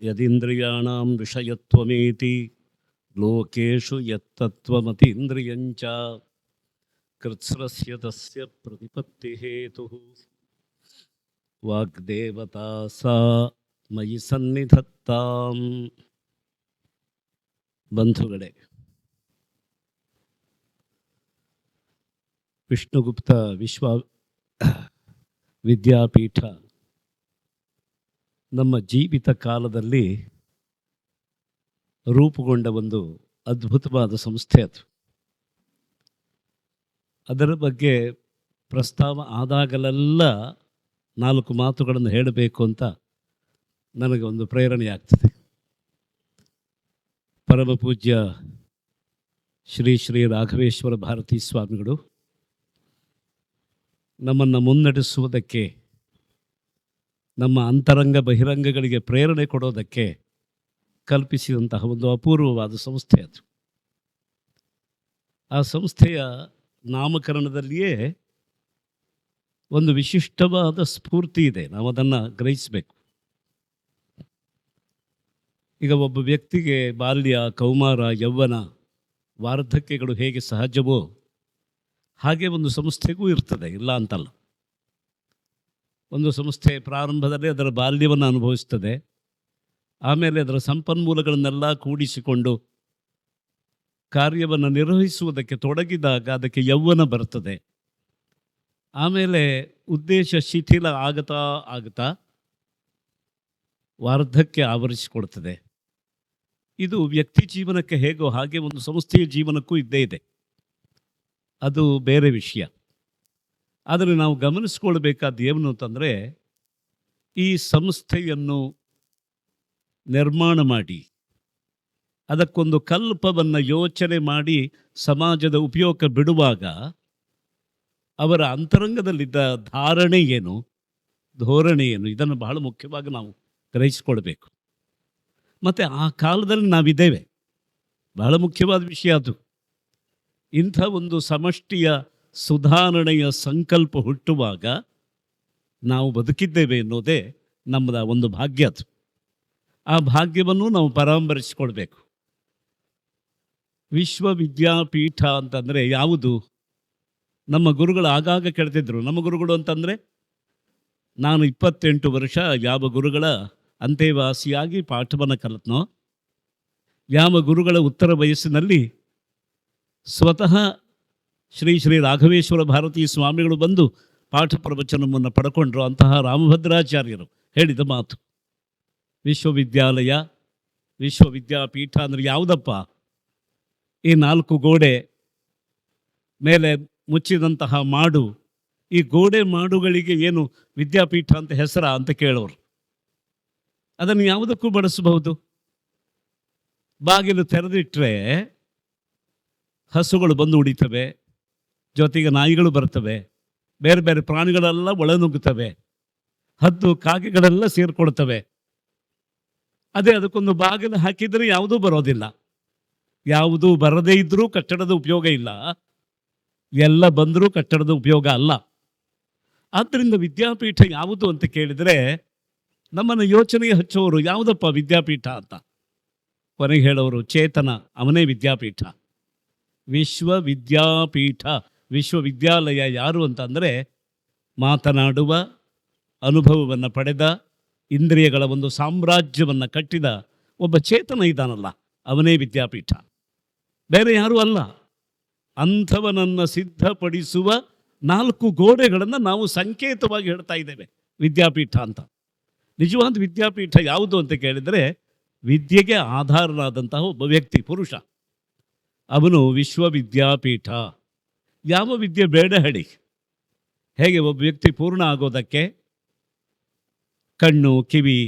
ಯದಿಂದ್ರಿಯಾಣಾಂ ವಿಷಯತ್ವಮೇತಿ ಲೋಕೇಶು ಯತ್ತತ್ವಮತೀಂದ್ರಿಯಂಚ ಕೃತ್ಸ್ರಸ್ಯ ತಸ್ಯ ಪ್ರತಿಪತ್ತಿ ಹೇತುಃ ವಾಗ್ದೇವತಾ ಸಾ ಮಯಿ ಸನ್ನಿಧತ್ತಾಂ. ಬಂಧುಗಳೇ, ವಿಷ್ಣುಗುಪ್ತ ವಿದ್ಯಾಪೀಠ ನಮ್ಮ ಜೀವಿತ ಕಾಲದಲ್ಲಿ ರೂಪುಗೊಂಡ ಒಂದು ಅದ್ಭುತವಾದ ಸಂಸ್ಥೆ ಅದು. ಅದರ ಬಗ್ಗೆ ಪ್ರಸ್ತಾವ ಆದಾಗಲೆಲ್ಲ 4 ಮಾತುಗಳನ್ನು ಹೇಳಬೇಕು ಅಂತ ನನಗೆ ಒಂದು ಪ್ರೇರಣೆಯಾಗ್ತದೆ. ಪರಮ ಪೂಜ್ಯ ಶ್ರೀ ಶ್ರೀ ರಾಘವೇಶ್ವರ ಭಾರತೀ ಸ್ವಾಮಿಗಳು ನಮ್ಮನ್ನು ಮುನ್ನಡೆಸುವುದಕ್ಕೆ, ನಮ್ಮ ಅಂತರಂಗ ಬಹಿರಂಗಗಳಿಗೆ ಪ್ರೇರಣೆ ಕೊಡೋದಕ್ಕೆ ಕಲ್ಪಿಸಿದಂತಹ ಒಂದು ಅಪೂರ್ವವಾದ ಸಂಸ್ಥೆ ಅದು. ಆ ಸಂಸ್ಥೆಯ ನಾಮಕರಣದಲ್ಲಿಯೇ ಒಂದು ವಿಶಿಷ್ಟವಾದ ಸ್ಫೂರ್ತಿ ಇದೆ. ನಾವು ಅದನ್ನು ಗ್ರಹಿಸಬೇಕು. ಈಗ ಒಬ್ಬ ವ್ಯಕ್ತಿಗೆ ಬಾಲ್ಯ, ಕೌಮಾರ, ಯೌವನ, ವಾರ್ಧಕ್ಯಗಳು ಹೇಗೆ ಸಹಜವೋ ಹಾಗೆ ಒಂದು ಸಂಸ್ಥೆಗೂ ಇರ್ತದೆ, ಇಲ್ಲ ಅಂತಲ್ಲ. ಒಂದು ಸಂಸ್ಥೆ ಪ್ರಾರಂಭದಲ್ಲಿ ಅದರ ಬಾಲ್ಯವನ್ನು ಅನುಭವಿಸ್ತದೆ. ಆಮೇಲೆ ಅದರ ಸಂಪನ್ಮೂಲಗಳನ್ನೆಲ್ಲ ಕೂಡಿಸಿಕೊಂಡು ಕಾರ್ಯವನ್ನು ನಿರ್ವಹಿಸುವುದಕ್ಕೆ ತೊಡಗಿದಾಗ ಅದಕ್ಕೆ ಯೌವನ ಬರ್ತದೆ. ಆಮೇಲೆ ಉದ್ದೇಶ ಶಿಥಿಲ ಆಗುತ್ತಾ ವಾರ್ಧಕ್ಯ ಆವರಿಸಿಕೊಡ್ತದೆ. ಇದು ವ್ಯಕ್ತಿ ಜೀವನಕ್ಕೆ ಹೇಗೋ ಹಾಗೆ ಒಂದು ಸಂಸ್ಥೆಯ ಜೀವನಕ್ಕೂ ಇದ್ದೇ ಇದೆ. ಅದು ಬೇರೆ ವಿಷಯ. ಆದರೆ ನಾವು ಗಮನಿಸ್ಕೊಳ್ಬೇಕಾದ ಏನು ಅಂತಂದರೆ, ಈ ಸಂಸ್ಥೆಯನ್ನು ನಿರ್ಮಾಣ ಮಾಡಿ ಅದಕ್ಕೊಂದು ಕಲ್ಪವನ್ನು ಯೋಚನೆ ಮಾಡಿ ಸಮಾಜದ ಉಪಯೋಗ ಬಿಡುವಾಗ ಅವರ ಅಂತರಂಗದಲ್ಲಿದ್ದ ಧಾರಣೆ ಏನು, ಧೋರಣೆ ಏನು, ಇದನ್ನು ಬಹಳ ಮುಖ್ಯವಾಗಿ ನಾವು ಗ್ರಹಿಸಿಕೊಳ್ಬೇಕು. ಮತ್ತು ಆ ಕಾಲದಲ್ಲಿ ನಾವಿದ್ದೇವೆ, ಬಹಳ ಮುಖ್ಯವಾದ ವಿಷಯ ಅದು. ಇಂಥ ಒಂದು ಸಮಷ್ಟಿಯ ಸುಧಾರಣೆಯ ಸಂಕಲ್ಪ ಹುಟ್ಟುವಾಗ ನಾವು ಬದುಕಿದ್ದೇವೆ ಎನ್ನುವುದೇ ನಮ್ಮದ ಒಂದು ಭಾಗ್ಯ. ಅದು ಆ ಭಾಗ್ಯವನ್ನು ನಾವು ಪರಾಮರಿಸಿಕೊಳ್ಬೇಕು. ವಿಶ್ವವಿದ್ಯಾಪೀಠ ಅಂತಂದರೆ ಯಾವುದು? ನಮ್ಮ ಗುರುಗಳು ಆಗಾಗ ಕೇಳ್ತಿದ್ರು. ನಮ್ಮ ಗುರುಗಳು ಅಂತಂದರೆ, ನಾನು 28 ವರ್ಷ ಯಾವ ಗುರುಗಳ ಅಂತೆವಾಸಿಯಾಗಿ ಪಾಠವನ್ನು ಕಲಿತನೋ, ಯಾವ ಗುರುಗಳ ಉತ್ತರ ವಯಸ್ಸಿನಲ್ಲಿ ಸ್ವತಃ ಶ್ರೀ ಶ್ರೀ ರಾಘವೇಶ್ವರ ಭಾರತೀ ಸ್ವಾಮಿಗಳು ಬಂದು ಪಾಠ ಪ್ರವಚನವನ್ನು ಪಡ್ಕೊಂಡ್ರು, ಅಂತಹ ರಾಮಭದ್ರಾಚಾರ್ಯರು ಹೇಳಿದ ಮಾತು. ವಿಶ್ವವಿದ್ಯಾಲಯ, ವಿಶ್ವವಿದ್ಯಾಪೀಠ ಅಂದರೆ ಯಾವುದಪ್ಪ? ಈ 4 ಗೋಡೆ ಮೇಲೆ ಮುಚ್ಚಿದಂತಹ ಮಾಡು, ಈ ಗೋಡೆ ಮಾಡುಗಳಿಗೆ ಏನು ವಿದ್ಯಾಪೀಠ ಅಂತ ಹೆಸರ ಅಂತ ಕೇಳೋರು. ಅದನ್ನು ಯಾವುದಕ್ಕೂ ಬಳಸಬಹುದು. ಬಾಗಿಲು ತೆರೆದಿಟ್ಟರೆ ಹಸುಗಳು ಬಂದು ಉಳಿತವೆ, ಜೊತೆಗೆ ನಾಯಿಗಳು ಬರ್ತವೆ, ಬೇರೆ ಬೇರೆ ಪ್ರಾಣಿಗಳೆಲ್ಲ ಒಳನುಗ್ಗುತ್ತವೆ, ಹದ್ದು ಕಾಗೆಗಳೆಲ್ಲ ಸೇರಿಕೊಳ್ತವೆ. ಅದೇ ಅದಕ್ಕೊಂದು ಬಾಗಿಲು ಹಾಕಿದರೆ ಯಾವುದೂ ಬರೋದಿಲ್ಲ. ಯಾವುದೂ ಬರದೇ ಇದ್ದರೂ ಕಟ್ಟಡದ ಉಪಯೋಗ ಇಲ್ಲ, ಎಲ್ಲ ಬಂದರೂ ಕಟ್ಟಡದ ಉಪಯೋಗ ಅಲ್ಲ. ಆದ್ದರಿಂದ ವಿದ್ಯಾಪೀಠ ಯಾವುದು ಅಂತ ಕೇಳಿದರೆ ನಮ್ಮನ್ನು ಯೋಚನೆಗೆ ಹಚ್ಚೋರು ಯಾವುದಪ್ಪ ವಿದ್ಯಾಪೀಠ ಅಂತ. ಕೊನೆಗೆ ಹೇಳೋರು ಚೇತನ, ಅವನೇ ವಿದ್ಯಾಪೀಠ. ವಿಶ್ವವಿದ್ಯಾಪೀಠ, ವಿಶ್ವವಿದ್ಯಾಲಯ ಯಾರು ಅಂತಂದರೆ ಮಾತನಾಡುವ, ಅನುಭವವನ್ನು ಪಡೆದ, ಇಂದ್ರಿಯಗಳ ಒಂದು ಸಾಮ್ರಾಜ್ಯವನ್ನು ಕಟ್ಟಿದ ಒಬ್ಬ ಚೇತನ ಇದ್ದಾನಲ್ಲ, ಅವನೇ ವಿದ್ಯಾಪೀಠ, ಬೇರೆ ಯಾರೂ ಅಲ್ಲ. ಅಂಥವನನ್ನು ಸಿದ್ಧಪಡಿಸುವ 4 ಗೋಡೆಗಳನ್ನು ನಾವು ಸಂಕೇತವಾಗಿ ಹೇಳ್ತಾ ಇದ್ದೇವೆ ವಿದ್ಯಾಪೀಠ ಅಂತ. ನಿಜವಾದ ವಿದ್ಯಾಪೀಠ ಯಾವುದು ಅಂತ ಕೇಳಿದರೆ, ವಿದ್ಯೆಗೆ ಆಧಾರನಾದಂತಹ ಒಬ್ಬ ವ್ಯಕ್ತಿ, ಪುರುಷ, ಅವನು ವಿಶ್ವವಿದ್ಯಾಪೀಠ. ಯಾವ ವಿದ್ಯೆ ಬೇಡ ಹೇಳಿ? ಹೇಗೆ ಒಬ್ಬ ವ್ಯಕ್ತಿ ಪೂರ್ಣ ಆಗೋದಕ್ಕೆ ಕಣ್ಣು, ಕಿವಿ,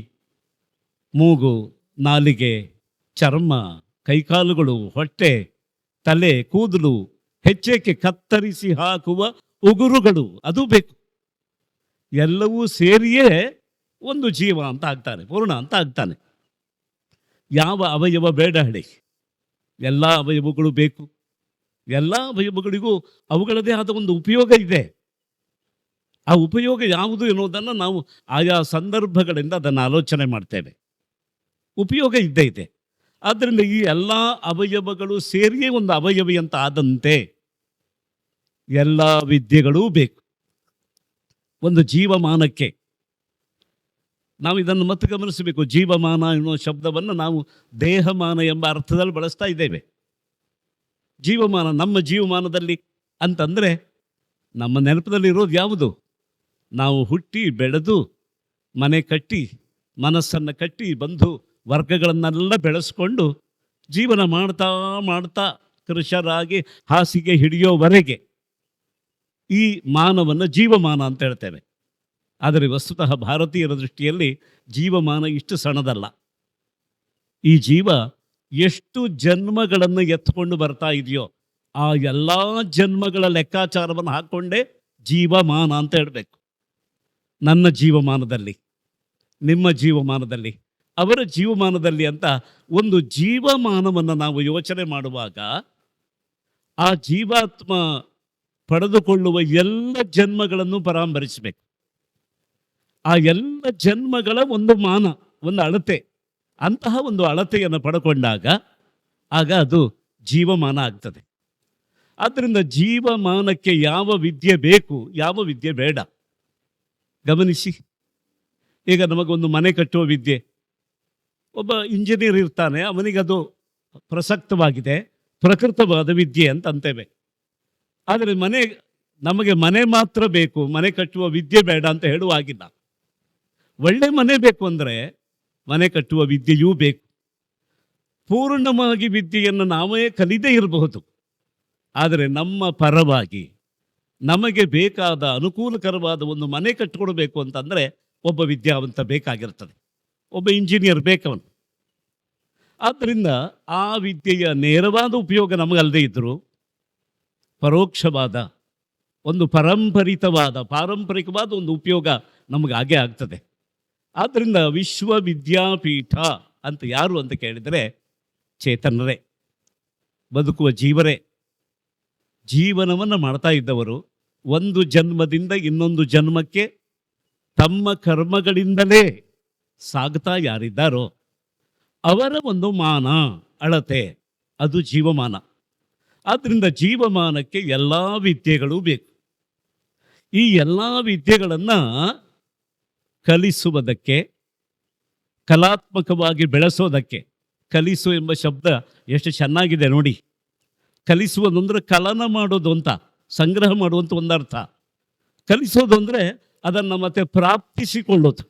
ಮೂಗು, ನಾಲಿಗೆ, ಚರ್ಮ, ಕೈಕಾಲುಗಳು, ಹೊಟ್ಟೆ, ತಲೆ, ಕೂದಲು, ಹೆಚ್ಚೇಕೆ ಕತ್ತರಿಸಿ ಹಾಕುವ ಉಗುರುಗಳು, ಅದು ಬೇಕು. ಎಲ್ಲವೂ ಸೇರಿಯೇ ಒಂದು ಜೀವ ಅಂತ ಆಗ್ತಾನೆ, ಪೂರ್ಣ ಅಂತ ಆಗ್ತಾನೆ. ಯಾವ ಅವಯವ ಬೇಡ ಹೇಳಿ? ಎಲ್ಲ ಅವಯವಗಳು ಬೇಕು. ಎಲ್ಲ ಅವಯವಗಳಿಗೂ ಅವುಗಳದೇ ಆದ ಒಂದು ಉಪಯೋಗ ಇದೆ. ಆ ಉಪಯೋಗ ಯಾವುದು ಎನ್ನುವುದನ್ನು ನಾವು ಆಯಾ ಸಂದರ್ಭಗಳಿಂದ ಅದನ್ನು ಆಲೋಚನೆ ಮಾಡ್ತೇವೆ. ಉಪಯೋಗ ಇದ್ದೇ ಇದೆ. ಆದ್ದರಿಂದ ಈ ಎಲ್ಲ ಅವಯವಗಳು ಸೇರಿಯೇ ಒಂದು ಅವಯವಿ ಅಂತ ಆದಂತೆ ಎಲ್ಲ ವಿದ್ಯೆಗಳೂ ಬೇಕು ಒಂದು ಜೀವಮಾನಕ್ಕೆ. ನಾವು ಇದನ್ನು ಮತ್ತೆ ಗಮನಿಸಬೇಕು. ಜೀವಮಾನ ಎನ್ನುವ ಶಬ್ದವನ್ನು ನಾವು ದೇಹಮಾನ ಎಂಬ ಅರ್ಥದಲ್ಲಿ ಬಳಸ್ತಾ ಇದ್ದೇವೆ. ಜೀವಮಾನ, ನಮ್ಮ ಜೀವಮಾನದಲ್ಲಿ ಅಂತಂದರೆ ನಮ್ಮ ನೆನಪದಲ್ಲಿ ಇರೋದು ಯಾವುದು? ನಾವು ಹುಟ್ಟಿ ಬೆಳೆದು ಮನೆ ಕಟ್ಟಿ ಮನಸ್ಸನ್ನು ಕಟ್ಟಿ ಬಂಧು ವರ್ಗಗಳನ್ನೆಲ್ಲ ಬೆಳೆಸ್ಕೊಂಡು ಜೀವನ ಮಾಡ್ತಾ ಮಾಡ್ತಾ ಕೃಷರಾಗಿ ಹಾಸಿಗೆ ಹಿಡಿಯೋವರೆಗೆ ಈ ಮಾನವನ್ನು ಜೀವಮಾನ ಅಂತ ಹೇಳ್ತೇವೆ. ಆದರೆ ವಸ್ತುತಃ ಭಾರತೀಯರ ದೃಷ್ಟಿಯಲ್ಲಿ ಜೀವಮಾನ ಇಷ್ಟು ಸಣ್ಣದಲ್ಲ. ಈ ಜೀವ ಎಷ್ಟು ಜನ್ಮಗಳನ್ನು ಎತ್ಕೊಂಡು ಬರ್ತಾ ಇದೆಯೋ ಆ ಎಲ್ಲ ಜನ್ಮಗಳ ಲೆಕ್ಕಾಚಾರವನ್ನು ಹಾಕ್ಕೊಂಡೇ ಜೀವಮಾನ ಅಂತ ಹೇಳಬೇಕು. ನನ್ನ ಜೀವಮಾನದಲ್ಲಿ, ನಿಮ್ಮ ಜೀವಮಾನದಲ್ಲಿ, ಅವರ ಜೀವಮಾನದಲ್ಲಿ ಅಂತ ಒಂದು ಜೀವಮಾನವನ್ನು ನಾವು ಯೋಚನೆ ಮಾಡುವಾಗ ಆ ಜೀವಾತ್ಮ ಪಡೆದುಕೊಳ್ಳುವ ಎಲ್ಲ ಜನ್ಮಗಳನ್ನು ಪರಾಮರಿಸಬೇಕು. ಆ ಎಲ್ಲ ಜನ್ಮಗಳ ಒಂದು ಮಾನ, ಒಂದು ಅಳತೆ, ಅಂತಹ ಒಂದು ಅಳತೆಯನ್ನು ಪಡ್ಕೊಂಡಾಗ ಆಗ ಅದು ಜೀವಮಾನ ಆಗ್ತದೆ. ಆದ್ದರಿಂದ ಜೀವಮಾನಕ್ಕೆ ಯಾವ ವಿದ್ಯೆ ಬೇಕು, ಯಾವ ವಿದ್ಯೆ ಬೇಡ ಗಮನಿಸಿ. ಈಗ ನಮಗೊಂದು ಮನೆ ಕಟ್ಟುವ ವಿದ್ಯೆ, ಒಬ್ಬ ಇಂಜಿನಿಯರ್ ಇರ್ತಾನೆ, ಅವನಿಗದು ಪ್ರಸಕ್ತವಾಗಿದೆ, ಪ್ರಕೃತವಾದ ವಿದ್ಯೆ ಅಂತ ಅಂತೇವೆ. ಆದರೆ ನಮಗೆ ಮನೆ ಮಾತ್ರ ಬೇಕು, ಮನೆ ಕಟ್ಟುವ ವಿದ್ಯೆ ಬೇಡ ಅಂತ ಹೇಳುವಾಗಿಲ್ಲ. ಒಳ್ಳೆ ಮನೆ ಬೇಕು ಅಂದರೆ ಮನೆ ಕಟ್ಟುವ ವಿದ್ಯೆಯೂ ಬೇಕು. ಪೂರ್ಣವಾಗಿ ವಿದ್ಯೆಯನ್ನು ನಾವೇ ಕಲಿದೇ ಇರಬಹುದು, ಆದರೆ ನಮ್ಮ ಪರವಾಗಿ ನಮಗೆ ಬೇಕಾದ ಅನುಕೂಲಕರವಾದ ಒಂದು ಮನೆ ಕಟ್ಟಿಕೊಡ್ಬೇಕು ಅಂತಂದರೆ ಒಬ್ಬ ವಿದ್ಯಾವಂತ ಬೇಕಾಗಿರ್ತದೆ, ಒಬ್ಬ ಇಂಜಿನಿಯರ್ ಬೇಕವನು. ಆದ್ದರಿಂದ ಆ ವಿದ್ಯೆಯ ನೇರವಾದ ಉಪಯೋಗ ನಮಗಲ್ಲದೆ ಇದ್ದರೂ ಪರೋಕ್ಷವಾದ ಒಂದು ಪಾರಂಪರಿಕವಾದ ಒಂದು ಉಪಯೋಗ ನಮಗಾಗೇ ಆಗ್ತದೆ. ಆದ್ದರಿಂದ ವಿಶ್ವವಿದ್ಯಾಪೀಠ ಅಂತ ಯಾರು ಅಂತ ಕೇಳಿದರೆ ಚೇತನರೇ, ಬದುಕುವ ಜೀವರೇ, ಜೀವನವನ್ನು ಮಾಡ್ತಾ ಇದ್ದವರು, ಒಂದು ಜನ್ಮದಿಂದ ಇನ್ನೊಂದು ಜನ್ಮಕ್ಕೆ ತಮ್ಮ ಕರ್ಮಗಳಿಂದಲೇ ಸಾಗ್ತಾ ಯಾರಿದ್ದಾರೋ ಅವರ ಒಂದು ಮಾನ, ಅಳತೆ, ಅದು ಜೀವಮಾನ. ಆದ್ದರಿಂದ ಜೀವಮಾನಕ್ಕೆ ಎಲ್ಲ ವಿದ್ಯೆಗಳು ಬೇಕು. ಈ ಎಲ್ಲ ವಿದ್ಯೆಗಳನ್ನು ಕಲಿಸುವುದಕ್ಕೆ, ಕಲಾತ್ಮಕವಾಗಿ ಬೆಳೆಸೋದಕ್ಕೆ, ಕಲಿಸು ಎಂಬ ಶಬ್ದ ಎಷ್ಟು ಚೆನ್ನಾಗಿದೆ ನೋಡಿ. ಕಲಿಸುವುದು ಅಂದರೆ ಕಲನ ಮಾಡೋದು ಅಂತ, ಸಂಗ್ರಹ ಮಾಡುವಂಥ ಒಂದರ್ಥ. ಕಲಿಸೋದು ಅಂದರೆ ಅದನ್ನು ಮತ್ತೆ ಪ್ರಾಪ್ತಿಸಿಕೊಳ್ಳೋದು.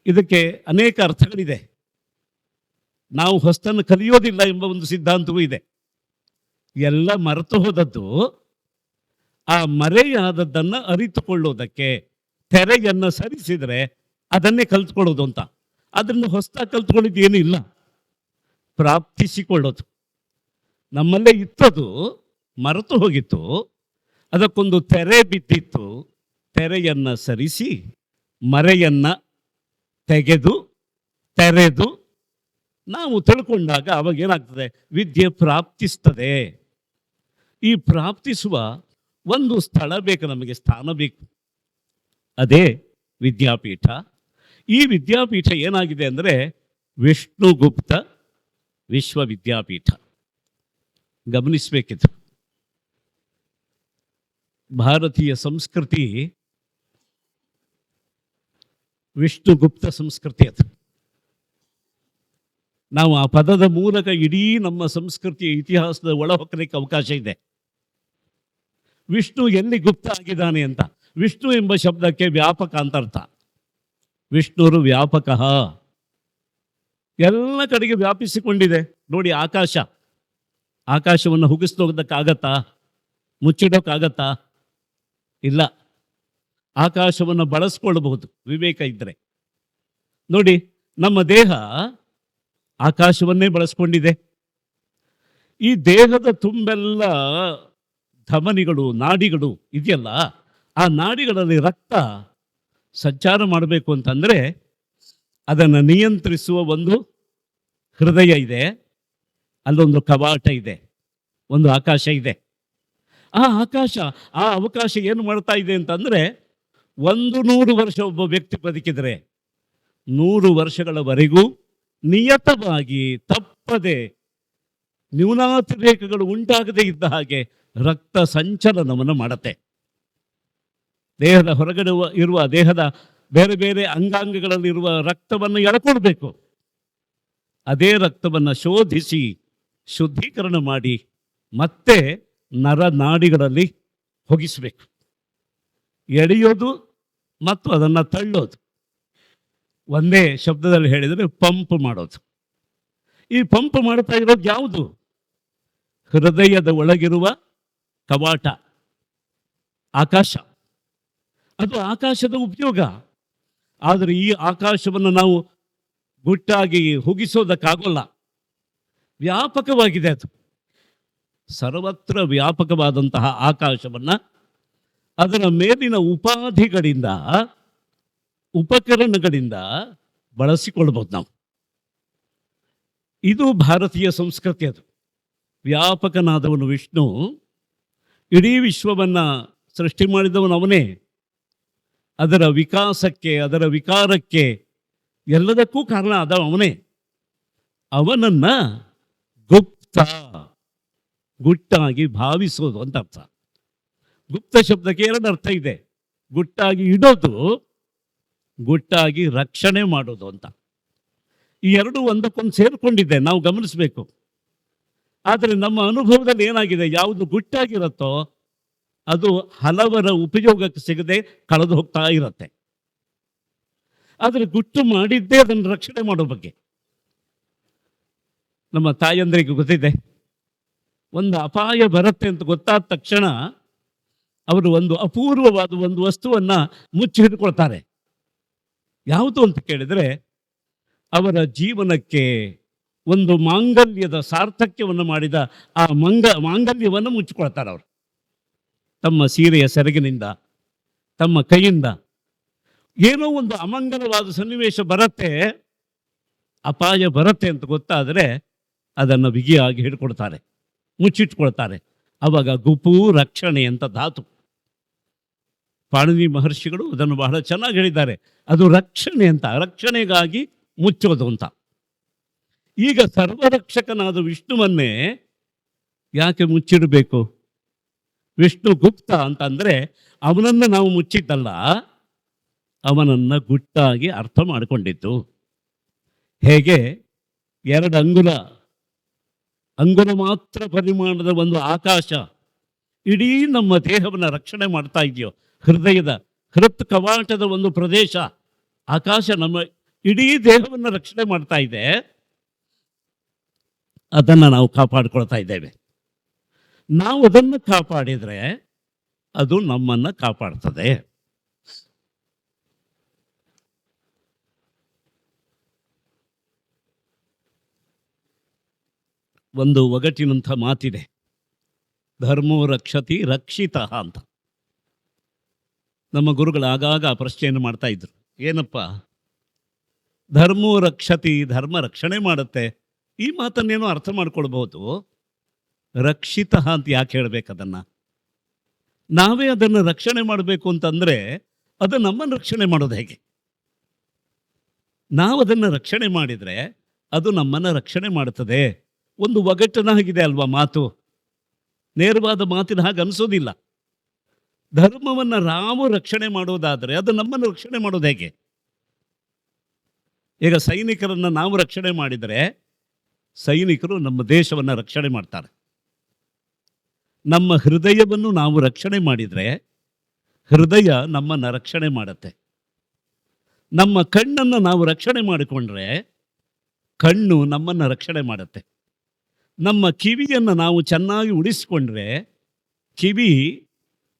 ಇದಕ್ಕೆ ಅನೇಕ ಅರ್ಥಗಳಿದೆ. ನಾವು ಹೊಸ್ತನ್ನು ಕಲಿಯೋದಿಲ್ಲ ಎಂಬ ಒಂದು ಸಿದ್ಧಾಂತವೂ ಇದೆ. ಎಲ್ಲ ಮರೆತು ಹೋದದ್ದು ಆ ಮರೆಯಾದದ್ದನ್ನು ಅರಿತುಕೊಳ್ಳೋದಕ್ಕೆ ತೆರೆಯನ್ನು ಸರಿಸಿದರೆ ಅದನ್ನೇ ಕಲ್ತ್ಕೊಳ್ಳೋದು ಅಂತ. ಅದನ್ನು ಹೊಸದಾಗಿ ಕಲ್ತ್ಕೊಳ್ಳೋದು ಏನೂ ಇಲ್ಲ, ಪ್ರಾಪ್ತಿಸಿಕೊಳ್ಳೋದು. ನಮ್ಮಲ್ಲೇ ಇತ್ತದು, ಮರೆತು ಹೋಗಿತ್ತು, ಅದಕ್ಕೊಂದು ತೆರೆ ಬಿದ್ದಿತ್ತು. ತೆರೆಯನ್ನು ಸರಿಸಿ ಮರೆಯನ್ನು ತೆರೆದು ನಾವು ತಿಳ್ಕೊಂಡಾಗ ಅವಾಗ ಏನಾಗ್ತದೆ, ವಿದ್ಯೆ ಪ್ರಾಪ್ತಿಸ್ತದೆ. ಈ ಪ್ರಾಪ್ತಿಸುವ ಒಂದು ಸ್ಥಳ ಬೇಕು, ನಮಗೆ ಸ್ಥಾನ ಬೇಕು, ಅದೇ ವಿದ್ಯಾಪೀಠ. ಈ ವಿದ್ಯಾಪೀಠ ಏನಾಗಿದೆ ಅಂದರೆ ವಿಷ್ಣುಗುಪ್ತ ವಿಶ್ವವಿದ್ಯಾಪೀಠ. ಗಮನಿಸಬೇಕಿತ್ತು. ಭಾರತೀಯ ಸಂಸ್ಕೃತಿ ವಿಷ್ಣುಗುಪ್ತ ಸಂಸ್ಕೃತಿ ಅದು. ನಾವು ಆ ಪದದ ಮೂಲಕ ಇಡೀ ನಮ್ಮ ಸಂಸ್ಕೃತಿಯ ಇತಿಹಾಸದ ಒಳಹೊಕ್ಕಲಿಕ್ಕೆ ಅವಕಾಶ ಇದೆ. ವಿಷ್ಣು ಎಲ್ಲಿ ಗುಪ್ತ ಆಗಿದ್ದಾನೆ ಅಂತ. ವಿಷ್ಣು ಎಂಬ ಶಬ್ದಕ್ಕೆ ವ್ಯಾಪಕ ಅಂತ ಅರ್ಥ. ವಿಷ್ಣುರು ವ್ಯಾಪಕ, ಎಲ್ಲ ಕಡೆಗೆ ವ್ಯಾಪಿಸಿಕೊಂಡಿದೆ. ನೋಡಿ, ಆಕಾಶವನ್ನು ಹುಗಿಸ್ದೋಗೋದಕ್ಕಾಗತ್ತಾ? ಮುಚ್ಚಿಡೋಕ್ಕಾಗತ್ತಾ? ಇಲ್ಲ. ಆಕಾಶವನ್ನು ಬಳಸ್ಕೊಳ್ಬಹುದು ವಿವೇಕ ಇದ್ದರೆ. ನೋಡಿ, ನಮ್ಮ ದೇಹ ಆಕಾಶವನ್ನೇ ಬಳಸ್ಕೊಂಡಿದೆ. ಈ ದೇಹದ ತುಂಬೆಲ್ಲ ಧಮನಿಗಳು, ನಾಡಿಗಳು ಇದೆಯಲ್ಲ, ಆ ನಾಡಿಗಳಲ್ಲಿ ರಕ್ತ ಸಂಚಾರ ಮಾಡಬೇಕು ಅಂತಂದರೆ ಅದನ್ನು ನಿಯಂತ್ರಿಸುವ ಒಂದು ಹೃದಯ ಇದೆ, ಅಲ್ಲೊಂದು ಕವಾಟ ಇದೆ, ಒಂದು ಆಕಾಶ ಇದೆ. ಆ ಅವಕಾಶ ಏನು ಮಾಡ್ತಾ ಇದೆ ಅಂತಂದರೆ 100 ವರ್ಷ ಒಬ್ಬ ವ್ಯಕ್ತಿ ಬದುಕಿದರೆ 100 ವರ್ಷಗಳವರೆಗೂ ನಿಯತವಾಗಿ ತಪ್ಪದೆ ನ್ಯೂನಾತಿರೇಕಗಳು ಉಂಟಾಗದೇ ಇದ್ದ ಹಾಗೆ ರಕ್ತ ಸಂಚಲನವನ್ನು ಮಾಡುತ್ತೆ. ದೇಹದ ಹೊರಗಡೆ ಇರುವ ದೇಹದ ಬೇರೆ ಬೇರೆ ಅಂಗಾಂಗಗಳಲ್ಲಿರುವ ರಕ್ತವನ್ನು ಎಳ್ಕೊಳ್ಬೇಕು. ಅದೇ ರಕ್ತವನ್ನು ಶೋಧಿಸಿ ಶುದ್ಧೀಕರಣ ಮಾಡಿ ಮತ್ತೆ ನರನಾಡಿಗಳಲ್ಲಿ ಹೋಗಿಸಬೇಕು. ಎಳೆಯೋದು ಮತ್ತು ಅದನ್ನು ತಳ್ಳೋದು, ಒಂದೇ ಶಬ್ದದಲ್ಲಿ ಹೇಳಿದರೆ ಪಂಪ್ ಮಾಡೋದು. ಈ ಪಂಪ್ ಮಾಡ್ತಾ ಇರೋದು ಯಾವುದು? ಹೃದಯದ ಒಳಗಿರುವ ಕವಾಟ, ಆಕಾಶ. ಅದು ಆಕಾಶದ ಉಪಯೋಗ. ಆದರೆ ಈ ಆಕಾಶವನ್ನು ನಾವು ಗುಟ್ಟಾಗಿ ಹುಗಿಸೋದಕ್ಕಾಗೋಲ್ಲ. ವ್ಯಾಪಕವಾಗಿದೆ ಅದು. ಸರ್ವತ್ರ ವ್ಯಾಪಕವಾದಂತಹ ಆಕಾಶವನ್ನು ಅದರ ಮೇಲಿನ ಉಪಾಧಿಗಳಿಂದ, ಉಪಕರಣಗಳಿಂದ ಬಳಸಿಕೊಳ್ಬೋದು ನಾವು. ಇದು ಭಾರತೀಯ ಸಂಸ್ಕೃತಿ. ಅದು ವ್ಯಾಪಕನಾದವನು ವಿಷ್ಣು. ಇಡೀ ವಿಶ್ವವನ್ನು ಸೃಷ್ಟಿ ಮಾಡಿದವನು ಅವನೇ. ಅದರ ವಿಕಾಸಕ್ಕೆ, ಅದರ ವಿಕಾರಕ್ಕೆ, ಎಲ್ಲದಕ್ಕೂ ಕಾರಣ ಆದ ಅವನೇ. ಅವನನ್ನು ಗುಪ್ತ, ಗುಟ್ಟಾಗಿ ಭಾವಿಸೋದು ಅಂತ ಅರ್ಥ. ಗುಪ್ತ ಶಬ್ದಕ್ಕೆ 2 ಅರ್ಥ ಇದೆ. ಗುಟ್ಟಾಗಿ ಇಡೋದು, ಗುಟ್ಟಾಗಿ ರಕ್ಷಣೆ ಮಾಡೋದು ಅಂತ. ಈ ಎರಡು ಒಂದಕ್ಕೊಂದು ಸೇರಿಕೊಂಡಿದೆ, ನಾವು ಗಮನಿಸಬೇಕು. ಆದರೆ ನಮ್ಮ ಅನುಭವದಲ್ಲಿ ಏನಾಗಿದೆ, ಯಾವುದು ಗುಟ್ಟಾಗಿರುತ್ತೋ ಅದು ಹಲವರ ಉಪಯೋಗಕ್ಕೆ ಸಿಗದೆ ಕಳೆದು ಹೋಗ್ತಾ ಇರುತ್ತೆ. ಆದರೆ ಗುಟ್ಟು ಮಾಡಿದ್ದೇ ಅದನ್ನು ರಕ್ಷಣೆ ಮಾಡೋ ಬಗ್ಗೆ. ನಮ್ಮ ತಾಯಂದರಿಗೆ ಗೊತ್ತಿದೆ, ಒಂದು ಅಪಾಯ ಬರುತ್ತೆ ಅಂತ ಗೊತ್ತಾದ ತಕ್ಷಣ ಅವರು ಒಂದು ಅಪೂರ್ವವಾದ ಒಂದು ವಸ್ತುವನ್ನು ಮುಚ್ಚಿ ಹಿಡ್ಕೊಳ್ತಾರೆ. ಯಾವುದು ಅಂತ ಕೇಳಿದರೆ, ಅವರ ಜೀವನಕ್ಕೆ ಒಂದು ಮಾಂಗಲ್ಯದ ಸಾರ್ಥಕ್ಯವನ್ನು ಮಾಡಿದ ಆ ಮಾಂಗಲ್ಯವನ್ನು ಮುಚ್ಚಿಕೊಳ್ತಾರೆ ಅವರು. ತಮ್ಮ ಸೀರೆಯ ಸೆರಗಿನಿಂದ, ತಮ್ಮ ಕೈಯಿಂದ. ಏನೋ ಒಂದು ಅಮಂಗಲವಾದ ಸನ್ನಿವೇಶ ಬರುತ್ತೆ, ಅಪಾಯ ಬರುತ್ತೆ ಅಂತ ಗೊತ್ತಾದರೆ ಅದನ್ನು ಬಿಗಿಯಾಗಿ ಹಿಡ್ಕೊಳ್ತಾರೆ, ಮುಚ್ಚಿಟ್ಕೊಳ್ತಾರೆ. ಆವಾಗ ಗುಪು ರಕ್ಷಣೆ ಅಂತ ಧಾತು. ಪಾಣಿನಿ ಮಹರ್ಷಿಗಳು ಅದನ್ನು ಬಹಳ ಚೆನ್ನಾಗಿ ಹೇಳಿದ್ದಾರೆ. ಅದು ರಕ್ಷಣೆ ಅಂತ, ರಕ್ಷಣೆಗಾಗಿ ಮುಚ್ಚೋದು ಅಂತ. ಈಗ ಸರ್ವರಕ್ಷಕನಾದ ವಿಷ್ಣುವನ್ನೇ ಯಾಕೆ ಮುಚ್ಚಿಡಬೇಕು? ವಿಷ್ಣು ಗುಪ್ತ ಅಂತಂದರೆ ಅವನನ್ನು ನಾವು ಮುಚ್ಚಿದ್ದಲ್ಲ, ಅವನನ್ನು ಗುಟ್ಟಾಗಿ ಅರ್ಥ ಮಾಡಿಕೊಂಡಿದ್ದು. ಹೇಗೆ 2 ಅಂಗುಲ ಮಾತ್ರ ಪರಿಮಾಣದ ಒಂದು ಆಕಾಶ ಇಡೀ ನಮ್ಮ ದೇಹವನ್ನು ರಕ್ಷಣೆ ಮಾಡ್ತಾ ಇದೆಯೋ, ಹೃದಯದ ಹೃತ್ ಕವಾಟದ ಒಂದು ಪ್ರದೇಶ ಆಕಾಶ ನಮ್ಮ ಇಡೀ ದೇಹವನ್ನು ರಕ್ಷಣೆ ಮಾಡ್ತಾ ಇದೆ. ಅದನ್ನು ನಾವು ಕಾಪಾಡಿಕೊಳ್ತಾ ಇದ್ದೇವೆ. ನಾವು ಅದನ್ನು ಕಾಪಾಡಿದರೆ ಅದು ನಮ್ಮನ್ನು ಕಾಪಾಡ್ತದೆ. ಒಂದು ಒಗಟಿನಂಥ ಮಾತಿದೆ, ಧರ್ಮೋ ರಕ್ಷತಿ ರಕ್ಷಿತ ಅಂತ. ನಮ್ಮ ಗುರುಗಳು ಆಗಾಗ ಆ ಪ್ರಶ್ನೆಯನ್ನು ಮಾಡ್ತಾ ಇದ್ರು. ಏನಪ್ಪ ಧರ್ಮೋ ರಕ್ಷತಿ, ಧರ್ಮ ರಕ್ಷಣೆ ಮಾಡುತ್ತೆ, ಈ ಮಾತನ್ನೇನೋ ಅರ್ಥ ಮಾಡ್ಕೊಳ್ಬಹುದು. ರಕ್ಷಿತ ಅಂತ ಯಾಕೆ ಹೇಳಬೇಕು? ಅದನ್ನು ನಾವೇ ಅದನ್ನು ರಕ್ಷಣೆ ಮಾಡಬೇಕು ಅಂತಂದರೆ ಅದು ನಮ್ಮನ್ನು ರಕ್ಷಣೆ ಮಾಡೋದು ಹೇಗೆ? ನಾವು ಅದನ್ನು ರಕ್ಷಣೆ ಮಾಡಿದರೆ ಅದು ನಮ್ಮನ್ನು ರಕ್ಷಣೆ ಮಾಡುತ್ತದೆ. ಒಂದು ಒಗಟನಾಗಿದೆ ಅಲ್ವಾ ಮಾತು, ನೇರವಾದ ಮಾತಿನ ಹಾಗೆ ಅನಿಸೋದಿಲ್ಲ. ಧರ್ಮವನ್ನು ನಾವು ರಕ್ಷಣೆ ಮಾಡೋದಾದರೆ ಅದು ನಮ್ಮನ್ನು ರಕ್ಷಣೆ ಮಾಡೋದು ಹೇಗೆ? ಈಗ ಸೈನಿಕರನ್ನು ನಾವು ರಕ್ಷಣೆ ಮಾಡಿದರೆ ಸೈನಿಕರು ನಮ್ಮ ದೇಶವನ್ನು ರಕ್ಷಣೆ ಮಾಡ್ತಾರೆ. ನಮ್ಮ ಹೃದಯವನ್ನು ನಾವು ರಕ್ಷಣೆ ಮಾಡಿದರೆ ಹೃದಯ ನಮ್ಮನ್ನು ರಕ್ಷಣೆ ಮಾಡುತ್ತೆ. ನಮ್ಮ ಕಣ್ಣನ್ನು ನಾವು ರಕ್ಷಣೆ ಮಾಡಿಕೊಂಡ್ರೆ ಕಣ್ಣು ನಮ್ಮನ್ನು ರಕ್ಷಣೆ ಮಾಡುತ್ತೆ. ನಮ್ಮ ಕಿವಿಯನ್ನು ನಾವು ಚೆನ್ನಾಗಿ ಉಳಿಸಿಕೊಂಡ್ರೆ ಕಿವಿ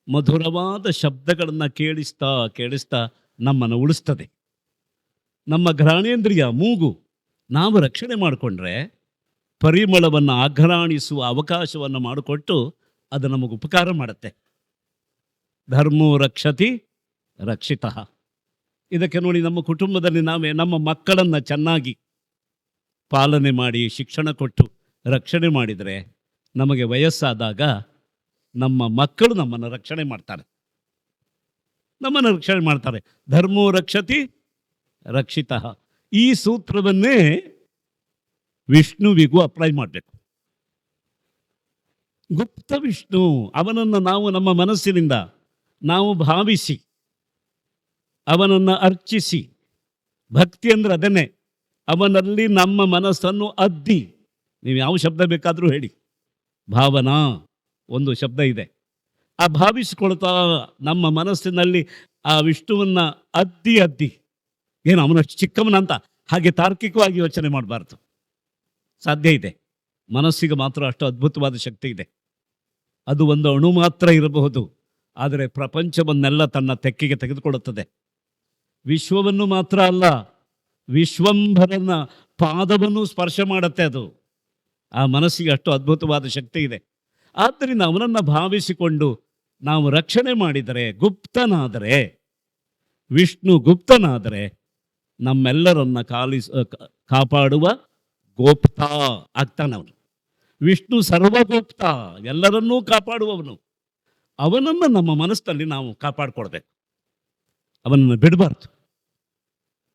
ಮಧುರವಾದ ಶಬ್ದಗಳನ್ನು ಕೇಳಿಸ್ತಾ ಕೇಳಿಸ್ತಾ ನಮ್ಮನ್ನು ಉಳಿಸ್ತದೆ. ನಮ್ಮ ಘ್ರಾಣೇಂದ್ರಿಯ ಮೂಗು ನಾವು ರಕ್ಷಣೆ ಮಾಡಿಕೊಂಡ್ರೆ ಪರಿಮಳವನ್ನು ಆಘ್ರಾಣಿಸುವ ಅವಕಾಶವನ್ನು ಮಾಡಿಕೊಟ್ಟು ಅದು ನಮಗೆ ಉಪಕಾರ ಮಾಡುತ್ತೆ. ಧರ್ಮೋ ರಕ್ಷತಿ ರಕ್ಷಿತ. ಇದಕ್ಕೆ ನೋಡಿ, ನಮ್ಮ ಕುಟುಂಬದಲ್ಲಿ ನಾವೇ ನಮ್ಮ ಮಕ್ಕಳನ್ನು ಚೆನ್ನಾಗಿ ಪಾಲನೆ ಮಾಡಿ ಶಿಕ್ಷಣ ಕೊಟ್ಟು ರಕ್ಷಣೆ ಮಾಡಿದರೆ ನಮಗೆ ವಯಸ್ಸಾದಾಗ ನಮ್ಮ ಮಕ್ಕಳು ನಮ್ಮನ್ನು ರಕ್ಷಣೆ ಮಾಡ್ತಾರೆ. ನಮ್ಮನ್ನು ರಕ್ಷಣೆ ಮಾಡ್ತಾರೆ. ಧರ್ಮೋ ರಕ್ಷತಿ ರಕ್ಷಿತಃ. ಈ ಸೂತ್ರವನ್ನೇ ವಿಷ್ಣುವಿಗೂ ಅಪ್ಲೈ ಮಾಡಬೇಕು. ಗುಪ್ತ ವಿಷ್ಣು, ಅವನನ್ನು ನಾವು ನಮ್ಮ ಮನಸ್ಸಿನಿಂದ ನಾವು ಭಾವಿಸಿ ಅವನನ್ನು ಅರ್ಚಿಸಿ, ಭಕ್ತಿ ಅಂದರೆ ಅದನ್ನೇ, ಅವನಲ್ಲಿ ನಮ್ಮ ಮನಸ್ಸನ್ನು ಅದ್ದಿ, ನೀವು ಯಾವ ಶಬ್ದ ಬೇಕಾದರೂ ಹೇಳಿ, ಭಾವನಾ ಒಂದು ಶಬ್ದ ಇದೆ, ಆ ಭಾವಿಸಿಕೊಳ್ತಾ ನಮ್ಮ ಮನಸ್ಸಿನಲ್ಲಿ ಆ ವಿಷ್ಣುವನ್ನು ಅದ್ದಿ ಅದ್ದಿ, ಏನು ಅವನಷ್ಟು ಚಿಕ್ಕವನಂತ ಹಾಗೆ ತಾರ್ಕಿಕವಾಗಿ ಯೋಚನೆ ಮಾಡಬಾರ್ದು. ಸಾಧ್ಯ ಇದೆ, ಮನಸ್ಸಿಗೆ ಮಾತ್ರ ಅಷ್ಟು ಅದ್ಭುತವಾದ ಶಕ್ತಿ ಇದೆ. ಅದು ಒಂದು ಅಣು ಮಾತ್ರ ಇರಬಹುದು, ಆದರೆ ಪ್ರಪಂಚವನ್ನೆಲ್ಲ ತನ್ನ ತೆಕ್ಕೆಗೆ ತೆಗೆದುಕೊಳ್ಳುತ್ತದೆ. ವಿಶ್ವವನ್ನು ಮಾತ್ರ ಅಲ್ಲ, ವಿಶ್ವಂಭರನ ಪಾದವನ್ನು ಸ್ಪರ್ಶ ಮಾಡುತ್ತೆ ಅದು. ಆ ಮನಸ್ಸಿಗೆ ಅಷ್ಟು ಅದ್ಭುತವಾದ ಶಕ್ತಿ ಇದೆ. ಆದ್ದರಿಂದ ಅವನನ್ನು ಭಾವಿಸಿಕೊಂಡು ನಾವು ರಕ್ಷಣೆ ಮಾಡಿದರೆ, ಗುಪ್ತನಾದರೆ, ವಿಷ್ಣು ಗುಪ್ತನಾದರೆ ನಮ್ಮೆಲ್ಲರನ್ನ ಕಾಪಾಡುವ ಗೋಪ್ತ ಆಗ್ತಾನವನು. ವಿಷ್ಣು ಸರ್ವಗೋಪ್ತ, ಎಲ್ಲರನ್ನೂ ಕಾಪಾಡುವವನು. ಅವನನ್ನು ನಮ್ಮ ಮನಸ್ಸಿನಲ್ಲಿ ನಾವು ಕಾಪಾಡಿಕೊಳ್ಬೇಕು, ಅವನನ್ನು ಬಿಡಬಾರ್ದು.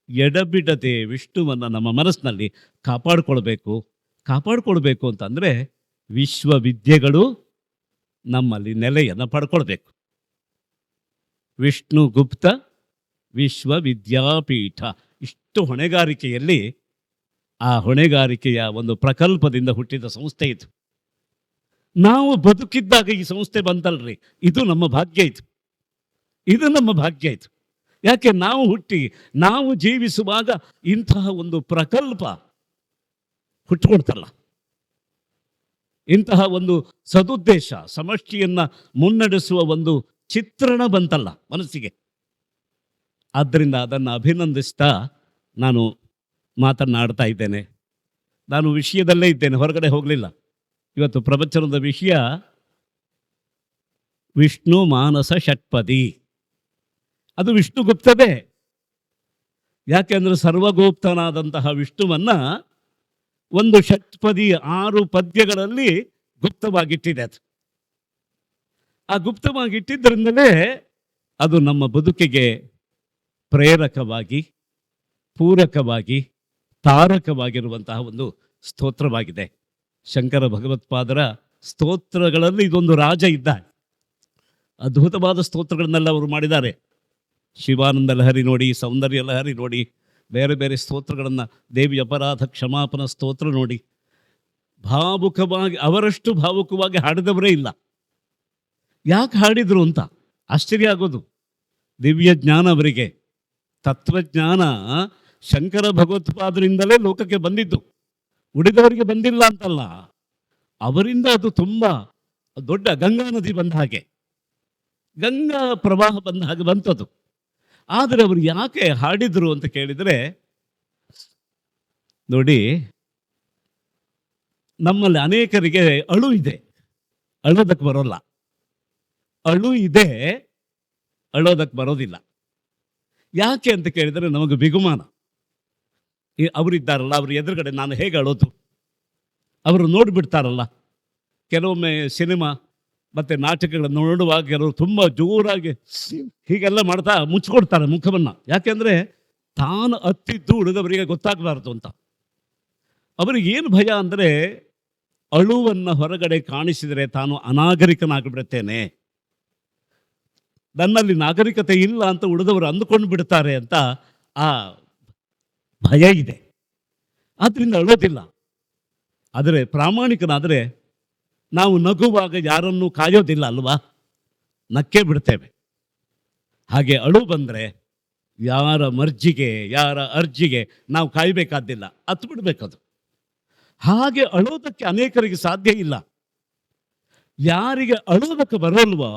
ಎಡಬಿಡದೆ ವಿಷ್ಣುವನ್ನು ನಮ್ಮ ಮನಸ್ಸಿನಲ್ಲಿ ಕಾಪಾಡಿಕೊಳ್ಬೇಕು ಅಂತಂದರೆ ವಿಶ್ವವಿದ್ಯೆಗಳು ನಮ್ಮಲ್ಲಿ ನೆಲೆಯನ್ನು ಪಡ್ಕೊಳ್ಬೇಕು. ವಿಷ್ಣು ಗುಪ್ತ ವಿಶ್ವವಿದ್ಯಾಪೀಠ, ಇಷ್ಟು ಹೊಣೆಗಾರಿಕೆಯಲ್ಲಿ ಆ ಹೊಣೆಗಾರಿಕೆಯ ಒಂದು ಪ್ರಕಲ್ಪದಿಂದ ಹುಟ್ಟಿದ ಸಂಸ್ಥೆ ಇದು. ನಾವು ಬದುಕಿದ್ದಾಗ ಈ ಸಂಸ್ಥೆ ಬಂತಲ್ರಿ, ಇದು ನಮ್ಮ ಭಾಗ್ಯ, ಇದು ನಮ್ಮ ಭಾಗ್ಯ. ಯಾಕೆ ನಾವು ಹುಟ್ಟಿ ನಾವು ಜೀವಿಸುವಾಗ ಇಂತಹ ಒಂದು ಪ್ರಕಲ್ಪ ಹುಟ್ಟುಕೊಡ್ತಲ್ಲ, ಇಂತಹ ಒಂದು ಸದುದ್ದೇಶ, ಸಮಷ್ಟಿಯನ್ನು ಮುನ್ನಡೆಸುವ ಒಂದು ಚಿತ್ರಣ ಬಂತಲ್ಲ ಮನಸ್ಸಿಗೆ. ಆದ್ದರಿಂದ ಅದನ್ನು ಅಭಿನಂದಿಸ್ತಾ ನಾನು ಮಾತನಾಡ್ತಾ ಇದ್ದೇನೆ. ನಾನು ವಿಷಯದಲ್ಲೇ ಇದ್ದೇನೆ, ಹೊರಗಡೆ ಹೋಗಲಿಲ್ಲ. ಇವತ್ತು ಪ್ರವಚನದ ವಿಷಯ ವಿಷ್ಣು ಮಾನಸ ಷಟ್ಪದಿ. ಅದು ವಿಷ್ಣು ಗುಪ್ತವೇ. ಯಾಕೆಂದರೆ ಸರ್ವಗೋಪ್ತನಾದಂತಹ ವಿಷ್ಣುವನ್ನ ಒಂದು ಷಟ್ಪದಿ 6 ಪದ್ಯಗಳಲ್ಲಿ ಗುಪ್ತವಾಗಿಟ್ಟಿದೆ. ಅದು ಆ ಗುಪ್ತವಾಗಿಟ್ಟಿದ್ದರಿಂದಲೇ ಅದು ನಮ್ಮ ಬದುಕಿಗೆ ಪ್ರೇರಕವಾಗಿ, ಪೂರಕವಾಗಿ, ತಾರಕವಾಗಿರುವಂತಹ ಒಂದು ಸ್ತೋತ್ರವಾಗಿದೆ. ಶಂಕರ ಭಗವತ್ಪಾದರ ಸ್ತೋತ್ರಗಳಲ್ಲಿ ಇದೊಂದು ರಾಜ ಇದ್ದ. ಅದ್ಭುತವಾದ ಸ್ತೋತ್ರಗಳನ್ನೆಲ್ಲ ಅವರು ಮಾಡಿದ್ದಾರೆ. ಶಿವಾನಂದ ಲಹರಿ ನೋಡಿ, ಸೌಂದರ್ಯ ಲಹರಿ ನೋಡಿ, ಬೇರೆ ಬೇರೆ ಸ್ತೋತ್ರಗಳನ್ನು, ದೇವಿ ಅಪರಾಧ ಕ್ಷಮಾಪನ ಸ್ತೋತ್ರ ನೋಡಿ, ಭಾವುಕವಾಗಿ, ಅವರಷ್ಟು ಭಾವುಕವಾಗಿ ಹಾಡಿದವರೇ ಇಲ್ಲ. ಯಾಕೆ ಹಾಡಿದರು ಅಂತ ಆಶ್ಚರ್ಯ ಆಗೋದು. ದಿವ್ಯ ಜ್ಞಾನ ಅವರಿಗೆ, ತತ್ವಜ್ಞಾನ ಶಂಕರ ಭಗವತ್ಪಾದರಿಂದಲೇ ಲೋಕಕ್ಕೆ ಬಂದಿದ್ದು, ಉಳಿದವರಿಗೆ ಬಂದಿಲ್ಲ ಅಂತಲ್ಲ. ಅವರಿಂದ ಅದು ತುಂಬ ದೊಡ್ಡ ಗಂಗಾ ನದಿ ಬಂದ ಹಾಗೆ, ಗಂಗಾ ಪ್ರವಾಹ ಬಂದ ಹಾಗೆ ಬಂತದು. ಆದರೆ ಅವರು ಯಾಕೆ ಹಾಡಿದರು ಅಂತ ಕೇಳಿದರೆ, ನೋಡಿ, ನಮ್ಮಲ್ಲಿ ಅನೇಕರಿಗೆ ಅಳು ಇದೆ, ಅಳೋದಕ್ಕೆ ಬರೋಲ್ಲ. ಅಳು ಇದೆ, ಅಳೋದಕ್ಕೆ ಬರೋದಿಲ್ಲ. ಯಾಕೆ ಅಂತ ಕೇಳಿದರೆ ನಮಗೆ ಬಿಗುಮಾನ. ಅವರಿದ್ದಾರಲ್ಲ, ಅವ್ರ ಎದುರುಗಡೆ ನಾನು ಹೇಗೆ ಅಳೋದು? ಅವರು ನೋಡಿಬಿಡ್ತಾರಲ್ಲ. ಕೆಲವೊಮ್ಮೆ ಸಿನಿಮಾ ಮತ್ತು ನಾಟಕಗಳನ್ನು ನೋಡುವಾಗ ಕೆಲವರು ತುಂಬ ಜೋರಾಗಿ ಹೀಗೆಲ್ಲ ಮಾಡ್ತಾ ಮುಚ್ಚಿಕೊಡ್ತಾರೆ ಮುಖವನ್ನು. ಯಾಕೆಂದರೆ ತಾನು ಅತ್ತಿದ್ದು ಉಳಿದವರಿಗೆ ಗೊತ್ತಾಗಬಾರ್ದು ಅಂತ. ಅವರಿಗೇನು ಭಯ ಅಂದರೆ, ಅಳುವನ್ನು ಹೊರಗಡೆ ಕಾಣಿಸಿದರೆ ತಾನು ಅನಾಗರಿಕನಾಗಿಬಿಡುತ್ತೇನೆ, ನನ್ನಲ್ಲಿ ನಾಗರಿಕತೆ ಇಲ್ಲ ಅಂತ ಉಳಿದವರು ಅಂದುಕೊಂಡು ಬಿಡ್ತಾರೆ ಅಂತ ಆ ಭಯ ಇದೆ. ಆದ್ದರಿಂದ ಅಳೋದಿಲ್ಲ. ಆದರೆ ಪ್ರಾಮಾಣಿಕನಾದರೆ ನಾವು ನಗುವಾಗ ಯಾರನ್ನೂ ಕಾಯೋದಿಲ್ಲ ಅಲ್ವಾ, ನಕ್ಕೇ ಬಿಡ್ತೇವೆ. ಹಾಗೆ ಅಳು ಬಂದರೆ ಯಾರ ಮರ್ಜಿಗೆ, ಯಾರ ಅರ್ಜಿಗೆ ನಾವು ಕಾಯಬೇಕಾದ್ದಿಲ್ಲ, ಹತ್ತು ಬಿಡಬೇಕದು. ಹಾಗೆ ಅಳೋದಕ್ಕೆ ಅನೇಕರಿಗೆ ಸಾಧ್ಯ ಇಲ್ಲ. ಯಾರಿಗೆ ಅಳೋದಕ್ಕೆ ಬರೋಲ್ವೋ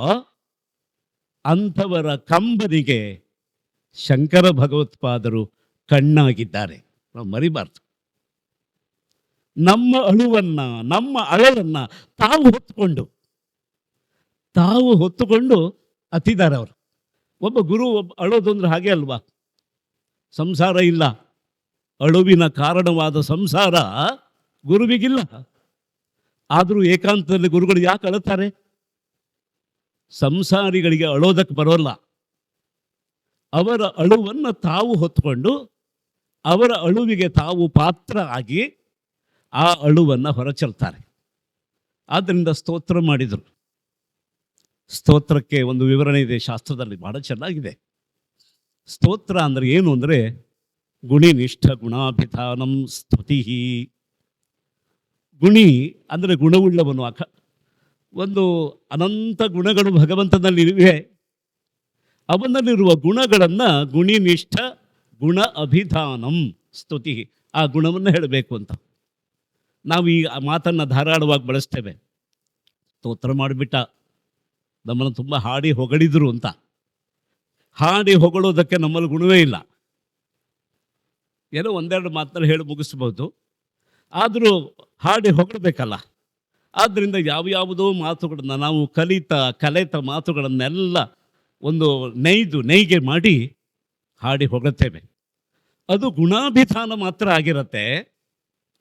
ಅಂಥವರ ಕಂಬನಿಗೆ ಶಂಕರ ಭಗವತ್ಪಾದರು ಕಣ್ಣಾಗಿದ್ದಾರೆ. ನಾವು ಮರಿಬಾರ್ದು. ನಮ್ಮ ಅಳುವನ್ನ, ನಮ್ಮ ಅಳಲನ್ನ ತಾವು ಹೊತ್ತುಕೊಂಡು ಅತ್ತಿದ್ದಾರೆ ಅವರು. ಒಬ್ಬ ಗುರು ಅಳೋದು ಅಂದ್ರೆ ಹಾಗೆ ಅಲ್ವಾ, ಸಂಸಾರ ಇಲ್ಲ, ಅಳುವಿನ ಕಾರಣವಾದ ಸಂಸಾರ ಗುರುವಿಗಿಲ್ಲ. ಆದರೂ ಏಕಾಂತದಲ್ಲಿ ಗುರುಗಳು ಯಾಕೆ ಅಳುತ್ತಾರೆ? ಸಂಸಾರಿಗಳಿಗೆ ಅಳೋದಕ್ಕೆ ಬರೋಲ್ಲ. ಅವರ ಅಳುವನ್ನು ತಾವು ಹೊತ್ಕೊಂಡು ಅವರ ಅಳುವಿಗೆ ತಾವು ಪಾತ್ರ ಆಗಿ ಆ ಅಳುವನ್ನು ಹೊರಚೆಲ್ತಾರೆ. ಆದ್ದರಿಂದ ಸ್ತೋತ್ರ ಮಾಡಿದರು. ಸ್ತೋತ್ರಕ್ಕೆ ಒಂದು ವಿವರಣೆ ಇದೆ ಶಾಸ್ತ್ರದಲ್ಲಿ, ಬಹಳ ಚೆನ್ನಾಗಿದೆ. ಸ್ತೋತ್ರ ಅಂದರೆ ಏನು ಅಂದರೆ ಗುಣಿನಿಷ್ಠ ಗುಣಾಭಿಧಾನಂ ಸ್ತುತಿ. ಗುಣಿ ಅಂದರೆ ಗುಣವುಳ್ಳವನು. ಒಂದು ಅನಂತ ಗುಣಗಳು ಭಗವಂತನಲ್ಲಿವೆ. ಅವನಲ್ಲಿರುವ ಗುಣಗಳನ್ನು ಗುಣಿನಿಷ್ಠ ಗುಣ ಅಭಿಧಾನಂ ಸ್ತುತಿ, ಆ ಗುಣವನ್ನು ಹೇಳಬೇಕು ಅಂತ ನಾವು ಈ ಮಾತನ್ನು ಧಾರಾಳವಾಗಿ ಬಳಸ್ತೇವೆ. ಸ್ತೋತ್ರ ಮಾಡಿಬಿಟ್ಟ, ನಮ್ಮನ್ನು ತುಂಬ ಹಾಡಿ ಹೊಗಳಿದ್ರು ಅಂತ. ಹಾಡಿ ಹೊಗಳೋದಕ್ಕೆ ನಮ್ಮಲ್ಲಿ ಗುಣವೇ ಇಲ್ಲ. ಏನೋ ಒಂದೆರಡು ಮಾತನ್ನು ಹೇಳಿ ಮುಗಿಸ್ಬೋದು, ಆದರೂ ಹಾಡಿ ಹೊಗಳಬೇಕಲ್ಲ. ಆದ್ದರಿಂದ ಯಾವ್ಯಾವುದೋ ಮಾತುಗಳನ್ನು ನಾವು ಕಲಿತ ಮಾತುಗಳನ್ನೆಲ್ಲ ಒಂದು ನೈಗೆ ಮಾಡಿ ಹಾಡಿ ಹೊಗಳ್ತೇವೆ. ಅದು ಗುಣಾಭಿಧಾನ ಮಾತ್ರ ಆಗಿರುತ್ತೆ,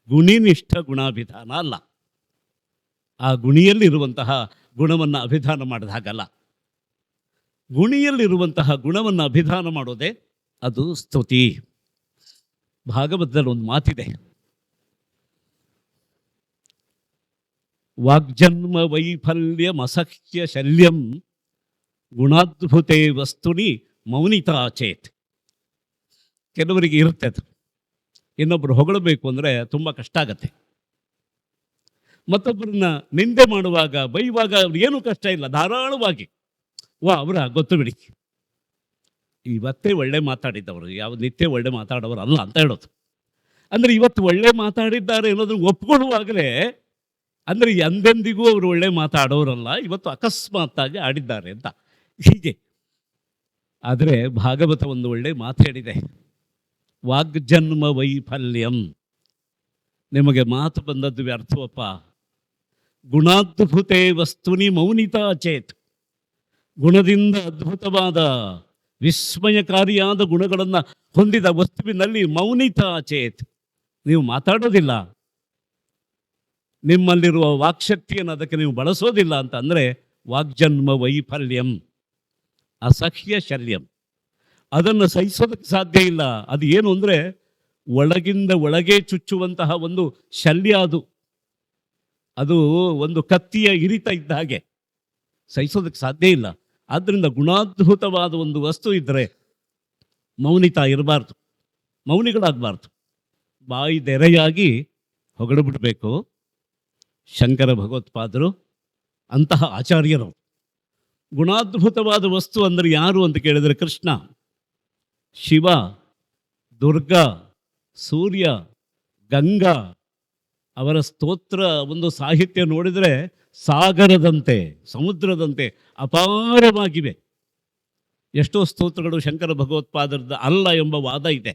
ಗುಣಿನಿಷ್ಠ ಗುಣಾಭಿಧಾನ ಅಲ್ಲ. ಆ ಗುಣಿಯಲ್ಲಿರುವಂತಹ ಗುಣವನ್ನು ಅಭಿಧಾನ ಮಾಡಿದ ಹಾಗಲ್ಲ. ಗುಣಿಯಲ್ಲಿರುವಂತಹ ಗುಣವನ್ನು ಅಭಿಧಾನ ಮಾಡೋದೇ ಅದು ಸ್ತುತಿ. ಭಾಗವತದಲ್ಲಿ ಒಂದು ಮಾತಿದೆ, ವಾಗ್ಜನ್ಮ ವೈಫಲ್ಯಮಸಹ್ಯ ಶಲ್ಯಂ ಗುಣಾದ್ಭುತೆ ವಸ್ತುನಿ ಮೌನಿತಾಚೇತ್. ಕೆಲವರಿಗೆ ಇರುತ್ತೆ ಅದು, ಇನ್ನೊಬ್ಬರು ಹೊಗಳಬೇಕು ಅಂದರೆ ತುಂಬ ಕಷ್ಟ ಆಗತ್ತೆ. ಮತ್ತೊಬ್ಬರನ್ನ ನಿಂದೆ ಮಾಡುವಾಗ ಬೈಯುವಾಗ ಏನೂ ಕಷ್ಟ ಇಲ್ಲ, ಧಾರಾಳವಾಗಿ ಅವರ ಗೊತ್ತು ಬಿಡಿ, ಇವತ್ತೇ ಒಳ್ಳೆ ಮಾತಾಡಿದ್ದವರು, ಯಾವ ನಿತ್ಯ ಒಳ್ಳೆ ಮಾತಾಡೋರು ಅಲ್ಲ ಅಂತ ಹೇಳೋದು. ಅಂದರೆ ಇವತ್ತು ಒಳ್ಳೆ ಮಾತಾಡಿದ್ದಾರೆ ಅನ್ನೋದನ್ನು ಒಪ್ಕೊಳ್ಳುವಾಗಲೇ, ಅಂದರೆ ಎಂದೆಂದಿಗೂ ಅವರು ಒಳ್ಳೆ ಮಾತಾಡೋರಲ್ಲ, ಇವತ್ತು ಅಕಸ್ಮಾತ್ತಾಗಿ ಆಡಿದ್ದಾರೆ ಅಂತ ಹೀಗೆ. ಆದರೆ ಭಾಗವತ ಒಂದು ಒಳ್ಳೆ ಮಾತು ಹೇಳಿದೆ, ವಾಗ್ಜನ್ಮ ವೈಫಲ್ಯಂ. ನಿಮಗೆ ಮಾತು ಬಂದದ್ದು ವ್ಯರ್ಥವಪ್ಪ. ಗುಣಾದ್ಭುತೆ ವಸ್ತುನಿ ಮೌನಿತಾಚೇತ್. ಗುಣದಿಂದ ಅದ್ಭುತವಾದ ವಿಸ್ಮಯಕಾರಿಯಾದ ಗುಣಗಳನ್ನು ಹೊಂದಿದ ವಸ್ತುವಿನಲ್ಲಿ ಮೌನಿತಾಚೇತ್, ನೀವು ಮಾತಾಡೋದಿಲ್ಲ, ನಿಮ್ಮಲ್ಲಿರುವ ವಾಕ್ಶಕ್ತಿಯನ್ನು ಅದಕ್ಕೆ ನೀವು ಬಳಸೋದಿಲ್ಲ ಅಂತ ಅಂದರೆ ವಾಗ್ಜನ್ಮ ವೈಫಲ್ಯಂ, ಅಸಹ್ಯ ಶಲ್ಯಂ. ಅದನ್ನು ಸಹಿಸೋದಕ್ಕೆ ಸಾಧ್ಯ ಇಲ್ಲ. ಅದು ಏನು ಅಂದರೆ ಒಳಗಿಂದ ಒಳಗೆ ಚುಚ್ಚುವಂತಹ ಒಂದು ಶಲ್ಯ. ಅದು ಒಂದು ಕತ್ತಿಯ ಇರಿತ ಇದ್ದ ಹಾಗೆ, ಸಹಿಸೋದಕ್ಕೆ ಸಾಧ್ಯ ಇಲ್ಲ. ಆದ್ದರಿಂದ ಗುಣಾದ್ಭುತವಾದ ಒಂದು ವಸ್ತು ಇದ್ದರೆ ಮೌನಿತ ಇರಬಾರ್ದು, ಮೌನಿಗಳಾಗಬಾರ್ದು, ಬಾಯಿ ತೆರೆಯಾಗಿ ಹೊಗಳು ಬಿಡಬೇಕು. ಶಂಕರ ಭಗವತ್ಪಾದರು ಅಂತಹ ಆಚಾರ್ಯರು. ಗುಣಾದ್ಭುತವಾದ ವಸ್ತು ಅಂದರೆ ಯಾರು ಅಂತ ಕೇಳಿದರೆ ಕೃಷ್ಣ, ಶಿವ, ದುರ್ಗಾ, ಸೂರ್ಯ, ಗಂಗಾ. ಅವರ ಸ್ತೋತ್ರ ಒಂದು ಸಾಹಿತ್ಯ ನೋಡಿದರೆ ಸಾಗರದಂತೆ, ಸಮುದ್ರದಂತೆ ಅಪಾರವಾಗಿವೆ. ಎಷ್ಟೋ ಸ್ತೋತ್ರಗಳು ಶಂಕರ ಭಗವತ್ಪಾದರದ ಅಲ್ಲ ಎಂಬ ವಾದ ಇದೆ.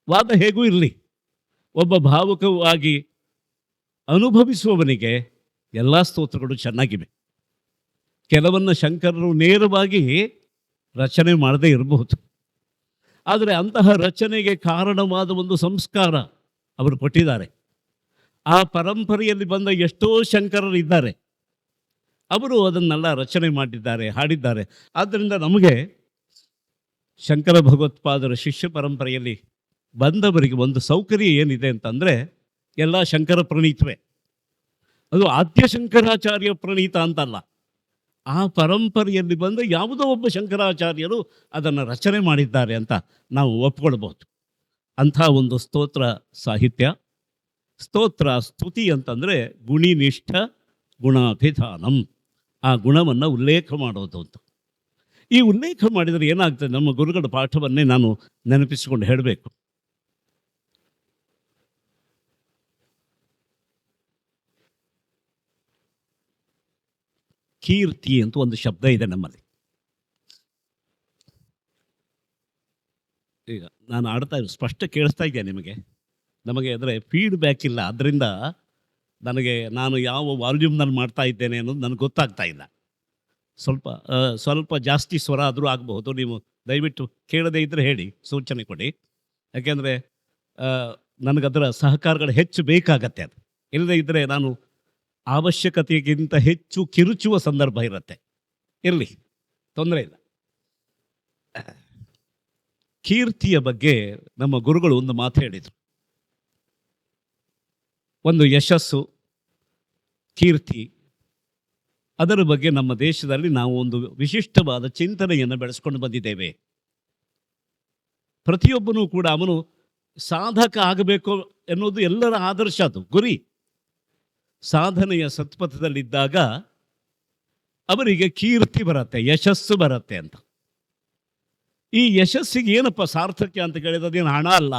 ವಾದ ಹೇಗೂ ಇರಲಿ, ಒಬ್ಬ ಭಾವುಕವಾಗಿ ಅನುಭವಿಸುವವನಿಗೆ ಎಲ್ಲ ಸ್ತೋತ್ರಗಳು ಚೆನ್ನಾಗಿವೆ. ಕೆಲವನ್ನು ಶಂಕರರು ನೇರವಾಗಿ ರಚನೆ ಮಾಡದೇ ಇರಬಹುದು, ಆದರೆ ಅಂತಹ ರಚನೆಗೆ ಕಾರಣವಾದ ಒಂದು ಸಂಸ್ಕಾರ ಅವರು ಕೊಟ್ಟಿದ್ದಾರೆ. ಆ ಪರಂಪರೆಯಲ್ಲಿ ಬಂದ ಎಷ್ಟೋ ಶಂಕರರಿದ್ದಾರೆ, ಅವರು ಅದನ್ನೆಲ್ಲ ರಚನೆ ಮಾಡಿದ್ದಾರೆ, ಹಾಡಿದ್ದಾರೆ. ಆದ್ದರಿಂದ ನಮಗೆ ಶಂಕರ ಭಗವತ್ಪಾದರ ಶಿಷ್ಯ ಪರಂಪರೆಯಲ್ಲಿ ಬಂದವರಿಗೆ ಒಂದು ಸೌಕರ್ಯ ಏನಿದೆ ಅಂತಂದರೆ, ಎಲ್ಲ ಶಂಕರ ಪ್ರಣೀತವೇ. ಅದು ಆದ್ಯ ಶಂಕರಾಚಾರ್ಯ ಪ್ರಣೀತ ಅಂತಲ್ಲ, ಆ ಪರಂಪರೆಯಲ್ಲಿ ಬಂದ ಯಾವುದೋ ಒಬ್ಬ ಶಂಕರಾಚಾರ್ಯರು ಅದನ್ನು ರಚನೆ ಮಾಡಿದ್ದಾರೆ ಅಂತ ನಾವು ಒಪ್ಕೊಳ್ಬೋದು. ಅಂಥ ಒಂದು ಸ್ತೋತ್ರ ಸಾಹಿತ್ಯ. ಸ್ತೋತ್ರ ಸ್ತುತಿ ಅಂತಂದರೆ ಗುಣಿನಿಷ್ಠ ಗುಣಾಭಿಧಾನಂ, ಆ ಗುಣವನ್ನು ಉಲ್ಲೇಖ ಮಾಡೋದು ಅಂತ. ಈ ಉಲ್ಲೇಖ ಮಾಡಿದರೆ ಏನಾಗ್ತದೆ, ನಮ್ಮ ಗುರುಗಳ ಪಾಠವನ್ನೇ ನಾನು ನೆನಪಿಸಿಕೊಂಡು ಹೇಳಬೇಕು. ಕೀರ್ತಿ ಅಂತ ಒಂದು ಶಬ್ದ ಇದೆ ನಮ್ಮಲ್ಲಿ. ಈಗ ನಾನು ಆಡ್ತಾ ಸ್ಪಷ್ಟ ಕೇಳಿಸ್ತಾ ಇದೆಯಾ ನಿಮಗೆ? ನಮಗೆ ಅದರ ಫೀಡ್ಬ್ಯಾಕ್ ಇಲ್ಲ, ಅದರಿಂದ ನಾನು ಯಾವ ವಾಲ್ಯೂಮ್ನಲ್ಲಿ ಮಾಡ್ತಾ ಇದ್ದೇನೆ ಅನ್ನೋದು ನನಗೆ ಗೊತ್ತಾಗ್ತಾ ಇಲ್ಲ. ಸ್ವಲ್ಪ ಜಾಸ್ತಿ ಸ್ವರ ಆದರೂ ಆಗಬಹುದು. ನೀವು ದಯವಿಟ್ಟು ಕೇಳದೇ ಇದ್ದರೆ ಹೇಳಿ, ಸೂಚನೆ ಕೊಡಿ. ಯಾಕೆಂದರೆ ನನಗದರ ಸಹಕಾರಗಳು ಹೆಚ್ಚು ಬೇಕಾಗತ್ತೆ. ಅದು ಇಲ್ಲದೇ ಇದ್ದರೆ ನಾನು ಅವಶ್ಯಕತೆಗಿಂತ ಹೆಚ್ಚು ಕಿರುಚುವ ಸಂದರ್ಭ ಇರುತ್ತೆ. ಇರಲಿ, ತೊಂದರೆ ಇಲ್ಲ. ಕೀರ್ತಿಯ ಬಗ್ಗೆ ನಮ್ಮ ಗುರುಗಳು ಒಂದು ಮಾತು ಹೇಳಿದರು. ಒಂದು ಯಶಸ್ಸು, ಕೀರ್ತಿ, ಅದರ ಬಗ್ಗೆ ನಮ್ಮ ದೇಶದಲ್ಲಿ ನಾವು ಒಂದು ವಿಶಿಷ್ಟವಾದ ಚಿಂತನೆಯನ್ನು ಬೆಳೆಸ್ಕೊಂಡು ಬಂದಿದ್ದೇವೆ. ಪ್ರತಿಯೊಬ್ಬನೂ ಕೂಡ ಅವನು ಸಾಧಕ ಆಗಬೇಕು ಎನ್ನುವುದು ಎಲ್ಲರ ಆದರ್ಶ, ಅದು ಗುರಿ. ಸಾಧನೆಯ ಸತ್ಪಥದಲ್ಲಿದ್ದಾಗ ಅವರಿಗೆ ಕೀರ್ತಿ ಬರುತ್ತೆ, ಯಶಸ್ಸು ಬರುತ್ತೆ ಅಂತ. ಈ ಯಶಸ್ಸಿಗೆ ಏನಪ್ಪ ಸಾರ್ಥಕ್ಯ ಅಂತ ಕೇಳಿದ್ರೆ ಅದೇನು ಹಣ ಅಲ್ಲ,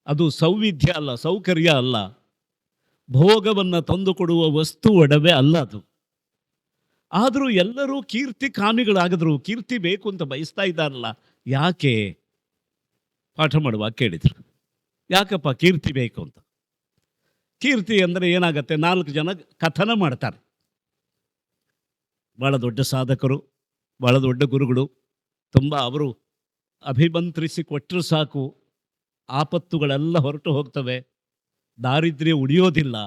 ಅದು ಸೌವಿಧ್ಯ ಅಲ್ಲ, ಸೌಕರ್ಯ ಅಲ್ಲ, ಭೋಗವನ್ನು ತಂದುಕೊಡುವ ವಸ್ತು ಒಡವೆ ಅಲ್ಲ ಅದು. ಆದರೂ ಎಲ್ಲರೂ ಕೀರ್ತಿ ಕಾಮಿಗಳಾಗಿದ್ರು, ಕೀರ್ತಿ ಬೇಕು ಅಂತ ಬಯಸ್ತಾ ಇದ್ದಾರಲ್ಲ. ಯಾಕೆ? ಪಾಠ ಮಾಡುವಾಗ ಕೇಳಿದರು, ಯಾಕಪ್ಪ ಕೀರ್ತಿ ಬೇಕು ಅಂತ. ಕೀರ್ತಿ ಅಂದರೆ ಏನಾಗತ್ತೆ, 4 ಜನ ಕಥನ ಮಾಡ್ತಾರೆ. ಭಾಳ ದೊಡ್ಡ ಸಾಧಕರು, ಭಾಳ ದೊಡ್ಡ ಗುರುಗಳು, ತುಂಬ ಅವರು ಅಭಿಮಂತ್ರಿಸಿ ಕೊಟ್ಟರು ಸಾಕು, ಆಪತ್ತುಗಳೆಲ್ಲ ಹೊರಟು ಹೋಗ್ತವೆ, ದಾರಿದ್ರ್ಯ ಉಳಿಯೋದಿಲ್ಲ,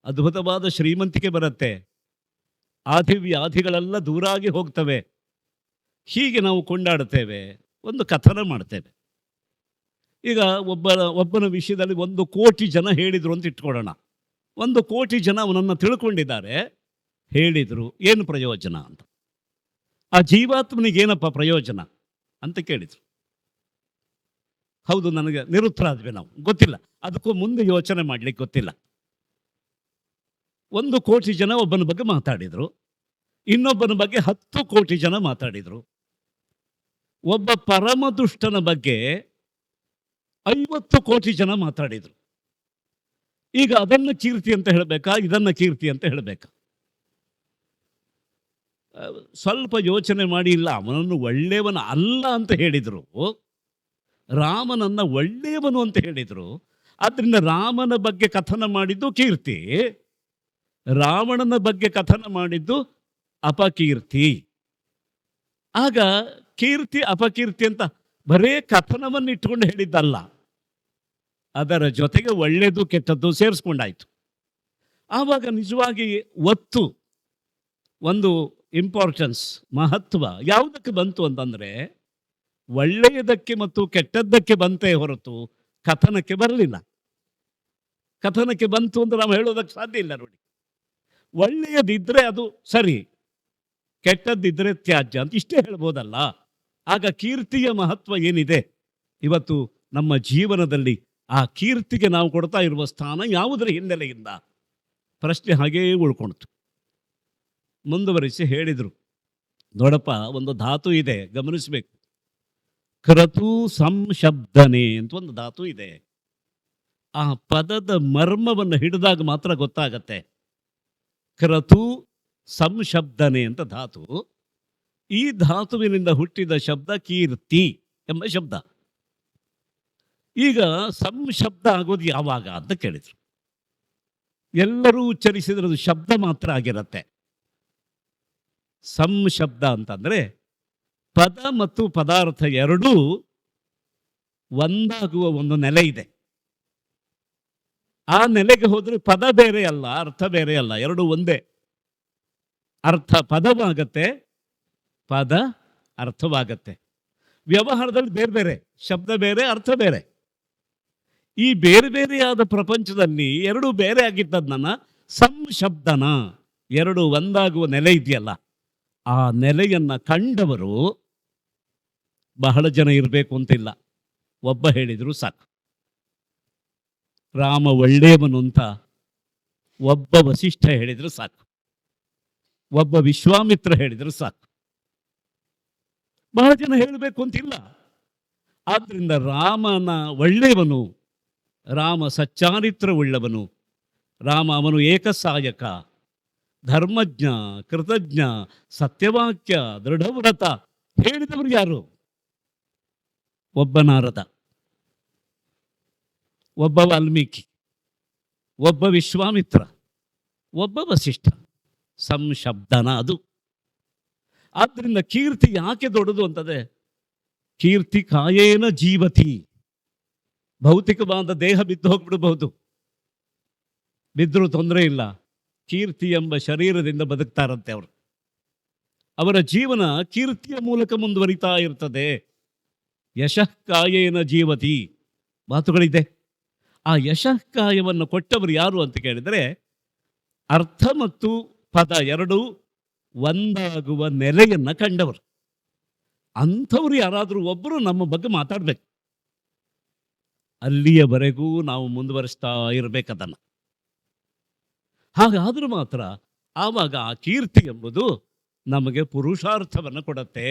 ಅದ್ಭುತವಾದ ಶ್ರೀಮಂತಿಕೆ ಬರುತ್ತೆ, ಆದಿವ್ಯಾಧಿಗಳೆಲ್ಲ ದೂರಾಗಿ ಹೋಗ್ತವೆ. ಹೀಗೆ ನಾವು ಕೊಂಡಾಡುತ್ತೇವೆ, ಒಂದು ಕಥನ ಮಾಡ್ತೇವೆ. ಈಗ ಒಬ್ಬನ ವಿಷಯದಲ್ಲಿ 1 ಕೋಟಿ ಜನ ಹೇಳಿದರು ಅಂತ ಇಟ್ಕೊಳ್ಳೋಣ. 1 ಕೋಟಿ ಜನ ಅವನನ್ನು ತಿಳ್ಕೊಂಡಿದ್ದಾರೆ, ಹೇಳಿದರು, ಏನು ಪ್ರಯೋಜನ ಅಂತ. ಆ ಜೀವಾತ್ಮನಿಗೇನಪ್ಪ ಪ್ರಯೋಜನ ಅಂತ ಕೇಳಿದರು. ಹೌದು, ನನಗೆ ನಿರುತ್ತರಾದ್ವಿ, ನಾವು ಗೊತ್ತಿಲ್ಲ, ಅದಕ್ಕೂ ಮುಂದೆ ಯೋಚನೆ ಮಾಡಲಿಕ್ಕೆ ಗೊತ್ತಿಲ್ಲ. 1 ಕೋಟಿ ಜನ ಒಬ್ಬನ ಬಗ್ಗೆ ಮಾತಾಡಿದರು, ಇನ್ನೊಬ್ಬನ ಬಗ್ಗೆ 10 ಕೋಟಿ ಜನ ಮಾತಾಡಿದರು. ಒಬ್ಬ ಪರಮದುಷ್ಟನ ಬಗ್ಗೆ 50 ಕೋಟಿ ಜನ ಮಾತಾಡಿದರು. ಈಗ ಅದನ್ನು ಕೀರ್ತಿ ಅಂತ ಹೇಳಬೇಕಾ, ಇದನ್ನು ಕೀರ್ತಿ ಅಂತ ಹೇಳಬೇಕಾ? ಸ್ವಲ್ಪ ಯೋಚನೆ ಮಾಡಿ. ಇಲ್ಲ, ಅವನನ್ನು ಒಳ್ಳೆಯವನ ಅಲ್ಲ ಅಂತ ಹೇಳಿದರು, ರಾಮನನ್ನು ಒಳ್ಳೆಯವನು ಅಂತ ಹೇಳಿದರು. ಆದ್ದರಿಂದ ರಾಮನ ಬಗ್ಗೆ ಕಥನ ಮಾಡಿದ್ದು ಕೀರ್ತಿ, ರಾವಣನ ಬಗ್ಗೆ ಕಥನ ಮಾಡಿದ್ದು ಅಪಕೀರ್ತಿ. ಆಗ ಕೀರ್ತಿ ಅಪಕೀರ್ತಿ ಅಂತ ಬರೇ ಕಥನವನ್ನು ಇಟ್ಕೊಂಡು ಹೇಳಿದ್ದಲ್ಲ, ಅದರ ಜೊತೆಗೆ ಒಳ್ಳೆಯದು ಕೆಟ್ಟದ್ದು ಸೇರಿಸ್ಕೊಂಡಾಯ್ತು. ಆವಾಗ ನಿಜವಾಗಿ ಒತ್ತು, ಒಂದು ಇಂಪಾರ್ಟೆನ್ಸ್, ಮಹತ್ವ ಯಾವುದಕ್ಕೆ ಬಂತು ಅಂತಂದರೆ ಒಳ್ಳೆಯದಕ್ಕೆ ಮತ್ತು ಕೆಟ್ಟದ್ದಕ್ಕೆ ಬಂತೇ ಹೊರತು ಕಥನಕ್ಕೆ ಬರಲಿಲ್ಲ. ಕಥನಕ್ಕೆ ಬಂತು ಅಂತ ನಾವು ಹೇಳೋದಕ್ಕೆ ಸಾಧ್ಯ ಇಲ್ಲ. ನೋಡಿ, ಒಳ್ಳೆಯದಿದ್ದರೆ ಅದು ಸರಿ, ಕೆಟ್ಟದ್ದಿದ್ದರೆ ತ್ಯಾಜ್ಯ ಅಂತ ಇಷ್ಟೇ ಹೇಳ್ಬೋದಲ್ಲ. ಆಗ ಕೀರ್ತಿಯ ಮಹತ್ವ ಏನಿದೆ ಇವತ್ತು ನಮ್ಮ ಜೀವನದಲ್ಲಿ, ಆ ಕೀರ್ತಿಗೆ ನಾವು ಕೊಡ್ತಾ ಇರುವ ಸ್ಥಾನ ಯಾವುದರ ಹಿನ್ನೆಲೆಯಿಂದ? ಪ್ರಶ್ನೆ ಹಾಗೇ ಉಳ್ಕೊಳ್ತು. ಮುಂದುವರಿಸಿ ಹೇಳಿದರು, ನೋಡಪ್ಪ, ಒಂದು ಧಾತು ಇದೆ, ಗಮನಿಸಬೇಕು. ಕ್ರತು ಸಂಶಬ್ದನೆ ಅಂತ ಒಂದು ಧಾತು ಇದೆ. ಆ ಪದದ ಮರ್ಮವನ್ನು ಹಿಡಿದಾಗ ಮಾತ್ರ ಗೊತ್ತಾಗತ್ತೆ. ಕ್ರತು ಸಂಶಬ್ದನೆ ಅಂತ ಧಾತು. ಈ ಧಾತುವಿನಿಂದ ಹುಟ್ಟಿದ ಶಬ್ದ ಕೀರ್ತಿ ಎಂಬ ಶಬ್ದ. ಈಗ ಸಂಶಬ್ದ ಆಗೋದು ಯಾವಾಗ ಅಂತ ಕೇಳಿದರು. ಎಲ್ಲರೂ ಉಚ್ಚರಿಸಿದ್ರದು ಶಬ್ದ ಮಾತ್ರ ಆಗಿರತ್ತೆ. ಸಂಶಬ್ದ ಅಂತಂದರೆ ಪದ ಮತ್ತು ಪದಾರ್ಥ ಎರಡೂ ಒಂದಾಗುವ ಒಂದು ನೆಲೆ ಇದೆ. ಆ ನೆಲೆಗೆ ಹೋದರೆ ಪದ ಬೇರೆ ಅಲ್ಲ, ಅರ್ಥ ಬೇರೆ ಅಲ್ಲ, ಎರಡೂ ಒಂದೇ. ಅರ್ಥ ಪದವಾಗತ್ತೆ, ಪದ ಅರ್ಥವಾಗತ್ತೆ. ವ್ಯವಹಾರದಲ್ಲಿ ಬೇರೆ ಬೇರೆ, ಶಬ್ದ ಬೇರೆ, ಅರ್ಥ ಬೇರೆ. ಈ ಬೇರೆ ಬೇರೆಯಾದ ಪ್ರಪಂಚದಲ್ಲಿ ಎರಡೂ ಬೇರೆ ಆಗಿದ್ದದನ್ನ ಸಂಶಬ್ದನ, ಎರಡು ಒಂದಾಗುವ ನೆಲೆ ಇದೆಯಲ್ಲ, ಆ ನೆಲೆಯನ್ನು ಕಂಡವರು ಬಹಳ ಜನ ಇರಬೇಕು ಅಂತಿಲ್ಲ. ಒಬ್ಬ ಹೇಳಿದ್ರು ಸಾಕು. ರಾಮ ಒಳ್ಳೆಯವನು ಅಂತ ಒಬ್ಬ ವಸಿಷ್ಠ ಹೇಳಿದ್ರು ಸಾಕು, ಒಬ್ಬ ವಿಶ್ವಾಮಿತ್ರ ಹೇಳಿದ್ರು ಸಾಕು. ಬಹಳ ಜನ ಹೇಳಬೇಕು ಅಂತಿಲ್ಲ. ಆದ್ದರಿಂದ ರಾಮನ ಒಳ್ಳೆಯವನು, ರಾಮ ಸಚ್ಚಾರಿತ್ರವುಳ್ಳವನು, ರಾಮ ಅವನು ಏಕಸಾಯಕ, ಧರ್ಮಜ್ಞ, ಕೃತಜ್ಞ, ಸತ್ಯವಾಕ್ಯ, ದೃಢವ್ರತ ಹೇಳಿದವರು ಯಾರು? ಒಬ್ಬ ನಾರದ, ಒಬ್ಬ ವಾಲ್ಮೀಕಿ, ಒಬ್ಬ ವಿಶ್ವಾಮಿತ್ರ, ಒಬ್ಬ ವಸಿಷ್ಠ. ಸಂಶಬ್ದನ ಅದು. ಆದ್ದರಿಂದ ಕೀರ್ತಿ ಯಾಕೆ ದೊಡ್ಡದು ಅಂತಂದರೆ, ಕೀರ್ತಿ ಕಾಯೇನ ಜೀವತಿ. ಭೌತಿಕವಾದ ದೇಹ ಬಿದ್ದು ಹೋಗ್ಬಿಡಬಹುದು, ಬಿದ್ದರೂ ತೊಂದರೆ ಇಲ್ಲ. ಕೀರ್ತಿ ಎಂಬ ಶರೀರದಿಂದ ಬದುಕ್ತಾರಂತೆ ಅವರು. ಅವರ ಜೀವನ ಕೀರ್ತಿಯ ಮೂಲಕ ಮುಂದುವರಿತಾ ಇರ್ತದೆ. ಯಶಃ ಕಾಯೇನ ಜೀವತಿ ಮಾತುಗಳಿದೆ. ಆ ಯಶಃ ಕಾಯವನ್ನು ಕೊಟ್ಟವರು ಯಾರು ಅಂತ ಕೇಳಿದರೆ, ಅರ್ಥ ಮತ್ತು ಪದ ಎರಡೂ ಒಂದಾಗುವ ನೆಲೆಯನ್ನು ಕಂಡವರು. ಅಂಥವ್ರು ಯಾರಾದರೂ ಒಬ್ಬರು ನಮ್ಮ ಬಗ್ಗೆ ಮಾತಾಡಬೇಕು. ಅಲ್ಲಿಯವರೆಗೂ ನಾವು ಮುಂದುವರಿಸ್ತಾ ಇರಬೇಕದನ್ನು. ಹಾಗಾದರೂ ಮಾತ್ರ ಆವಾಗ ಆ ಕೀರ್ತಿ ಎಂಬುದು ನಮಗೆ ಪುರುಷಾರ್ಥವನ್ನು ಕೊಡುತ್ತೆ.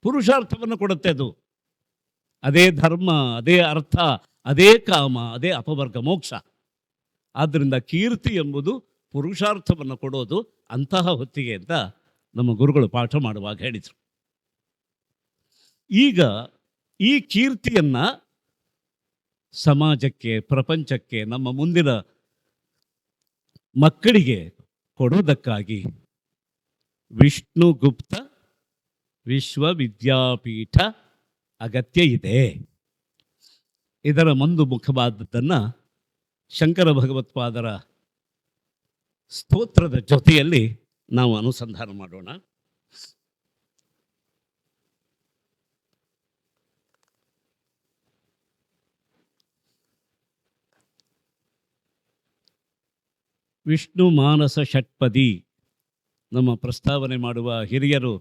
ಪುರುಷಾರ್ಥವನ್ನು ಕೊಡುತ್ತೆ ಅದು. ಅದೇ ಧರ್ಮ, ಅದೇ ಅರ್ಥ, ಅದೇ ಕಾಮ, ಅದೇ ಅಪವರ್ಗ ಮೋಕ್ಷ. ಆದ್ದರಿಂದ ಕೀರ್ತಿ ಎಂಬುದು ಪುರುಷಾರ್ಥವನ್ನು ಕೊಡೋದು ಅಂತಹ ಹೊತ್ತಿಗೆ ಅಂತ ನಮ್ಮ ಗುರುಗಳು ಪಾಠ ಮಾಡುವಾಗ ಹೇಳಿದರು. ಈಗ ಈ ಕೀರ್ತಿಯನ್ನು ಸಮಾಜಕ್ಕೆ, ಪ್ರಪಂಚಕ್ಕೆ, ನಮ್ಮ ಮುಂದಿನ ಮಕ್ಕಳಿಗೆ ಕೊಡೋದಕ್ಕಾಗಿ ವಿಷ್ಣುಗುಪ್ತ ವಿಶ್ವವಿದ್ಯಾಪೀಠ ಅಗತ್ಯ ಇದೆ. ಇದರ ಒಂದು ಮುಖವಾದದ್ದನ್ನು ಶಂಕರ ಭಗವತ್ಪಾದರ ಸ್ತೋತ್ರದ ಜೊತೆಯಲ್ಲಿ ನಾವು ಅನುಸಂಧಾನ ಮಾಡೋಣ. ವಿಷ್ಣು ಮಾನಸ ಷಟ್ಪದಿ ನಮ್ಮ ಪ್ರಸ್ತಾವನೆ ಮಾಡುವ ಹಿರಿಯರು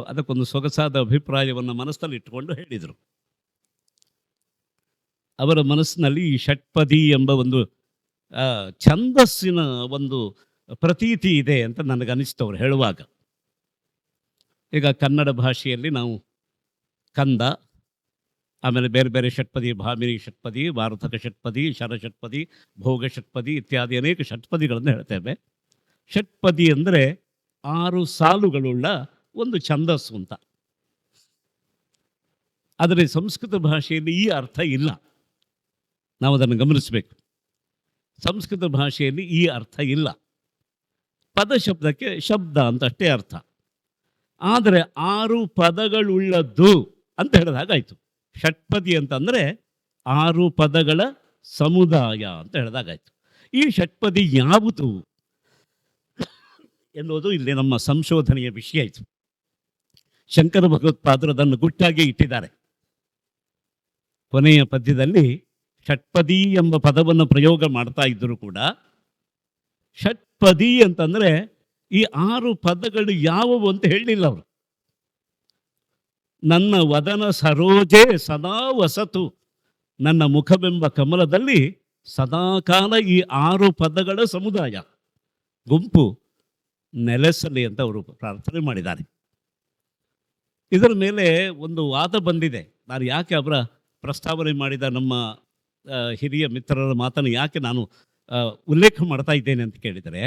ಅದಕ್ಕೊಂದು ಸೊಗಸಾದ ಅಭಿಪ್ರಾಯವನ್ನು ಮನಸ್ಸಲ್ಲಿ ಇಟ್ಟುಕೊಂಡು ಹೇಳಿದರು. ಅವರ ಮನಸ್ಸಿನಲ್ಲಿ ಈ ಷಟ್ಪದಿ ಎಂಬ ಒಂದು ಛಂದಸ್ಸಿನ ಒಂದು ಪ್ರತೀತಿ ಇದೆ ಅಂತ ನನಗನ್ನಿಸ್ತು ಅವರು ಹೇಳುವಾಗ. ಈಗ ಕನ್ನಡ ಭಾಷೆಯಲ್ಲಿ ನಾವು ಕಂದ, ಆಮೇಲೆ ಬೇರೆ ಬೇರೆ ಷಟ್ಪದಿ, ಭಾಮಿನಿ ಷಟ್ಪದಿ, ವಾರ್ತಕ ಷಟ್ಪದಿ, ಶರಷಟ್ಪದಿ, ಭೋಗ ಷಟ್ಪದಿ ಇತ್ಯಾದಿ ಅನೇಕ ಷಟ್ಪದಿಗಳನ್ನು ಹೇಳ್ತೇವೆ. ಷಟ್ಪದಿ ಅಂದರೆ 6 ಸಾಲುಗಳುಳ್ಳ ಒಂದು ಛಂದಸ್ಸು ಅಂತ. ಆದರೆ ಸಂಸ್ಕೃತ ಭಾಷೆಯಲ್ಲಿ ಈ ಅರ್ಥ ಇಲ್ಲ. ನಾವು ಅದನ್ನು ಗಮನಿಸಬೇಕು. ಸಂಸ್ಕೃತ ಭಾಷೆಯಲ್ಲಿ ಈ ಅರ್ಥ ಇಲ್ಲ. ಪದ ಶಬ್ದಕ್ಕೆ ಶಬ್ದ ಅಂತ ಅಷ್ಟೇ ಅರ್ಥ. ಆದರೆ 6 ಪದಗಳುಳ್ಳದ್ದು ಅಂತ ಹೇಳಿದಾಗಾಯಿತು. ಷಟ್ಪದಿ ಅಂತಂದರೆ 6 ಪದಗಳ ಸಮುದಾಯ ಅಂತ ಹೇಳಿದಾಗಾಯಿತು. ಈ ಷಟ್ಪದಿ ಯಾವುದು ಎನ್ನುವುದು ಇಲ್ಲಿ ನಮ್ಮ ಸಂಶೋಧನೆಯ ವಿಷಯ ಆಯಿತು. ಶಂಕರ ಭಗವತ್ಪಾದರು ಅದನ್ನು ಗುಟ್ಟಾಗಿ ಇಟ್ಟಿದ್ದಾರೆ. ಕೊನೆಯ ಪದ್ಯದಲ್ಲಿ ಷಟ್ಪದಿ ಎಂಬ ಪದವನ್ನು ಪ್ರಯೋಗ ಮಾಡ್ತಾ ಇದ್ದರೂ ಕೂಡ ಷಟ್ಪದಿ ಅಂತಂದರೆ ಈ 6 ಪದಗಳು ಯಾವುವು ಅಂತ ಹೇಳಲಿಲ್ಲ ಅವರು. ನನ್ನ ವದನ ಸರೋಜೆ ಸದಾ ವಸತು, ನನ್ನ ಮುಖವೆಂಬ ಕಮಲದಲ್ಲಿ ಸದಾಕಾಲ ಈ 6 ಪದಗಳ ಸಮುದಾಯ ಗುಂಪು ನೆಲೆಸಲಿ ಅಂತ ಅವರು ಪ್ರಾರ್ಥನೆ ಮಾಡಿದ್ದಾರೆ. ಇದರ ಮೇಲೆ ಒಂದು ವಾದ ಬಂದಿದೆ. ನಾನು ಯಾಕೆ ಅವರ ಪ್ರಸ್ತಾವನೆ ಮಾಡಿದ ನಮ್ಮ ಹಿರಿಯ ಮಿತ್ರರ ಮಾತನ್ನು ಯಾಕೆ ನಾನು ಉಲ್ಲೇಖ ಮಾಡ್ತಾ ಇದ್ದೇನೆ ಅಂತ ಕೇಳಿದರೆ,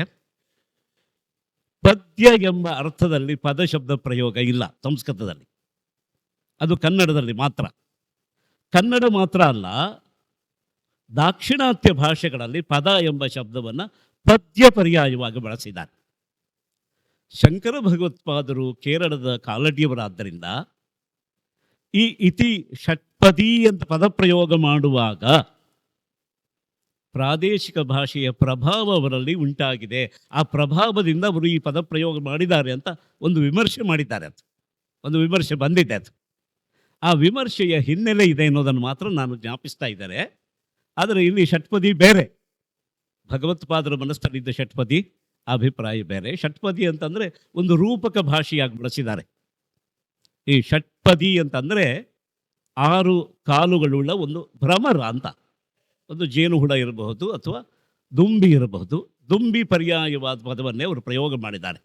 ಪದ್ಯ ಎಂಬ ಅರ್ಥದಲ್ಲಿ ಪದ ಶಬ್ದ ಪ್ರಯೋಗ ಇಲ್ಲ ಸಂಸ್ಕೃತದಲ್ಲಿ. ಅದು ಕನ್ನಡದಲ್ಲಿ ಮಾತ್ರ. ಕನ್ನಡ ಮಾತ್ರ ಅಲ್ಲ, ದಾಕ್ಷಿಣಾತ್ಯ ಭಾಷೆಗಳಲ್ಲಿ ಪದ ಎಂಬ ಶಬ್ದವನ್ನು ಪದ್ಯ ಪರ್ಯಾಯವಾಗಿ ಬಳಸಿದ್ದಾರೆ. ಶಂಕರ ಭಗವತ್ಪಾದರು ಕೇರಳದ ಕಾಲಡಿಯವರಾದ್ದರಿಂದ ಈ ಇತಿ ಷಟ್ಪದಿ ಅಂತ ಪದಪ್ರಯೋಗ ಮಾಡುವಾಗ ಪ್ರಾದೇಶಿಕ ಭಾಷೆಯ ಪ್ರಭಾವ ಅವರಲ್ಲಿ ಉಂಟಾಗಿದೆ. ಆ ಪ್ರಭಾವದಿಂದ ಅವರು ಈ ಪದಪ್ರಯೋಗ ಮಾಡಿದ್ದಾರೆ ಅಂತ ಒಂದು ವಿಮರ್ಶೆ ಮಾಡಿದ್ದಾರೆ. ಅದು ಒಂದು ವಿಮರ್ಶೆ ಬಂದಿದೆ. ಅದು ಆ ವಿಮರ್ಶೆಯ ಹಿನ್ನೆಲೆ ಇದೆ ಅನ್ನೋದನ್ನು ಮಾತ್ರ ನಾನು ಜ್ಞಾಪಿಸ್ತಾ ಇದ್ದಾರೆ. ಆದರೆ ಇಲ್ಲಿ ಷಟ್ಪದಿ ಬೇರೆ, ಭಗವತ್ಪಾದರ ಮನಸ್ಸಲ್ಲಿದ್ದ ಷಟ್ಪದಿ ಅಭಿಪ್ರಾಯ ಬೇರೆ. ಷಟ್ಪದಿ ಅಂತಂದರೆ ಒಂದು ರೂಪಕ ಭಾಷೆಯಾಗಿ ಬಳಸಿದ್ದಾರೆ. ಈ ಷಟ್ಪದಿ ಅಂತಂದರೆ 6 ಕಾಲುಗಳುಳ್ಳ ಒಂದು ಭ್ರಮರ ಅಂತ. ಒಂದು ಜೇನುಹುಳ ಇರಬಹುದು ಅಥವಾ ದುಂಬಿ ಇರಬಹುದು. ದುಂಬಿ ಪರ್ಯಾಯವಾದ ಪದವನ್ನೇ ಅವರು ಪ್ರಯೋಗ ಮಾಡಿದ್ದಾರೆ.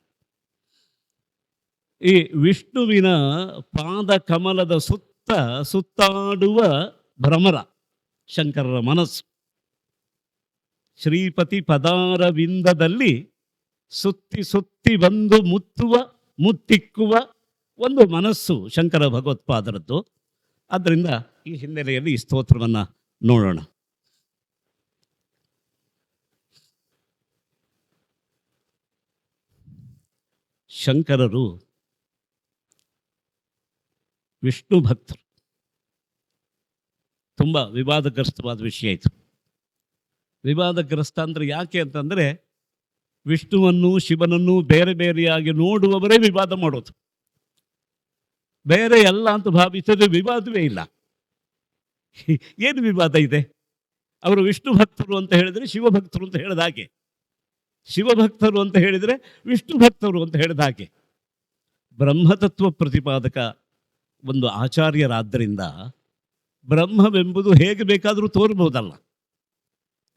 ಈ ವಿಷ್ಣುವಿನ ಪಾದ ಕಮಲದ ಸುತ್ತಾಡುವ ಭ್ರಮರ ಶಂಕರರ ಮನಸ್ಸು. ಶ್ರೀಪತಿ ಪದಾರವಿಂದದಲ್ಲಿ ಸುತ್ತಿ ಬಂದು ಮುತ್ತಿಕ್ಕುವ ಒಂದು ಮನಸ್ಸು ಶಂಕರ ಭಗವತ್ಪಾದರದ್ದು. ಆದ್ದರಿಂದ ಈ ಹಿನ್ನೆಲೆಯಲ್ಲಿ ಈ ಸ್ತೋತ್ರವನ್ನು ನೋಡೋಣ. ಶಂಕರರು ವಿಷ್ಣು ಭಕ್ತರು. ತುಂಬ ವಿವಾದಗ್ರಸ್ತವಾದ ವಿಷಯ ಇದು. ವಿವಾದಗ್ರಸ್ತ ಅಂದರೆ ಯಾಕೆ ಅಂತಂದರೆ, ವಿಷ್ಣುವನ್ನು ಶಿವನನ್ನು ಬೇರೆ ಬೇರೆಯಾಗಿ ನೋಡುವವರೇ ವಿವಾದ ಮಾಡೋದು. ಬೇರೆ ಎಲ್ಲ ಅಂತ ಭಾವಿಸಿದ್ರೆ ವಿವಾದವೇ ಇಲ್ಲ. ಏನು ವಿವಾದ ಇದೆ? ಅವರು ವಿಷ್ಣು ಭಕ್ತರು ಅಂತ ಹೇಳಿದರೆ ಶಿವಭಕ್ತರು ಅಂತ ಹೇಳಿದ ಹಾಗೆ, ಶಿವಭಕ್ತರು ಅಂತ ಹೇಳಿದರೆ ವಿಷ್ಣು ಭಕ್ತರು ಅಂತ ಹೇಳಿದ ಹಾಗೆ. ಬ್ರಹ್ಮತತ್ವ ಪ್ರತಿಪಾದಕ ಒಂದು ಆಚಾರ್ಯರಾದ್ದರಿಂದ ಬ್ರಹ್ಮವೆಂಬುದು ಹೇಗೆ ಬೇಕಾದರೂ ತೋರ್ಬೋದಲ್ಲ,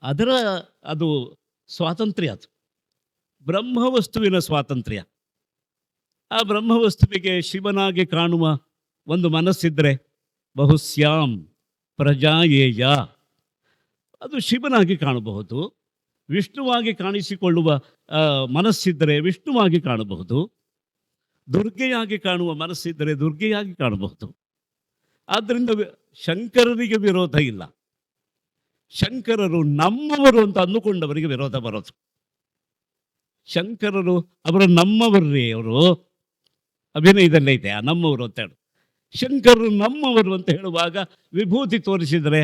ಅದರ ಅದು ಸ್ವಾತಂತ್ರ್ಯ, ಅದು ಬ್ರಹ್ಮವಸ್ತುವಿನ ಸ್ವಾತಂತ್ರ್ಯ. ಆ ಬ್ರಹ್ಮವಸ್ತುವಿಗೆ ಶಿವನಾಗಿ ಕಾಣುವ ಒಂದು ಮನಸ್ಸಿದ್ದರೆ ಬಹುಸ್ಯಾಂ ಪ್ರಜಾಯೇಯ, ಅದು ಶಿವನಾಗಿ ಕಾಣಬಹುದು. ವಿಷ್ಣುವಾಗಿ ಕಾಣಿಸಿಕೊಳ್ಳುವ ಮನಸ್ಸಿದ್ದರೆ ವಿಷ್ಣುವಾಗಿ ಕಾಣಬಹುದು. ದುರ್ಗೆಯಾಗಿ ಕಾಣುವ ಮನಸ್ಸಿದ್ದರೆ ದುರ್ಗೆಯಾಗಿ ಕಾಣಬಹುದು. ಆದ್ದರಿಂದ ಶಂಕರರಿಗೆ ವಿರೋಧ ಇಲ್ಲ. ಶಂಕರರು ನಮ್ಮವರು ಅಂತ ಅಂದುಕೊಂಡವರಿಗೆ ವಿರೋಧ ಬರೋದು. ಶಂಕರರು ಅವರು ನಮ್ಮವರೇ, ಅವರು ಅಭಿನಯದಲ್ಲೇ ಇದೆ ಆ ನಮ್ಮವರು ಅಂತ ಹೇಳಿ. ಶಂಕರರು ನಮ್ಮವರು ಅಂತ ಹೇಳುವಾಗ ವಿಭೂತಿ ತೋರಿಸಿದರೆ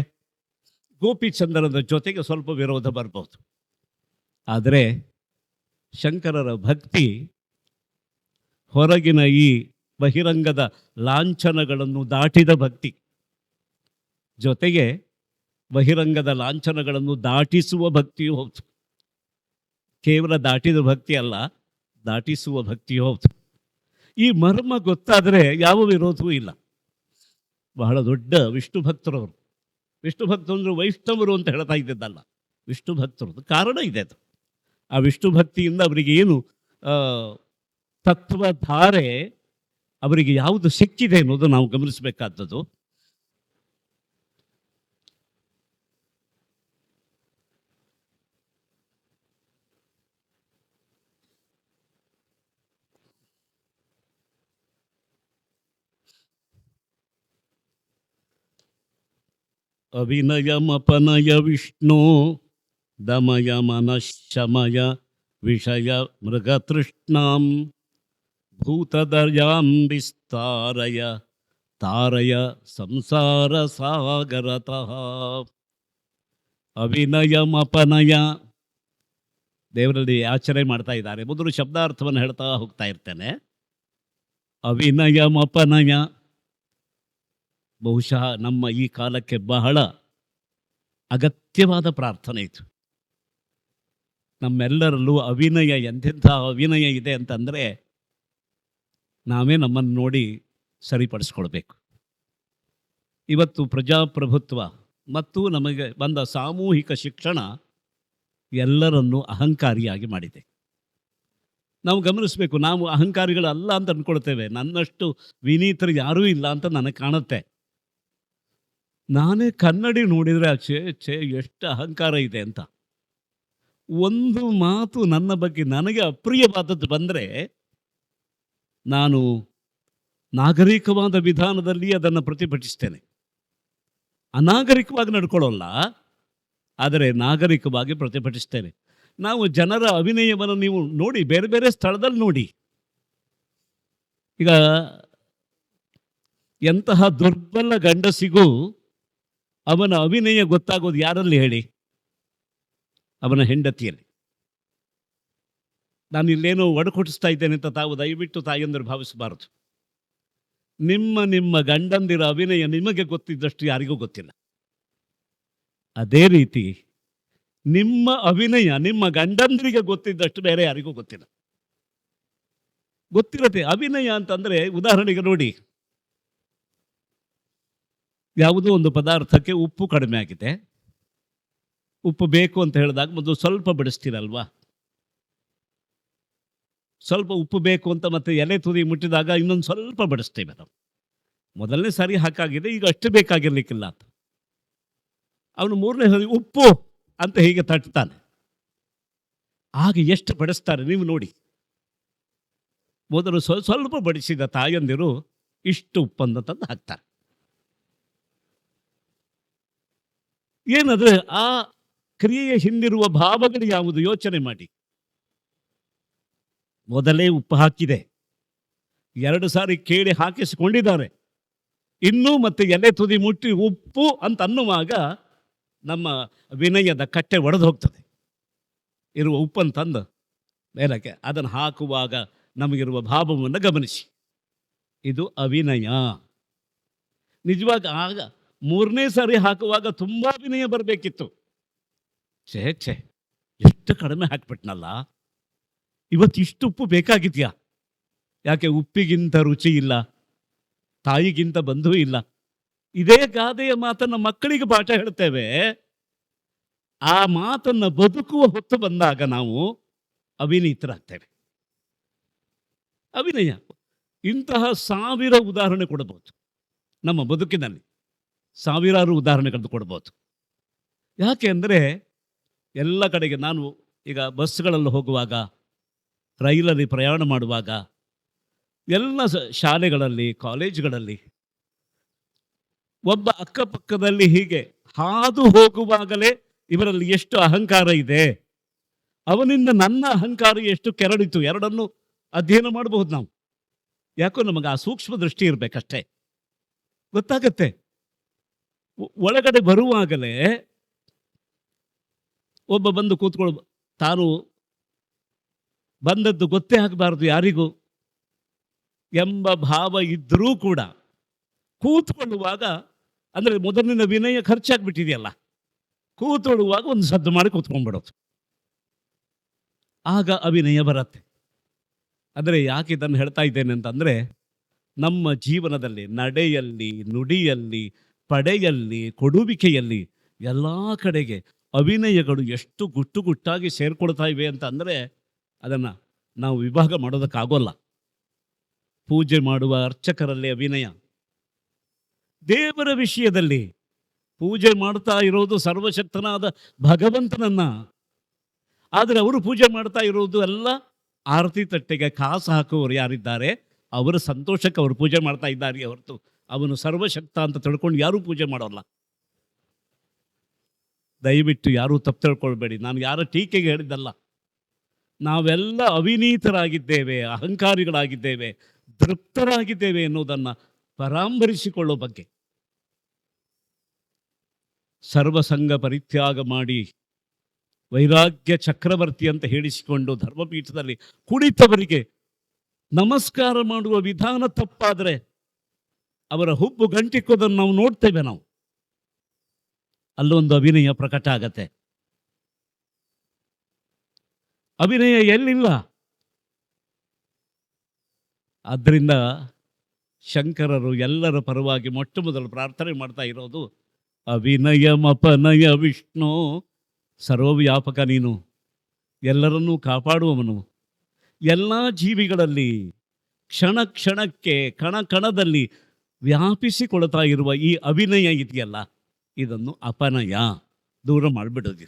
ಗೋಪಿಚಂದ್ರನ ಜೊತೆಗೆ ಸ್ವಲ್ಪ ವಿರೋಧ ಬರ್ಬೋದು. ಆದರೆ ಶಂಕರರ ಭಕ್ತಿ ಹೊರಗಿನ ಈ ಬಹಿರಂಗದ ಲಾಂಛನಗಳನ್ನು ದಾಟಿದ ಭಕ್ತಿ, ಜೊತೆಗೆ ಬಹಿರಂಗದ ಲಾಂಛನಗಳನ್ನು ದಾಟಿಸುವ ಭಕ್ತಿಯೂ ಹೌದು. ಕೇವಲ ದಾಟಿದ ಭಕ್ತಿ ಅಲ್ಲ, ದಾಟಿಸುವ ಭಕ್ತಿಯೂ ಹೌದು. ಈ ಮರ್ಮ ಗೊತ್ತಾದರೆ ಯಾವ ವಿರೋಧವೂ ಇಲ್ಲ. ಬಹಳ ದೊಡ್ಡ ವಿಷ್ಣು ಭಕ್ತರವರು. ವಿಷ್ಣು ಭಕ್ತರು ಅಂದರೆ ವೈಷ್ಣವರು ಅಂತ ಹೇಳ್ತಾ ಇದ್ದದ್ದಲ್ಲ, ವಿಷ್ಣು ಭಕ್ತರದ್ದು ಕಾರಣ ಇದೆ. ಅದು ಆ ವಿಷ್ಣು ಭಕ್ತಿಯಿಂದ ಅವರಿಗೆ ಏನು ತತ್ವಧಾರೆ, ಅವರಿಗೆ ಯಾವುದು ಸಿಕ್ಕಿದೆ ಅನ್ನೋದು ನಾವು ಗಮನಿಸಬೇಕಾದದ್ದು. ಅವಿನಯಮಪನಯ ವಿಷ್ಣು ದಮಯ ಮನಃಶಮಯ ವಿಷಯ ಮೃಗತೃಷ್ಣಾಂ ಭೂತದಯಾಂ ವಿಸ್ತಾರಯ ತಾರಯ ಸಂಸಾರ ಸಾಗರತಃ. ಅವಿನಯಮಪನಯ, ದೇವರಲ್ಲಿ ಆಚರಣೆ ಮಾಡ್ತಾ ಇದ್ದಾರೆ. ಮೊದಲು ಶಬ್ದಾರ್ಥವನ್ನು ಹೇಳ್ತಾ ಹೋಗ್ತಾ ಇರ್ತೇನೆ. ಅವಿನಯಮಪನಯ ಬಹುಶಃ ನಮ್ಮ ಈ ಕಾಲಕ್ಕೆ ಬಹಳ ಅಗತ್ಯವಾದ ಪ್ರಾರ್ಥನೆ ಇದು. ನಮ್ಮೆಲ್ಲರಲ್ಲೂ ಅವಿನಯ, ಎಂತೆಂಥ ಅವಿನಯ ಇದೆ ಅಂತಂದರೆ ನಾವೇ ನಮ್ಮನ್ನು ನೋಡಿ ಸರಿಪಡಿಸ್ಕೊಳ್ಬೇಕು. ಇವತ್ತು ಪ್ರಜಾಪ್ರಭುತ್ವ ಮತ್ತು ನಮಗೆ ಬಂದ ಸಾಮೂಹಿಕ ಶಿಕ್ಷಣ ಎಲ್ಲರನ್ನೂ ಅಹಂಕಾರಿಯಾಗಿ ಮಾಡಿದೆ. ನಾವು ಗಮನಿಸಬೇಕು. ನಾವು ಅಹಂಕಾರಿಗಳಲ್ಲ ಅಂತ ಅಂದ್ಕೊಳ್ತೇವೆ. ನನ್ನಷ್ಟು ವಿನೀತರು ಯಾರೂ ಇಲ್ಲ ಅಂತ ನನಗೆ ಕಾಣುತ್ತೆ. ನಾನೇ ಕನ್ನಡಿ ನೋಡಿದರೆ ಛೇ ಎಷ್ಟು ಅಹಂಕಾರ ಇದೆ ಅಂತ. ಒಂದು ಮಾತು ನನ್ನ ಬಗ್ಗೆ ನನಗೆ ಅಪ್ರಿಯವಾದದ್ದು ಬಂದರೆ ನಾನು ನಾಗರಿಕವಾದ ವಿಧಾನದಲ್ಲಿ ಅದನ್ನು ಪ್ರತಿಭಟಿಸ್ತೇನೆ. ಅನಾಗರಿಕವಾಗಿ ನಡ್ಕೊಳ್ಳೋಲ್ಲ, ಆದರೆ ನಾಗರಿಕವಾಗಿ ಪ್ರತಿಭಟಿಸ್ತೇನೆ. ನಾವು ಜನರ ಅಭಿನಯವನ್ನು ನೀವು ನೋಡಿ, ಬೇರೆ ಬೇರೆ ಸ್ಥಳದಲ್ಲಿ ನೋಡಿ. ಈಗ ಎಂತಹ ದುರ್ಬಲ ಗಂಡಸಿಗೂ ಅವನ ಅಭಿನಯ ಗೊತ್ತಾಗೋದು ಯಾರಲ್ಲಿ ಹೇಳಿ? ಅವನ ಹೆಂಡತಿಯಲ್ಲಿ. ನಾನು ಇಲ್ಲೇನೋ ಒಡಕೊಟ್ಟಿಸ್ತಾ ಇದ್ದೇನೆ ಅಂತ ತಾವು ದಯವಿಟ್ಟು ತಾಯಂದರು ಭಾವಿಸಬಾರದು. ನಿಮ್ಮ ನಿಮ್ಮ ಗಂಡಂದಿರ ಅಭಿನಯ ನಿಮಗೆ ಗೊತ್ತಿದ್ದಷ್ಟು ಯಾರಿಗೂ ಗೊತ್ತಿಲ್ಲ. ಅದೇ ರೀತಿ ನಿಮ್ಮ ಅಭಿನಯ ನಿಮ್ಮ ಗಂಡಂದಿರಿಗೆ ಗೊತ್ತಿದ್ದಷ್ಟು ಬೇರೆ ಯಾರಿಗೂ ಗೊತ್ತಿಲ್ಲ. ಗೊತ್ತಿರತ್ತೆ. ಅಭಿನಯ ಅಂತಂದರೆ ಉದಾಹರಣೆಗೆ ನೋಡಿ, ಯಾವುದೋ ಒಂದು ಪದಾರ್ಥಕ್ಕೆ ಉಪ್ಪು ಕಡಿಮೆ ಆಗಿದೆ, ಉಪ್ಪು ಬೇಕು ಅಂತ ಹೇಳಿದಾಗ ಮೊದಲು ಸ್ವಲ್ಪ ಬಡಿಸ್ತೀರಲ್ವಾ? ಸ್ವಲ್ಪ ಉಪ್ಪು ಬೇಕು ಅಂತ ಮತ್ತೆ ಎಲೆ ತುದಿ ಮುಟ್ಟಿದಾಗ ಇನ್ನೊಂದು ಸ್ವಲ್ಪ ಬಡಿಸ್ತೇವೆ ನಾವು. ಮೊದಲನೇ ಸಾರಿ ಹಾಕಾಗಿದೆ, ಈಗ ಅಷ್ಟು ಬೇಕಾಗಿರ್ಲಿಕ್ಕಿಲ್ಲ ಅಂತ. ಅವನು ಮೂರನೇ ಸಾರಿ ಉಪ್ಪು ಅಂತ ಹೀಗೆ ತಟ್ತಾನೆ. ಆಗ ಎಷ್ಟು ಬಡಿಸ್ತಾರೆ ನೀವು ನೋಡಿ. ಮೊದಲು ಸ್ವಲ್ಪ ಬಡಿಸಿದ ತಾಯಂದಿರು ಇಷ್ಟು ಉಪ್ಪನ್ನು ತಂದು ಹಾಕ್ತಾರೆ. ಏನಾದರೆ ಆ ಕ್ರಿಯೆಯ ಹಿಂದಿರುವ ಭಾವಗಳು ಯಾವುದು ಯೋಚನೆ ಮಾಡಿ. ಮೊದಲೇ ಉಪ್ಪು ಹಾಕಿದೆ, 2 ಸಾರಿ ಕೇಳಿ ಹಾಕಿಸಿಕೊಂಡಿದ್ದಾರೆ, ಇನ್ನೂ ಮತ್ತೆ ಎಲೆ ತುದಿ ಮುಟ್ಟಿ ಉಪ್ಪು ಅಂತ ಅನ್ನುವಾಗ ನಮ್ಮ ವಿನಯದ ಕಟ್ಟೆ ಒಡೆದು ಹೋಗ್ತದೆ. ಇರುವ ಉಪ್ಪನ್ನು ತಂದು ಮೇಲಕ್ಕೆ ಅದನ್ನು ಹಾಕುವಾಗ ನಮಗಿರುವ ಭಾವವನ್ನು ಗಮನಿಸಿ. ಇದು ಅಭಿನಯ. ನಿಜವಾಗ ಆಗ 3ನೇ ಸಾರಿ ಹಾಕುವಾಗ ತುಂಬ ಅಭಿನಯ ಬರಬೇಕಿತ್ತು. ಛೇ ಛೇ, ಎಷ್ಟು ಕಡಿಮೆ ಹಾಕ್ಬಿಟ್ನಲ್ಲ, ಇವತ್ತು ಇಷ್ಟು ಉಪ್ಪು ಬೇಕಾಗಿದ್ಯಾ? ಯಾಕೆ ಉಪ್ಪಿಗಿಂತ ರುಚಿ ಇಲ್ಲ, ತಾಯಿಗಿಂತ ಬಂಧು ಇಲ್ಲ. ಇದೇ ಗಾದೆಯ ಮಾತನ್ನು ಮಕ್ಕಳಿಗೆ ಪಾಠ ಹೇಳ್ತೇವೆ. ಆ ಮಾತನ್ನು ಬದುಕುವ ಹೊತ್ತು ಬಂದಾಗ ನಾವು ಅವಿನೀತರಾಗ್ತೇವೆ. ಅಭಿನಯ ಇಂತಹ 1000 ಉದಾಹರಣೆ ಕೊಡಬಹುದು. ನಮ್ಮ ಬದುಕಿನಲ್ಲಿ ಸಾವಿರಾರು ಉದಾಹರಣೆಗಳನ್ನು ಕೊಡ್ಬೋದು. ಯಾಕೆ ಅಂದರೆ ಎಲ್ಲ ಕಡೆಗೆ ನಾನು ಈಗ ಬಸ್ಗಳಲ್ಲಿ ಹೋಗುವಾಗ, ರೈಲಲ್ಲಿ ಪ್ರಯಾಣ ಮಾಡುವಾಗ, ಎಲ್ಲ ಶಾಲೆಗಳಲ್ಲಿ, ಕಾಲೇಜುಗಳಲ್ಲಿ ಒಬ್ಬ ಅಕ್ಕಪಕ್ಕದಲ್ಲಿ ಹೀಗೆ ಹಾದು ಹೋಗುವಾಗಲೇ ಇವರಲ್ಲಿ ಎಷ್ಟು ಅಹಂಕಾರ ಇದೆ, ಅವನಿಂದ ನನ್ನ ಅಹಂಕಾರ ಎಷ್ಟು ಕೆರಳಿತು, ಎರಡನ್ನು ಅಧ್ಯಯನ ಮಾಡಬಹುದು ನಾವು. ಯಾಕೋ ನಮಗೆ ಆ ಸೂಕ್ಷ್ಮ ದೃಷ್ಟಿ ಇರಬೇಕಷ್ಟೇ, ಗೊತ್ತಾಗತ್ತೆ. ಒಳಗಡೆ ಬರುವಾಗಲೇ ಒಬ್ಬ ಬಂದು ಕೂತ್ಕೊಳ್ಳ, ತಾನು ಬಂದದ್ದು ಗೊತ್ತೇ ಆಗಬಾರ್ದು ಯಾರಿಗೂ ಎಂಬ ಭಾವ ಇದ್ದರೂ ಕೂಡ ಕೂತ್ಕೊಳ್ಳುವಾಗ, ಅಂದರೆ ಮೊದಲಿನ ವಿನಯ ಖರ್ಚಾಗ್ಬಿಟ್ಟಿದೆಯಲ್ಲ, ಕೂತ್ಕೊಳ್ಳುವಾಗ ಒಂದು ಸದ್ದು ಮಾಡಿ ಕೂತ್ಕೊಂಡ್ಬಿಡೋದು, ಆಗ ಅಭಿನಯ ಬರುತ್ತೆ. ಅಂದರೆ ಯಾಕೆ ಇದನ್ನು ಹೇಳ್ತಾ ಇದ್ದೇನೆ ಅಂತಂದರೆ, ನಮ್ಮ ಜೀವನದಲ್ಲಿ ನಡೆಯಲ್ಲಿ, ನುಡಿಯಲ್ಲಿ, ಪಡೆಯಲ್ಲಿ, ಕೊಡುವಿಕೆಯಲ್ಲಿ ಎಲ್ಲ ಕಡೆಗೆ ಅಭಿನಯಗಳು ಎಷ್ಟು ಗುಟ್ಟು ಗುಟ್ಟಾಗಿ ಸೇರ್ಕೊಳ್ತಾ ಇವೆ ಅಂತ ಅಂದರೆ ಅದನ್ನು ನಾವು ವಿಭಾಗ ಮಾಡೋದಕ್ಕಾಗೋಲ್ಲ. ಪೂಜೆ ಮಾಡುವ ಅರ್ಚಕರಲ್ಲಿ ಅಭಿನಯ, ದೇವರ ವಿಷಯದಲ್ಲಿ ಪೂಜೆ ಮಾಡ್ತಾ ಇರೋದು ಸರ್ವಶಕ್ತನಾದ ಭಗವಂತನನ್ನ, ಆದರೆ ಅವರು ಪೂಜೆ ಮಾಡ್ತಾ ಇರೋದು ಎಲ್ಲ ಆರತಿ ತಟ್ಟೆಗೆ ಕಾಸು ಹಾಕುವವರು ಯಾರಿದ್ದಾರೆ ಅವರ ಸಂತೋಷಕ್ಕೆ ಅವರು ಪೂಜೆ ಮಾಡ್ತಾ ಇದ್ದಾರೆ ಹೊರತು ಅವನು ಸರ್ವಶಕ್ತ ಅಂತ ತಿಳ್ಕೊಂಡು ಯಾರೂ ಪೂಜೆ ಮಾಡೋಲ್ಲ. ದಯವಿಟ್ಟು ಯಾರೂ ತಪ್ಪು ತಿಳ್ಕೊಳ್ಬೇಡಿ, ನಾನು ಯಾರ ಟೀಕೆಗೆ ಹೇಳಿದ್ದಲ್ಲ. ನಾವೆಲ್ಲ ಅವಿನೀತರಾಗಿದ್ದೇವೆ, ಅಹಂಕಾರಿಗಳಾಗಿದ್ದೇವೆ, ತೃಪ್ತರಾಗಿದ್ದೇವೆ ಎನ್ನುವುದನ್ನು ಪರಾಂಬರಿಸಿಕೊಳ್ಳೋ ಬಗ್ಗೆ. ಸರ್ವಸಂಗ ಪರಿತ್ಯಾಗ ಮಾಡಿ ವೈರಾಗ್ಯ ಚಕ್ರವರ್ತಿ ಅಂತ ಹೇಳಿಸಿಕೊಂಡು ಧರ್ಮಪೀಠದಲ್ಲಿ ಕುಳಿತವರಿಗೆ ನಮಸ್ಕಾರ ಮಾಡುವ ವಿಧಾನ ತಪ್ಪಾದರೆ ಅವರ ಹುಬ್ಬು ಗಂಟಿಕ್ಕೋದನ್ನು ನಾವು ನೋಡ್ತೇವೆ. ನಾವು ಅಲ್ಲೊಂದು ಅಭಿನಯ ಪ್ರಕಟ ಆಗತ್ತೆ. ಅಭಿನಯ ಎಲ್ಲಿಲ್ಲ. ಆದ್ದರಿಂದ ಶಂಕರರು ಎಲ್ಲರ ಪರವಾಗಿ ಮೊಟ್ಟ ಮೊದಲು ಪ್ರಾರ್ಥನೆ ಮಾಡ್ತಾ ಇರೋದು, ಅಭಿನಯಮಪನಯ ವಿಷ್ಣು, ಸರ್ವವ್ಯಾಪಕ ನೀನು, ಎಲ್ಲರನ್ನೂ ಕಾಪಾಡುವವನು, ಎಲ್ಲ ಜೀವಿಗಳಲ್ಲಿ ಕ್ಷಣ ಕ್ಷಣಕ್ಕೆ ಕಣ ಕಣದಲ್ಲಿ ವ್ಯಾಪಿಸಿಕೊಳ್ತಾ ಇರುವ ಈ ಅಭಿನಯ ಇದೆಯಲ್ಲ, ಇದನ್ನು ಅಪನಯ, ದೂರ ಮಾಡಿಬಿಡೋದು.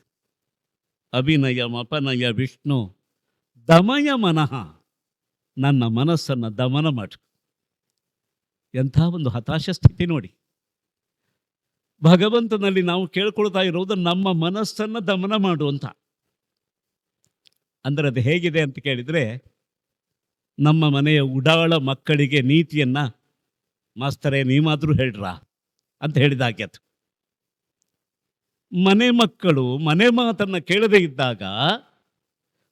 ಅಭಿನಯಮಪನಯ ವಿಷ್ಣು ದಮಯ ಮನಃ, ನನ್ನ ಮನಸ್ಸನ್ನು ದಮನ ಮಾಡು. ಎಂಥ ಒಂದು ಹತಾಶ ಸ್ಥಿತಿ ನೋಡಿ. ಭಗವಂತನಲ್ಲಿ ನಾವು ಕೇಳ್ಕೊಳ್ತಾ ಇರೋದು ನಮ್ಮ ಮನಸ್ಸನ್ನು ದಮನ ಮಾಡು ಅಂತ. ಅಂದರೆ ಅದು ಹೇಗಿದೆ ಅಂತ ಕೇಳಿದರೆ, ನಮ್ಮ ಮನೆಯ ಉಡಾಳ ಮಕ್ಕಳಿಗೆ ನೀತಿಯನ್ನು ಮಾಸ್ತರೇ ನೀವಾದರೂ ಹೇಳ್ರಾ ಅಂತ ಹೇಳಿದಾಗೆ ಅದು. ಮನೆ ಮಕ್ಕಳು ಮನೆ ಮಾತನ್ನು ಕೇಳದೇ ಇದ್ದಾಗ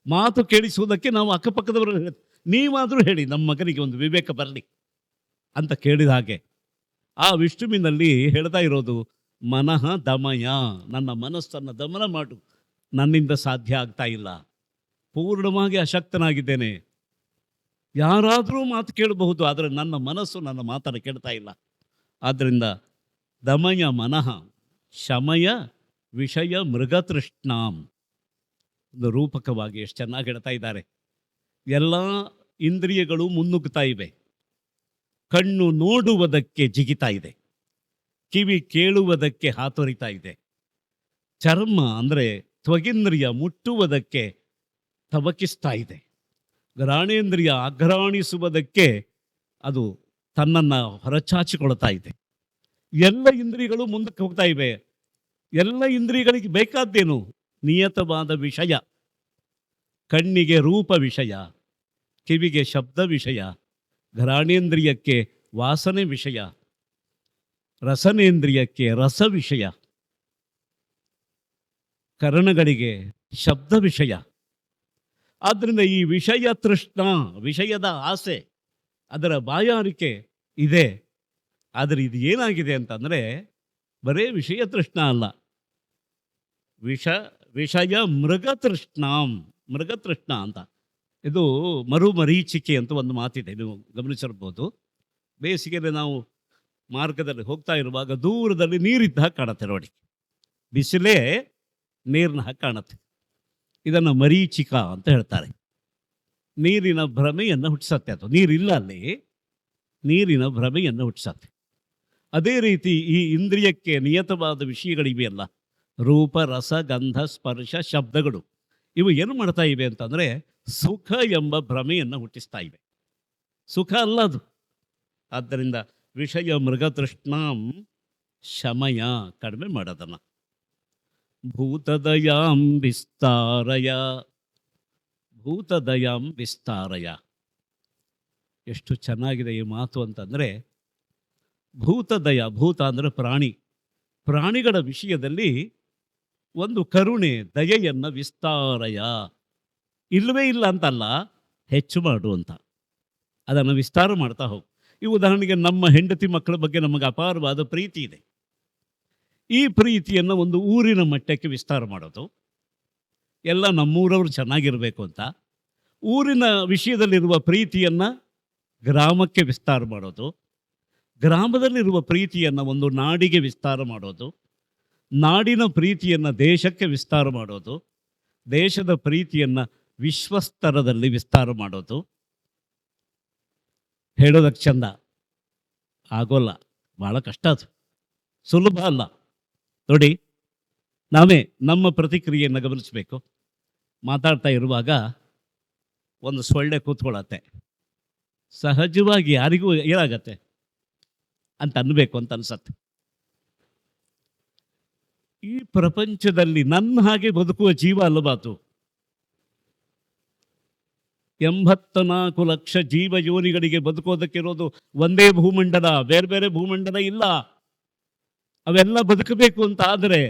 ಮಾತು ಕೇಳಿಸುವುದಕ್ಕೆ ನಾವು ಅಕ್ಕಪಕ್ಕದವರು ನೀವಾದರೂ ಹೇಳಿ ನಮ್ಮ ಮಗನಿಗೆ ಒಂದು ವಿವೇಕ ಬರಲಿ ಅಂತ ಕೇಳಿದ ಹಾಗೆ ಆ ವಿಷ್ಣುವಿನಲ್ಲಿ ಹೇಳ್ತಾ ಇರೋದು ಮನಃ ದಮಯ, ನನ್ನ ಮನಸ್ಸನ್ನು ದಮನ ಮಾಡು. ನನ್ನಿಂದ ಸಾಧ್ಯ ಆಗ್ತಾ ಇಲ್ಲ, ಪೂರ್ಣವಾಗಿ ಅಶಕ್ತನಾಗಿದ್ದೇನೆ. ಯಾರಾದರೂ ಮಾತು ಕೇಳಬಹುದು, ಆದರೆ ನನ್ನ ಮನಸ್ಸು ನನ್ನ ಮಾತನ್ನು ಕೇಳ್ತಾ ಇಲ್ಲ. ಆದ್ದರಿಂದ ದಮಯ ಮನಃ ಶಮಯ ವಿಷಯ ಮೃಗತೃಷ್ಣಾಂ, ಒಂದು ರೂಪಕವಾಗಿ ಎಷ್ಟು ಚೆನ್ನಾಗಿ ಹೇಳ್ತಾ ಇದ್ದಾರೆ. ಎಲ್ಲ ಇಂದ್ರಿಯಗಳು ಮುನ್ನುಗ್ತಾ ಇವೆ. ಕಣ್ಣು ನೋಡುವುದಕ್ಕೆ ಜಿಗಿತಾ ಇದೆ, ಕಿವಿ ಕೇಳುವುದಕ್ಕೆ ಹಾತೊರಿತಾ ಇದೆ, ಚರ್ಮ ಅಂದರೆ ತ್ವಗಿಂದ್ರಿಯ ಮುಟ್ಟುವುದಕ್ಕೆ ತವಕಿಸ್ತಾ ಇದೆ, ಘ್ರಾಣೇಂದ್ರಿಯ ಅಘ್ರಾಣಿಸುವುದಕ್ಕೆ ಅದು ತನ್ನನ್ನು ಹೊರಚಾಚಿಕೊಳ್ತಾ ಇದೆ. ಎಲ್ಲ ಇಂದ್ರಿಯಗಳು ಮುಂದಕ್ಕೆ ಹೋಗ್ತಾ ಇವೆ. ಎಲ್ಲ ಇಂದ್ರಿಯಗಳಿಗೆ ಬೇಕಾದ್ದೇನು? ನಿಯತವಾದ ವಿಷಯ. ಕಣ್ಣಿಗೆ ರೂಪ ವಿಷಯ, ಕಿವಿಗೆ ಶಬ್ದ ವಿಷಯ, ಘ್ರಾಣೇಂದ್ರಿಯಕ್ಕೆ ವಾಸನೆ ವಿಷಯ, ರಸನೇಂದ್ರಿಯಕ್ಕೆ ರಸ ವಿಷಯ, ಕರ್ಣಗಳಿಗೆ ಶಬ್ದ ವಿಷಯ. ಆದ್ದರಿಂದ ಈ ವಿಷಯ ತೃಷ್ಣ, ವಿಷಯದ ಆಸೆ, ಅದರ ಬಾಯಾರಿಕೆ ಇದೆ. ಆದರೆ ಇದು ಏನಾಗಿದೆ ಅಂತಂದರೆ ಬರೇ ವಿಷಯ ತೃಷ್ಣ ಅಲ್ಲ, ವಿಷ ವಿಷಯ ಮೃಗತೃಷ್ಣಾಂ, ಮೃಗತೃಷ್ಣ ಅಂತ. ಇದು ಮರುಮರೀಚಿಕೆ ಅಂತ ಒಂದು ಮಾತಿದೆ, ನೀವು ಗಮನಿಸಿರ್ಬೋದು. ಬೇಸಿಗೆಯಲ್ಲಿ ನಾವು ಮಾರ್ಗದಲ್ಲಿ ಹೋಗ್ತಾ ಇರುವಾಗ ದೂರದಲ್ಲಿ ನೀರಿದ್ದ ಹಾಗೆ ಕಾಣುತ್ತೆ ನೋಡಿ, ಬಿಸಿಲೇ ನೀರಿನ ಹಾಗೆ ಕಾಣುತ್ತೆ. ಇದನ್ನು ಮರೀಚಿಕ ಅಂತ ಹೇಳ್ತಾರೆ. ನೀರಿನ ಭ್ರಮೆಯನ್ನು ಹುಟ್ಟಿಸತ್ತೆ, ಅದು ನೀರಿಲ್ಲ ಅಲ್ಲಿ, ನೀರಿನ ಭ್ರಮೆಯನ್ನು ಹುಟ್ಟಿಸತ್ತೆ. ಅದೇ ರೀತಿ ಈ ಇಂದ್ರಿಯಕ್ಕೆ ನಿಯತವಾದ ವಿಷಯಗಳಿವೆಯಲ್ಲ, ರೂಪ ರಸ ಗಂಧ ಸ್ಪರ್ಶ ಶಬ್ದಗಳು, ಇವು ಏನು ಮಾಡ್ತಾ ಇವೆ ಅಂತಂದರೆ ಸುಖ ಎಂಬ ಭ್ರಮೆಯನ್ನು ಹುಟ್ಟಿಸ್ತಾ ಇವೆ. ಸುಖ ಅಲ್ಲ ಅದು. ಆದ್ದರಿಂದ ವಿಷಯ ಮೃಗತೃಷ್ಣಾಂ ಶಮಯ, ಕಡಿಮೆ ಮಾಡೋದನ್ನು. ಭೂತದಯಾಂ ವಿಸ್ತಾರಯ, ಭೂತದಯಾಂ ವಿಸ್ತಾರಯ. ಎಷ್ಟು ಚೆನ್ನಾಗಿದೆ ಈ ಮಾತು ಅಂತಂದರೆ, ಭೂತದಯ, ಭೂತ ಅಂದರೆ ಪ್ರಾಣಿ, ಪ್ರಾಣಿಗಳ ವಿಷಯದಲ್ಲಿ ಒಂದು ಕರುಣೆ ದಯೆಯನ್ನು ವಿಸ್ತಾರಯ, ಇಲ್ಲವೇ ಇಲ್ಲ ಅಂತಲ್ಲ, ಹೆಚ್ಚು ಮಾಡು ಅಂತ, ಅದನ್ನು ವಿಸ್ತಾರ ಮಾಡ್ತಾ ಹೋಗು. ಈ ಉದಾಹರಣೆಗೆ ನಮ್ಮ ಹೆಂಡತಿ ಮಕ್ಕಳ ಬಗ್ಗೆ ನಮಗೆ ಅಪಾರವಾದ ಪ್ರೀತಿ ಇದೆ. ಈ ಪ್ರೀತಿಯನ್ನು ಒಂದು ಊರಿನ ಮಟ್ಟಕ್ಕೆ ವಿಸ್ತಾರ ಮಾಡೋದು, ಎಲ್ಲ ನಮ್ಮೂರವರು ಚೆನ್ನಾಗಿರಬೇಕು ಅಂತ. ಊರಿನ ವಿಷಯದಲ್ಲಿರುವ ಪ್ರೀತಿಯನ್ನು ಗ್ರಾಮಕ್ಕೆ ವಿಸ್ತಾರ ಮಾಡೋದು, ಗ್ರಾಮದಲ್ಲಿರುವ ಪ್ರೀತಿಯನ್ನು ಒಂದು ನಾಡಿಗೆ ವಿಸ್ತಾರ ಮಾಡೋದು, ನಾಡಿನ ಪ್ರೀತಿಯನ್ನು ದೇಶಕ್ಕೆ ವಿಸ್ತಾರ ಮಾಡೋದು, ದೇಶದ ಪ್ರೀತಿಯನ್ನು ವಿಶ್ವಸ್ತರದಲ್ಲಿ ವಿಸ್ತಾರ ಮಾಡೋದು. ಹೇಳೋದಕ್ಕೆ ಚಂದ, ಆಗೋಲ್ಲ, ಭಾಳ ಕಷ್ಟ, ಅದು ಸುಲಭ ಅಲ್ಲ. ನೋಡಿ, ನಾವೇ ನಮ್ಮ ಪ್ರತಿಕ್ರಿಯೆಯನ್ನು ಗಮನಿಸಬೇಕು. ಮಾತಾಡ್ತಾ ಇರುವಾಗ ಒಂದು ಸೊಳ್ಳೆ ಕೂತ್ಕೊಳ್ಳತ್ತೆ, ಸಹಜವಾಗಿ ಯಾರಿಗೂ ಏನಾಗತ್ತೆ ಅಂತ ಅನ್ನಬೇಕು ಅಂತ ಅನ್ಸತ್ತೆ. ಈ ಪ್ರಪಂಚದಲ್ಲಿ ನನ್ನ ಹಾಗೆ ಬದುಕುವ ಜೀವ ಅಲ್ಲಬಾತು, 84 ಲಕ್ಷ ಜೀವ ಯೋನಿಗಳಿಗೆ ಬದುಕೋದಕ್ಕಿರೋದು ಒಂದೇ ಭೂಮಂಡಲ, ಬೇರೆ ಬೇರೆ ಭೂಮಂಡಲ ಇಲ್ಲ. ಅವೆಲ್ಲ ಬದುಕಬೇಕು ಅಂತ ಆದರೆ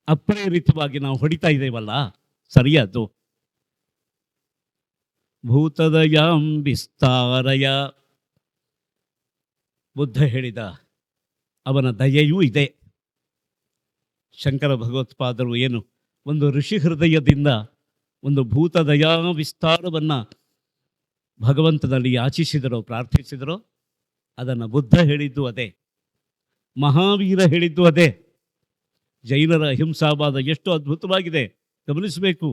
ಅಪ್ರೇರಿತವಾಗಿ ನಾವು ಹೊಡಿತಾ ಇದ್ದೇವಲ್ಲ, ಸರಿಯಾದ್ದು. ಭೂತದಯಾಂ ವಿಸ್ತಾರಯ, ಬುದ್ಧ ಹೇಳಿದ ಅವನ ದಯೆಯೂ ಇದೆ. ಶಂಕರ ಭಗವತ್ಪಾದರು ಏನು ಒಂದು ಋಷಿ ಹೃದಯದಿಂದ ಒಂದು ಭೂತದಯಾ ವಿಸ್ತಾರವನ್ನು ಭಗವಂತನಲ್ಲಿ ಯಾಚಿಸಿದರೋ, ಪ್ರಾರ್ಥಿಸಿದರೋ, ಅದನ್ನು ಬುದ್ಧ ಹೇಳಿದ್ದು ಅದೇ, ಮಹಾವೀರ ಹೇಳಿದ್ದು ಅದೇ. ಜೈನರ ಅಹಿಂಸಾವಾದ ಎಷ್ಟು ಅದ್ಭುತವಾಗಿದೆ ಗಮನಿಸಬೇಕು.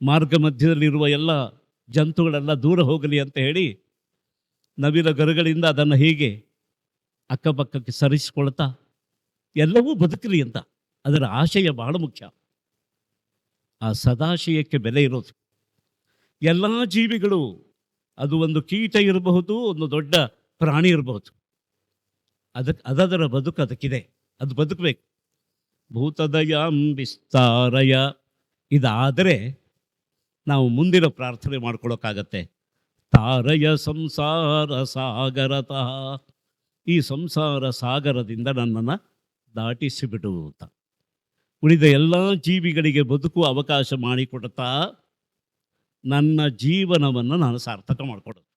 ಮಾರ್ಗ ಮಧ್ಯದಲ್ಲಿರುವ ಎಲ್ಲ ಜಂತುಗಳೆಲ್ಲ ದೂರ ಹೋಗಲಿ ಅಂತ ಹೇಳಿ ನವಿಲ ಗರುಗಳಿಂದ ಅದನ್ನು ಹೀಗೆ ಅಕ್ಕಪಕ್ಕಕ್ಕೆ ಸರಿಸಿಕೊಳ್ತಾ ಎಲ್ಲವೂ ಬದುಕಲಿ ಅಂತ, ಅದರ ಆಶಯ ಬಹಳ ಮುಖ್ಯ. ಆ ಸದಾಶಯಕ್ಕೆ ಬೆಲೆ ಇರೋದು. ಎಲ್ಲ ಜೀವಿಗಳು, ಅದು ಒಂದು ಕೀಟ ಇರಬಹುದು, ಒಂದು ದೊಡ್ಡ ಪ್ರಾಣಿ ಇರಬಹುದು, ಅದರ ಬದುಕು ಅದಕ್ಕಿದೆ, ಅದು ಬದುಕಬೇಕು. ಭೂತದಯಾಂ ವಿಸ್ತಾರಯ, ಇದಾದರೆ ನಾವು ಮುಂದಿನ ಪ್ರಾರ್ಥನೆ ಮಾಡ್ಕೊಳ್ಳೋಕ್ಕಾಗತ್ತೆ. ತಾರಯ ಸಂಸಾರ ಸಾಗರತಃ, ಈ ಸಂಸಾರ ಸಾಗರದಿಂದ ನನ್ನನ್ನು ದಾಟಿಸಿಬಿಡು ಅಂತ. ಉಳಿದ ಎಲ್ಲ ಜೀವಿಗಳಿಗೆ ಬದುಕುವ ಅವಕಾಶ ಮಾಡಿಕೊಡ್ತಾ ನನ್ನ ಜೀವನವನ್ನು ನಾನು ಸಾರ್ಥಕ ಮಾಡಿಕೊಡೋದು.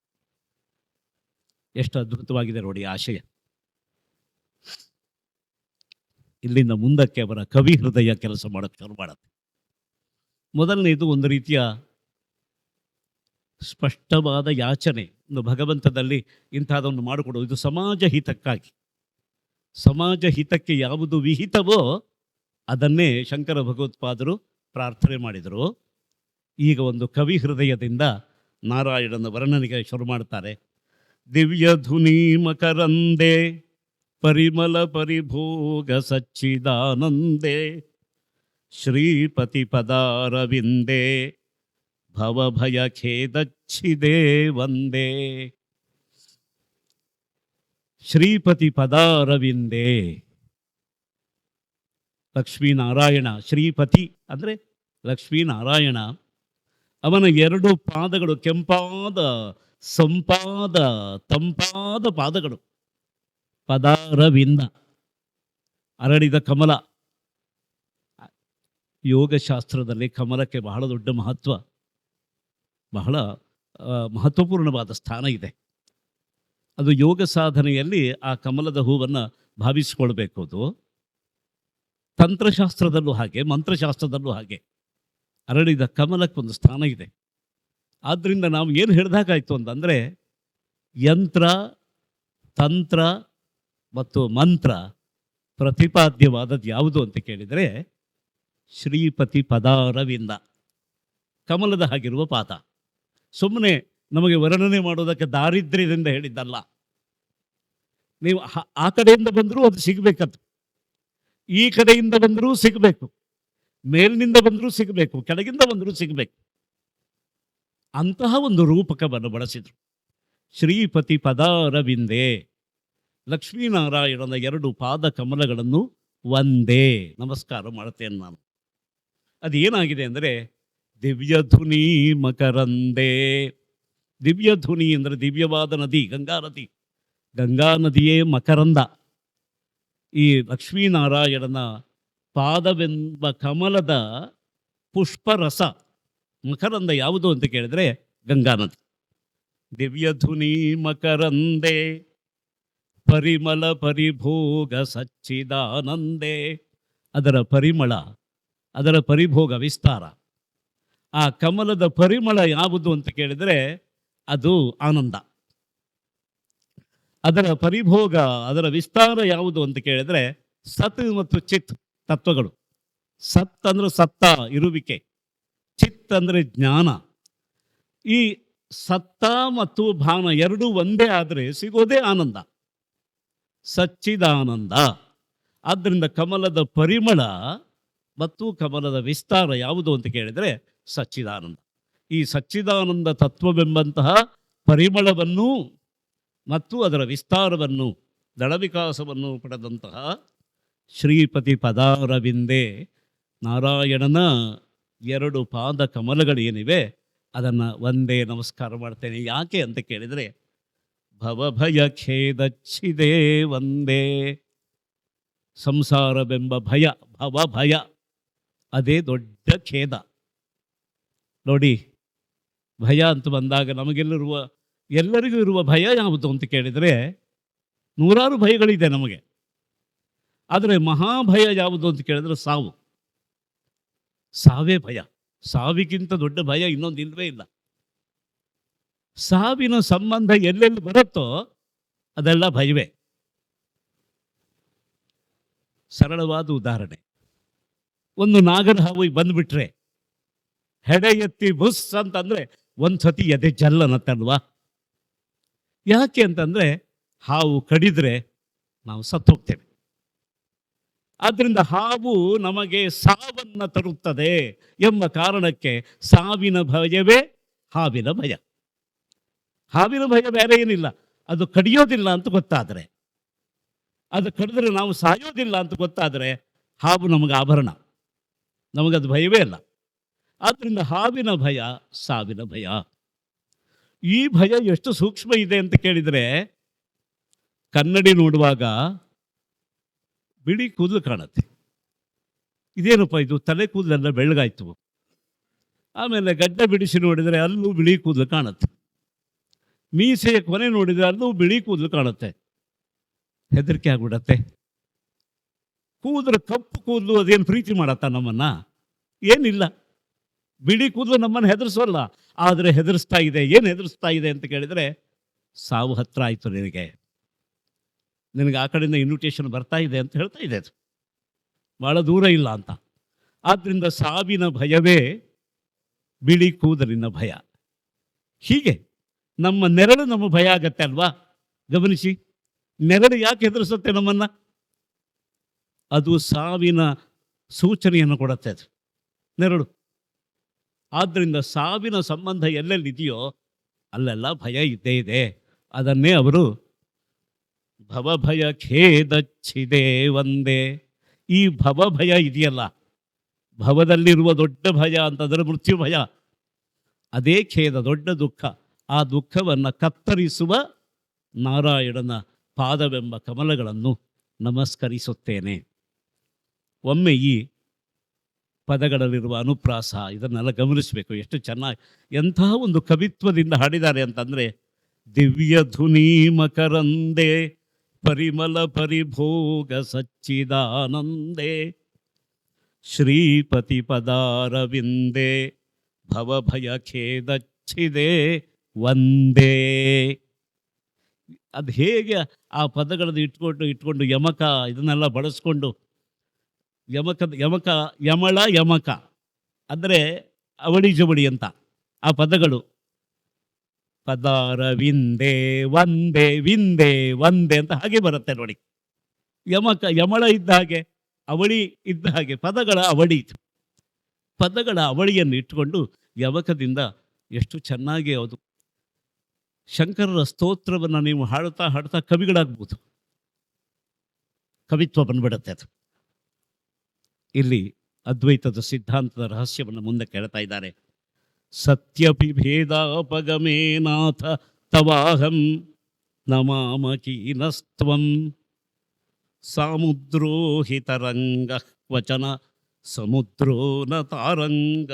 ಎಷ್ಟು ಅದ್ಭುತವಾಗಿದೆ ನೋಡಿ ಆಶಯ. ಇಲ್ಲಿಂದ ಮುಂದಕ್ಕೆ ಅವರ ಕವಿ ಹೃದಯ ಕೆಲಸ ಮಾಡೋಕ್ಕೆ ಶುರು ಮಾಡುತ್ತೆ. ಮೊದಲನೇದು ಒಂದು ರೀತಿಯ ಸ್ಪಷ್ಟವಾದ ಯಾಚನೆ, ಒಂದು ಭಗವಂತನಲ್ಲಿ ಇಂಥದ್ದನ್ನು ಮಾಡಿಕೊಡೋದು. ಇದು ಸಮಾಜ ಹಿತಕ್ಕಾಗಿ, ಸಮಾಜ ಹಿತಕ್ಕೆ ಯಾವುದು ವಿಹಿತವೋ ಅದನ್ನೇ ಶಂಕರ ಭಗವತ್ಪಾದರು ಪ್ರಾರ್ಥನೆ ಮಾಡಿದರು. ಈಗ ಒಂದು ಕವಿ ಹೃದಯದಿಂದ ನಾರಾಯಣನ ವರ್ಣನೆಗೆ ಶುರು ಮಾಡ್ತಾರೆ. ದಿವ್ಯ ಧುನಿ ಮಕರಂದೇ ಪರಿಮಳ ಪರಿಭೋಗ ಸಚ್ಚಿದಾನಂದೇ ಶ್ರೀಪತಿ ಪದಾರವಿಂದೇ ಭವಭಯ ಖೇದಚ್ಛಿದೇ ವಂದೇ. ಶ್ರೀಪತಿ ಪದಾರವಿಂದೇ, ಲಕ್ಷ್ಮೀನಾರಾಯಣ. ಶ್ರೀಪತಿ ಅಂದರೆ ಲಕ್ಷ್ಮೀನಾರಾಯಣ. ಅವನ 2 ಪಾದಗಳು ಕೆಂಪಾದ ಸಂಪಾದ ತಂಪಾದ ಪಾದಗಳು. ಪದಾರವಿಂದ, ಅರಳಿದ ಕಮಲ. ಯೋಗಶಾಸ್ತ್ರದಲ್ಲಿ ಕಮಲಕ್ಕೆ ಬಹಳ ದೊಡ್ಡ ಮಹತ್ವ, ಬಹಳ ಮಹತ್ವಪೂರ್ಣವಾದ ಸ್ಥಾನ ಇದೆ. ಅದು ಯೋಗ ಸಾಧನೆಯಲ್ಲಿ ಆ ಕಮಲದ ಹೂವನ್ನು ಭಾವಿಸಿಕೊಳ್ಬೇಕು. ಅದು ತಂತ್ರಶಾಸ್ತ್ರದಲ್ಲೂ ಹಾಗೆ, ಮಂತ್ರಶಾಸ್ತ್ರದಲ್ಲೂ ಹಾಗೆ ಅರಳಿದ ಕಮಲಕ್ಕೊಂದು ಸ್ಥಾನ ಇದೆ. ಆದ್ದರಿಂದ ನಾವು ಏನು ಹೇಳಿದಾಗಾಯಿತು ಅಂತಂದರೆ, ಯಂತ್ರ, ತಂತ್ರ ಮತ್ತು ಮಂತ್ರ ಪ್ರತಿಪಾದ್ಯವಾದದ್ದು ಯಾವುದು ಅಂತ ಕೇಳಿದರೆ ಶ್ರೀಪತಿ ಪದಾರವಿಂದ, ಕಮಲದ ಹಾಗಿರುವ ಪಾದ. ಸುಮ್ಮನೆ ನಮಗೆ ವರ್ಣನೆ ಮಾಡೋದಕ್ಕೆ ದಾರಿದ್ರ್ಯದಿಂದ ಹೇಳಿದ್ದಲ್ಲ. ನೀವು ಆ ಕಡೆಯಿಂದ ಬಂದರೂ ಅದು ಸಿಗಬೇಕದು, ಈ ಕಡೆಯಿಂದ ಬಂದರೂ ಸಿಗಬೇಕು, ಮೇಲಿನಿಂದ ಬಂದರೂ ಸಿಗಬೇಕು, ಕೆಳಗಿಂದ ಬಂದರೂ ಸಿಗಬೇಕು. ಅಂತಹ ಒಂದು ರೂಪಕವನ್ನು ಬಳಸಿದರು. ಶ್ರೀಪತಿ ಪದಾರವಿಂದೇ, ಲಕ್ಷ್ಮೀನಾರಾಯಣನ 2 ಪಾದ ಕಮಲಗಳನ್ನು ಒಂದೇ ನಮಸ್ಕಾರ ಮಾಡುತ್ತೇನೆ ನಾನು. ಅದೇನಾಗಿದೆ ಅಂದರೆ ದಿವ್ಯಧುನಿ ಮಕರಂದೇ. ದಿವ್ಯಧುನಿ ಅಂದರೆ ದಿವ್ಯವಾದ ನದಿ, ಗಂಗಾ ನದಿ. ಗಂಗಾ ನದಿಯೇ ಮಕರಂದ. ಈ ಲಕ್ಷ್ಮೀನಾರಾಯಣನ ಪಾದವೆಂಬ ಕಮಲದ ಪುಷ್ಪರಸ ಮಕರಂದ ಯಾವುದು ಅಂತ ಕೇಳಿದರೆ ಗಂಗಾ ನದಿ. ದಿವ್ಯಧುನಿ ಮಕರಂದೇ ಪರಿಮಳ ಪರಿಭೋಗ ಸಚ್ಚಿದಾನಂದೇ. ಅದರ ಪರಿಮಳ, ಅದರ ಪರಿಭೋಗ, ವಿಸ್ತಾರ. ಆ ಕಮಲದ ಪರಿಮಳ ಯಾವುದು ಅಂತ ಕೇಳಿದರೆ ಅದು ಆನಂದ. ಅದರ ಪರಿಭೋಗ, ಅದರ ವಿಸ್ತಾರ ಯಾವುದು ಅಂತ ಕೇಳಿದರೆ ಸತ್ ಮತ್ತು ಚಿತ್ ತತ್ವಗಳು. ಸತ್ ಅಂದರೆ ಸತ್ತ, ಇರುವಿಕೆ. ಚಿತ್ ಅಂದರೆ ಜ್ಞಾನ. ಈ ಸತ್ತ ಮತ್ತು ಭಾನ ಎರಡೂ ಒಂದೇ ಆದರೆ ಸಿಗೋದೇ ಆನಂದ, ಸಚ್ಚಿದಾನಂದ. ಆದ್ದರಿಂದ ಕಮಲದ ಪರಿಮಳ ಮತ್ತು ಕಮಲದ ವಿಸ್ತಾರ ಯಾವುದು ಅಂತ ಕೇಳಿದರೆ ಸಚ್ಚಿದಾನಂದ. ಈ ಸಚ್ಚಿದಾನಂದ ತತ್ವವೆಂಬಂತಹ ಪರಿಮಳವನ್ನು ಮತ್ತು ಅದರ ವಿಸ್ತಾರವನ್ನು, ದಳವಿಕಾಸವನ್ನು ಪಡೆದಂತಹ ಶ್ರೀಪತಿ ಪದಾರವಿಂದೇ ನಾರಾಯಣನ 2 ಪಾದ ಕಮಲಗಳೇನಿವೆ ಅದನ್ನು ಒಂದೇ ನಮಸ್ಕಾರ ಮಾಡ್ತೇನೆ. ಯಾಕೆ ಅಂತ ಕೇಳಿದರೆ ಭವಭಯ ಖೇದಚ್ಛಿದೇ ಒಂದೇ. ಸಂಸಾರವೆಂಬ ಭಯ, ಭವಭಯ, ಅದೇ ದೊಡ್ಡ ಖೇದ. ನೋಡಿ, ಭಯ ಅಂತ ಬಂದಾಗ ಎಲ್ಲರಿಗೂ ಇರುವ ಭಯ ಯಾವುದು ಅಂತ ಕೇಳಿದರೆ ನೂರಾರು ಭಯಗಳಿದೆ ನಮಗೆ. ಆದರೆ ಮಹಾಭಯ ಯಾವುದು ಅಂತ ಕೇಳಿದರೆ ಸಾವು. ಸಾವೇ ಭಯ. ಸಾವಿಗಿಂತ ದೊಡ್ಡ ಭಯ ಇನ್ನೊಂದು ಇಲ್ಲವೇ ಇಲ್ಲ. ಸಾವಿನ ಸಂಬಂಧ ಎಲ್ಲೆಲ್ಲಿ ಬರುತ್ತೋ ಅದೆಲ್ಲ ಭಯವೇ. ಸರಳವಾದ ಉದಾಹರಣೆ, ಒಂದು ನಾಗರ ಹಾವು ಬಂದುಬಿಟ್ರೆ ಹೆಡೆ ಎತ್ತಿ ಬುಸ್ ಅಂತಂದರೆ ಒಂದು ಸತಿ ಎದೆ ಜಲ್ಲನತ್ತಲ್ವಾ. ಯಾಕೆ ಅಂತಂದರೆ ಹಾವು ಕಡಿದರೆ ನಾವು ಸತ್ತೋಗ್ತೇವೆ. ಆದ್ದರಿಂದ ಹಾವು ನಮಗೆ ಸಾವನ್ನು ತರುತ್ತದೆ ಎಂಬ ಕಾರಣಕ್ಕೆ ಸಾವಿನ ಭಯವೇ ಹಾವಿನ ಭಯ. ಹಾವಿನ ಭಯ ಬೇರೆ ಏನಿಲ್ಲ, ಅದು ಕಡಿಯೋದಿಲ್ಲ ಅಂತ ಗೊತ್ತಾದರೆ, ಅದು ಕಡಿದ್ರೆ ನಾವು ಸಾಯೋದಿಲ್ಲ ಅಂತ ಗೊತ್ತಾದರೆ ಹಾವು ನಮಗೆ ಆಭರಣ, ನಮಗದು ಭಯವೇ ಇಲ್ಲ. ಆದ್ದರಿಂದ ಹಾವಿನ ಭಯ ಸಾವಿನ ಭಯ. ಈ ಭಯ ಎಷ್ಟು ಸೂಕ್ಷ್ಮ ಇದೆ ಅಂತ ಕೇಳಿದರೆ, ಕನ್ನಡಿ ನೋಡುವಾಗ ಬಿಳಿ ಕೂದಲು ಕಾಣುತ್ತೆ. ಇದೇನಪ್ಪ ಇದು, ತಲೆ ಕೂದಲೆಲ್ಲ ಬೆಳ್ಳಗಾಯ್ತು. ಆಮೇಲೆ ಗಡ್ಡ ಬಿಡಿಸಿ ನೋಡಿದರೆ ಅಲ್ಲೂ ಬಿಳಿ ಕೂದಲು ಕಾಣುತ್ತೆ. ಮೀಸೆಯ ಕೊನೆ ನೋಡಿದರೆ ಅಲ್ಲೂ ಬಿಳಿ ಕೂದಲು ಕಾಣುತ್ತೆ. ಹೆದರಿಕೆ ಆಗ್ಬಿಡತ್ತೆ. ಕೂದಲು, ಕಪ್ಪು ಕೂದಲು ಅದೇನು ಪ್ರೀತಿ ಮಾಡತ್ತ ನಮ್ಮನ್ನ? ಏನಿಲ್ಲ. ಬಿಳಿ ಕೂದಲು ನಮ್ಮನ್ನು ಹೆದರಿಸೋಲ್ಲ, ಆದರೆ ಹೆದರಿಸ್ತಾ ಇದೆ. ಏನು ಹೆದರಿಸ್ತಾ ಇದೆ ಅಂತ ಕೇಳಿದರೆ, ಸಾವು ಹತ್ರ ಆಯಿತು ನಿನಗೆ ಆ ಕಡೆಯಿಂದ ಇನ್ವಿಟೇಷನ್ ಬರ್ತಾ ಇದೆ ಅಂತ ಹೇಳ್ತಾ ಇದೆ. ಅದು ಭಾಳ ದೂರ ಇಲ್ಲ ಅಂತ. ಆದ್ದರಿಂದ ಸಾವಿನ ಭಯವೇ ಬಿಳಿ ಕೂದಲಿನ ಭಯ. ಹೀಗೆ ನಮ್ಮ ನೆರಳು ನಮ್ಮ ಭಯ ಆಗತ್ತೆ ಅಲ್ವಾ? ಗಮನಿಸಿ, ನೆರಳು ಯಾಕೆ ಹೆದರಿಸುತ್ತೆ ನಮ್ಮನ್ನು? ಅದು ಸಾವಿನ ಸೂಚನೆಯನ್ನು ಕೊಡುತ್ತೆ, ಅದು ನೆರಳು. ಆದ್ದರಿಂದ ಸಾವಿನ ಸಂಬಂಧ ಎಲ್ಲೆಲ್ಲಿದೆಯೋ ಅಲ್ಲೆಲ್ಲ ಭಯ ಇದ್ದೇ ಇದೆ. ಅದನ್ನೇ ಅವರು ಭವಭಯ ಖೇದಚ್ಛಿದೇ ಒಂದೇ. ಈ ಭವಭಯ ಇದೆಯಲ್ಲ, ಭವದಲ್ಲಿರುವ ದೊಡ್ಡ ಭಯ ಅಂತಂದರೆ ಮೃತ್ಯು ಭಯ. ಅದೇ ಖೇದ, ದೊಡ್ಡ ದುಃಖ. ಆ ದುಃಖವನ್ನು ಕತ್ತರಿಸುವ ನಾರಾಯಣನ ಪಾದವೆಂಬ ಕಮಲಗಳನ್ನು ನಮಸ್ಕರಿಸುತ್ತೇನೆ. ಒಮ್ಮೆ ಈ ಪದಗಳಲ್ಲಿರುವ ಅನುಪ್ರಾಸ ಇದನ್ನೆಲ್ಲ ಗಮನಿಸಬೇಕು. ಎಷ್ಟು ಚೆನ್ನಾಗಿ ಎಂತಹ ಒಂದು ಕವಿತ್ವದಿಂದ ಹಾಡಿದ್ದಾರೆ ಅಂತಂದರೆ, ದಿವ್ಯ ಧುನಿ ಮಕರಂದೆ ಪರಿಮಳ ಪರಿಭೋಗ ಸಚ್ಚಿದಾನಂದೇ ಶ್ರೀಪತಿ ಪದಾರವಿಂದೇ ಭವಭಯ ಖೇದಚ್ಛಿದೆ ವಂದೇ. ಅದು ಹೇಗೆ ಆ ಪದಗಳನ್ನು ಇಟ್ಕೊಂಡು ಯಮಕ ಇದನ್ನೆಲ್ಲ ಬಳಸ್ಕೊಂಡು ಯಮಕ ಅಂದರೆ ಅವಳಿ ಜವಳಿ ಅಂತ ಆ ಪದಗಳು ಪದಾರವಿಂದೇ ವಂದೇ ವಿಂದೇ ವಂದೇ ಅಂತ ಹಾಗೆ ಬರುತ್ತೆ ನೋಡಿ. ಯಮಳ ಇದ್ದ ಹಾಗೆ, ಅವಳಿ ಇದ್ದ ಹಾಗೆ, ಪದಗಳ ಅವಳಿ. ಪದಗಳ ಅವಳಿಯನ್ನು ಇಟ್ಟುಕೊಂಡು ಯಮಕದಿಂದ ಎಷ್ಟು ಚೆನ್ನಾಗಿ ಅದು ಶಂಕರರ ಸ್ತೋತ್ರವನ್ನು ನೀವು ಹಾಡ್ತಾ ಕವಿಗಳಾಗ್ಬೋದು. ಕವಿತ್ವ ಬಂದ್ಬಿಡುತ್ತೆ ಅದು. ಇಲ್ಲಿ ಅದ್ವೈತದ ಸಿದ್ಧಾಂತದ ರಹಸ್ಯವನ್ನು ಮುಂದೆ ಕೇಳ್ತಾ ಇದ್ದಾರೆ. ಸತ್ಯಪಿ ಭೇದಾಪಗಮೇನಾಥ ತವಾಹಂ ನಮಾಮಕೀನಸ್ತ್ವಂ ಸಾಮುದ್ರೋ ಹಿ ತರಂಗ ವಚನ ಸಮುದ್ರೋ ನ ತಾರಂಗ.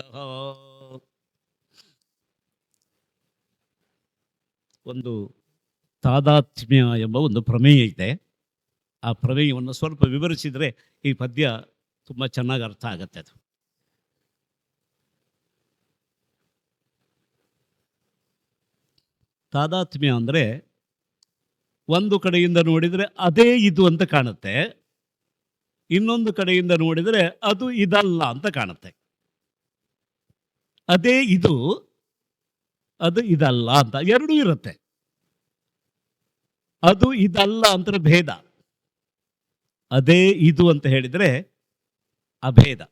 ಒಂದು ತಾದಾತ್ಮ್ಯ ಎಂಬ ಒಂದು ಪ್ರಮೇಯ ಇದೆ. ಆ ಪ್ರಮೇಯವನ್ನು ಸ್ವಲ್ಪ ವಿವರಿಸಿದರೆ ಈ ಪದ್ಯ ತುಂಬ ಚೆನ್ನಾಗಿ ಅರ್ಥ ಆಗತ್ತೆ. ಅದು ತಾದಾತ್ಮ್ಯ ಅಂದರೆ ಒಂದು ಕಡೆಯಿಂದ ನೋಡಿದರೆ ಅದೇ ಇದು ಅಂತ ಕಾಣುತ್ತೆ, ಇನ್ನೊಂದು ಕಡೆಯಿಂದ ನೋಡಿದರೆ ಅದು ಇದಲ್ಲ ಅಂತ ಕಾಣುತ್ತೆ. ಅದೇ ಇದು, ಅದು ಇದಲ್ಲ ಅಂತ ಎರಡೂ ಇರುತ್ತೆ. ಅದು ಇದಲ್ಲ ಅಂತ ಭೇದ, ಅದೇ ಇದು ಅಂತ ಹೇಳಿದರೆ ಅಭೇದ.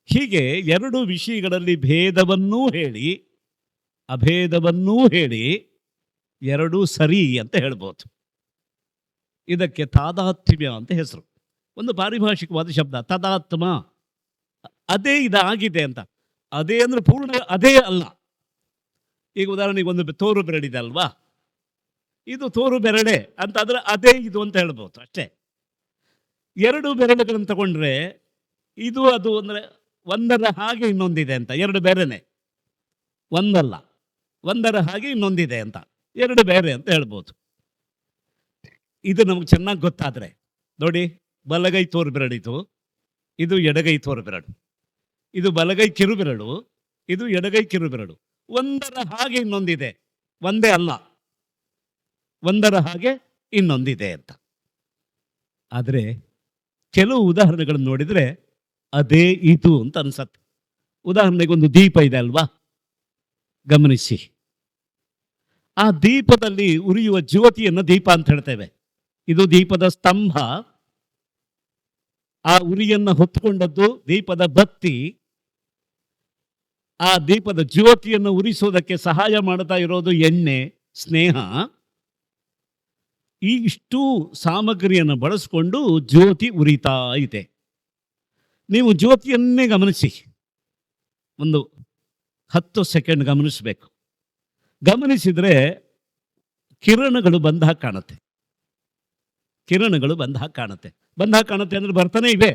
ಹೀಗೆ ಎರಡು ವಿಷಯಗಳಲ್ಲಿ ಭೇದವನ್ನೂ ಹೇಳಿ ಅಭೇದವನ್ನೂ ಹೇಳಿ ಎರಡೂ ಸರಿ ಅಂತ ಹೇಳ್ಬೋದು. ಇದಕ್ಕೆ ತಾದಾತ್ಮ್ಯ ಅಂತ ಹೆಸರು. ಒಂದು ಪಾರಿಭಾಷಿಕವಾದ ಶಬ್ದ ತದಾತ್ಮ. ಅದೇ ಇದಾಗಿದೆ ಅಂತ. ಅದೇ ಅಂದರೆ ಪೂರ್ಣ ಅದೇ ಅಲ್ಲ. ಈಗ ಉದಾಹರಣೆಗೆ ಒಂದು ತೋರು ಬೆರಳಿದೆ ಅಲ್ವಾ, ಇದು ತೋರು ಬೆರಳೆ ಅಂತ ಆದರೆ ಅದೇ ಇದು ಅಂತ ಹೇಳ್ಬೋದು ಅಷ್ಟೇ. ಎರಡು ಬೆರಳುಗಳನ್ನು ತಗೊಂಡ್ರೆ ಇದು ಅದು ಅಂದರೆ ಒಂದರ ಹಾಗೆ ಇನ್ನೊಂದಿದೆ ಅಂತ, ಎರಡು ಬೇರೆನೆ, ಒಂದಲ್ಲ, ಒಂದರ ಹಾಗೆ ಇನ್ನೊಂದಿದೆ ಅಂತ, ಎರಡು ಬೇರೆ ಅಂತ ಹೇಳ್ಬೋದು. ಇದು ನಮಗೆ ಚೆನ್ನಾಗಿ ಗೊತ್ತಾದರೆ ನೋಡಿ, ಬಲಗೈ ತೋರು ಬೆರಳಿತು, ಇದು ಎಡಗೈ ತೋರು ಬೆರಳು, ಇದು ಬಲಗೈ ಕಿರುಬೆರಳು, ಇದು ಎಡಗೈ ಕಿರುಬೆರಳು, ಒಂದರ ಹಾಗೆ ಇನ್ನೊಂದಿದೆ, ಒಂದೇ ಅಲ್ಲ, ಒಂದರ ಹಾಗೆ ಇನ್ನೊಂದಿದೆ ಅಂತ. ಆದರೆ ಕೆಲವು ಉದಾಹರಣೆಗಳನ್ನು ನೋಡಿದರೆ ಅದೇ ಇದು ಅಂತ ಅನ್ಸತ್ತೆ. ಉದಾಹರಣೆಗೆ ಒಂದು ದೀಪ ಇದೆ ಅಲ್ವಾ, ಗಮನಿಸಿ. ಆ ದೀಪದಲ್ಲಿ ಉರಿಯುವ ಜ್ಯೋತಿಯನ್ನು ದೀಪ ಅಂತ ಹೇಳ್ತೇವೆ. ಇದು ದೀಪದ ಸ್ತಂಭ. ಆ ಉರಿಯನ್ನು ಹೊತ್ತುಕೊಂಡದ್ದು ದೀಪದ ಬತ್ತಿ. ಆ ದೀಪದ ಜ್ಯೋತಿಯನ್ನು ಉರಿಸೋದಕ್ಕೆ ಸಹಾಯ ಮಾಡ್ತಾ ಇರೋದು ಎಣ್ಣೆ, ಸ್ನೇಹ. ಈ ಇಷ್ಟೂ ಸಾಮಗ್ರಿಯನ್ನು ಬಳಸಿಕೊಂಡು ಜ್ಯೋತಿ ಉರಿತಾ ಇದೆ. ನೀವು ಜ್ಯೋತಿಯನ್ನೇ ಗಮನಿಸಿ, ಒಂದು 10 ಸೆಕೆಂಡ್ ಗಮನಿಸಬೇಕು. ಗಮನಿಸಿದರೆ ಕಿರಣಗಳು ಬಂದಾಗ ಕಾಣುತ್ತೆ. ಕಿರಣಗಳು ಬಂದಾಗ ಕಾಣುತ್ತೆ. ಬಂದಾಗ ಕಾಣುತ್ತೆ ಅಂದರೆ ಬರ್ತಾನೆ ಇವೆ.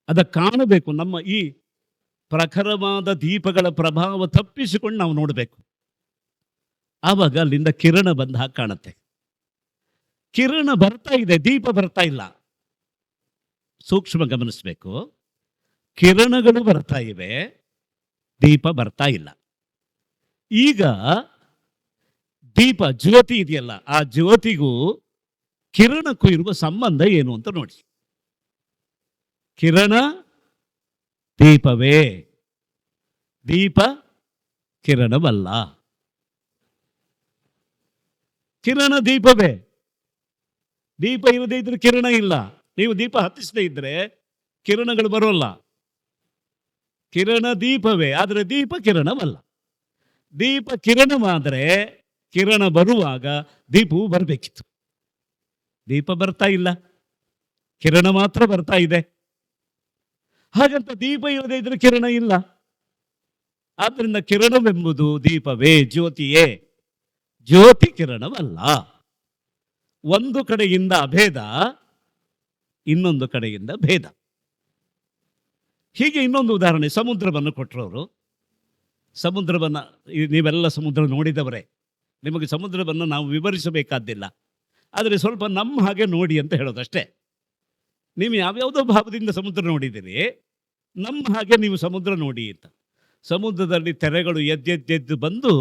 ಅದ ಕಾಣಬೇಕು. ನಮ್ಮ ಈ ಪ್ರಖರವಾದ ದೀಪಗಳ ಪ್ರಭಾವ ತಪ್ಪಿಸಿಕೊಂಡು ನಾವು ನೋಡಬೇಕು. ಆವಾಗ ಅಲ್ಲಿಂದ ಕಿರಣ ಬಂದಾಗ ಕಾಣುತ್ತೆ. ಕಿರಣ ಬರ್ತಾ ಇದೆ, ದೀಪ ಬರ್ತಾ ಇಲ್ಲ. ಸೂಕ್ಷ್ಮ ಗಮನಿಸಬೇಕು. ಕಿರಣಗಳು ಬರ್ತಾ ಇವೆ, ದೀಪ ಬರ್ತಾ ಇಲ್ಲ. ಈಗ ದೀಪ ಜ್ಯೋತಿ ಇದೆಯಲ್ಲ, ಆ ಜ್ಯೋತಿಗೂ ಕಿರಣಕ್ಕೂ ಇರುವ ಸಂಬಂಧ ಏನು ಅಂತ ನೋಡಿ. ಕಿರಣ ದೀಪವೇ, ದೀಪ ಕಿರಣವಲ್ಲ. ಕಿರಣ ದೀಪವೇ. ದೀಪ ಇರದೇ ಇದ್ರೆ ಕಿರಣ ಇಲ್ಲ. ನೀವು ದೀಪ ಹತ್ತಿಸದೇ ಇದ್ರೆ ಕಿರಣಗಳು ಬರೋಲ್ಲ. ಕಿರಣ ದೀಪವೇ, ಆದರೆ ದೀಪ ಕಿರಣವಲ್ಲ. ದೀಪ ಕಿರಣವಾದರೆ ಕಿರಣ ಬರುವಾಗ ದೀಪವು ಬರಬೇಕಿತ್ತು. ದೀಪ ಬರ್ತಾ ಇಲ್ಲ, ಕಿರಣ ಮಾತ್ರ ಬರ್ತಾ ಇದೆ. ಹಾಗಂತ ದೀಪ ಇರದೇ ಇದ್ರೆ ಕಿರಣ ಇಲ್ಲ. ಆದ್ದರಿಂದ ಕಿರಣವೆಂಬುದು ದೀಪವೇ, ಜ್ಯೋತಿಯೇ, ಜ್ಯೋತಿ ಕಿರಣವಲ್ಲ. ಒಂದು ಕಡೆಯಿಂದ ಅಭೇದ, ಇನ್ನೊಂದು ಕಡೆಯಿಂದ ಭೇದ. ಹೀಗೆ ಇನ್ನೊಂದು ಉದಾಹರಣೆ, ಸಮುದ್ರವನ್ನು ಕೊಟ್ಟರವರು. ಸಮುದ್ರವನ್ನು ನೀವೆಲ್ಲ ಸಮುದ್ರ ನೋಡಿದವರೇ, ನಿಮಗೆ ಸಮುದ್ರವನ್ನು ನಾವು ವಿವರಿಸಬೇಕಾದ್ದಿಲ್ಲ. ಆದರೆ ಸ್ವಲ್ಪ ನಮ್ಮ ಹಾಗೆ ನೋಡಿ ಅಂತ ಹೇಳೋದಷ್ಟೇ. ನೀವು ಯಾವ್ಯಾವುದೋ ಭಾವದಿಂದ ಸಮುದ್ರ ನೋಡಿದ್ದೀರಿ, ನಮ್ಮ ಹಾಗೆ ನೀವು ಸಮುದ್ರ ನೋಡಿ ಅಂತ. ಸಮುದ್ರದಲ್ಲಿ ತೆರೆಗಳು ಎದ್ದೆದ್ದೆದ್ದು ಬಂದು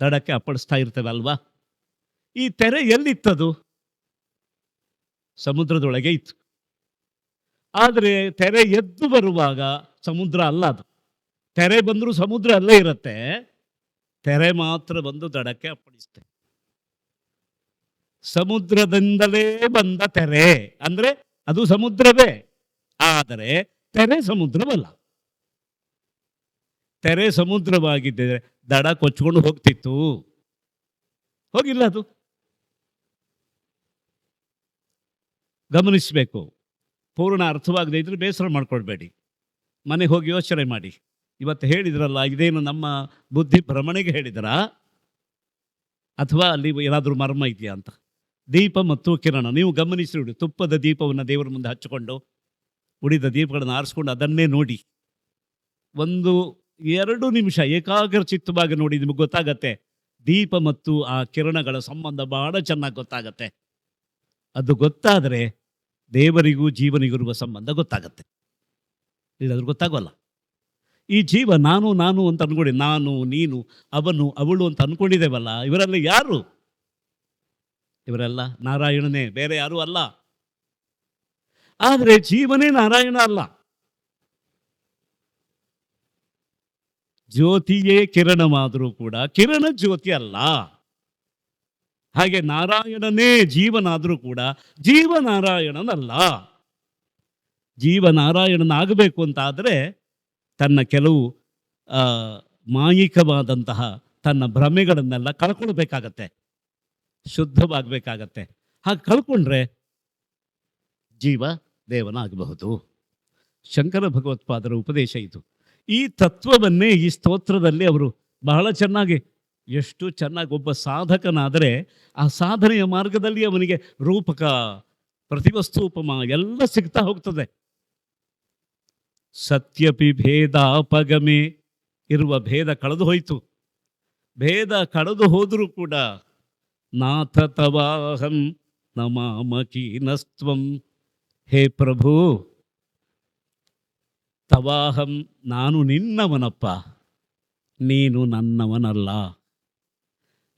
ದಡಕ್ಕೆ ಅಪ್ಪಳಿಸ್ತಾ ಇರ್ತವೆ ಅಲ್ವಾ? ಈ ತೆರೆ ಎಲ್ಲಿತ್ತದು? ಸಮುದ್ರದೊಳಗೆ ಇತ್ತು. ಆದರೆ ತೆರೆ ಎದ್ದು ಬರುವಾಗ ಸಮುದ್ರ ಅಲ್ಲ ಅದು. ತೆರೆ ಬಂದರೂ ಸಮುದ್ರ ಅಲ್ಲೇ ಇರುತ್ತೆ, ತೆರೆ ಮಾತ್ರ ಬಂದು ದಡಕ್ಕೆ ಅಪ್ಪಳಿಸುತ್ತೆ. ಸಮುದ್ರದಿಂದಲೇ ಬಂದ ತೆರೆ ಅಂದ್ರೆ ಅದು ಸಮುದ್ರವೇ, ಆದರೆ ತೆರೆ ಸಮುದ್ರವಲ್ಲ. ತೆರೆ ಸಮುದ್ರವಾಗಿದ್ದರೆ ದಡ ಕೊಚ್ಕೊಂಡು ಹೋಗ್ತಿತ್ತು, ಹೋಗಿಲ್ಲ. ಅದು ಗಮನಿಸಬೇಕು. ಪೂರ್ಣ ಅರ್ಥವಾಗದೇ ಇದ್ರೆ ಬೇಸರ ಮಾಡ್ಕೊಳ್ಬೇಡಿ, ಮನೆಗೆ ಹೋಗಿ ಯೋಚನೆ ಮಾಡಿ. ಇವತ್ತು ಹೇಳಿದ್ರಲ್ಲ, ಇದೇನು ನಮ್ಮ ಬುದ್ಧಿ ಭ್ರಮಣೆಗೆ ಹೇಳಿದರಾ ಅಥವಾ ಅಲ್ಲಿ ಏನಾದರೂ ಮರ್ಮ ಇದೆಯಾ ಅಂತ. ದೀಪ ಮತ್ತು ಕಿರಣ ನೀವು ಗಮನಿಸಿ ನೋಡಿ. ತುಪ್ಪದ ದೀಪವನ್ನು ದೇವರ ಮುಂದೆ ಹಚ್ಚಿಕೊಂಡು ಉಳಿದ ದೀಪಗಳನ್ನು ಆರಿಸ್ಕೊಂಡು ಅದನ್ನೇ ನೋಡಿ. 1-2 ನಿಮಿಷ ಏಕಾಗ್ರ ಚಿತ್ತವಾಗಿ ನೋಡಿ, ನಿಮಗೆ ಗೊತ್ತಾಗತ್ತೆ ದೀಪ ಮತ್ತು ಆ ಕಿರಣಗಳ ಸಂಬಂಧ ಬಹಳ ಚೆನ್ನಾಗಿ ಗೊತ್ತಾಗತ್ತೆ. ಅದು ಗೊತ್ತಾದರೆ ದೇವರಿಗೂ ಜೀವನಿಗಿರುವ ಸಂಬಂಧ ಗೊತ್ತಾಗತ್ತೆ. ಇಲ್ಲಾದ್ರೂ ಗೊತ್ತಾಗೋಲ್ಲ. ಈ ಜೀವ ನಾನು ನಾನು ಅಂತ ಅನ್ಕೊಳ್ಳಿ, ನಾನು ನೀನು ಅವನು ಅವಳು ಅಂತ ಅನ್ಕೊಂಡಿದ್ದೇವಲ್ಲ, ಇವರೆಲ್ಲ ಯಾರು? ಇವರೆಲ್ಲ ನಾರಾಯಣನೇ, ಬೇರೆ ಯಾರೂ ಅಲ್ಲ. ಆದರೆ ಜೀವನೇ ನಾರಾಯಣ ಅಲ್ಲ. ಜ್ಯೋತಿಯೇ ಕಿರಣವಾದರೂ ಕೂಡ ಕಿರಣ ಜ್ಯೋತಿ ಅಲ್ಲ. ಹಾಗೆ ನಾರಾಯಣನೇ ಜೀವನಾದರೂ ಕೂಡ ಜೀವನಾರಾಯಣನಲ್ಲ. ಜೀವನಾರಾಯಣನಾಗಬೇಕು ಅಂತಾದರೆ ತನ್ನ ಕೆಲವು ಮಾಯಿಕವಾದಂತಹ ತನ್ನ ಭ್ರಮೆಗಳನ್ನೆಲ್ಲ ಕಳ್ಕೊಳ್ಬೇಕಾಗತ್ತೆ, ಶುದ್ಧವಾಗಬೇಕಾಗತ್ತೆ. ಹಾಗೆ ಕಳ್ಕೊಂಡ್ರೆ ಜೀವ ದೇವನಾಗಬಹುದು. ಶಂಕರ ಭಗವತ್ಪಾದರ ಉಪದೇಶ ಇದು. ಈ ತತ್ವವನ್ನೇ ಈ ಸ್ತೋತ್ರದಲ್ಲಿ ಅವರು ಬಹಳ ಚೆನ್ನಾಗಿ, ಎಷ್ಟು ಚೆನ್ನಾಗಿ ಒಬ್ಬ ಸಾಧಕನಾದರೆ ಆ ಸಾಧನೆಯ ಮಾರ್ಗದಲ್ಲಿ ಅವನಿಗೆ ರೂಪಕ, ಪ್ರತಿವಸ್ತು ಉಪಮ ಎಲ್ಲ ಸಿಗ್ತಾ ಹೋಗ್ತದೆ. ಸತ್ಯಪಿ ಭೇದಾಪಗಮೆ, ಇರುವ ಭೇದ ಕಳೆದು ಹೋಯಿತು. ಭೇದ ಕಳೆದು ಹೋದರೂ ಕೂಡ ನಾಥ ತವಾಹಂ ನಮಾಮಕೀನಸ್ತ್ವಂ, ಹೇ ಪ್ರಭು ತವಾಹಂ, ನಾನು ನಿನ್ನವನಪ್ಪ, ನೀನು ನನ್ನವನಲ್ಲ.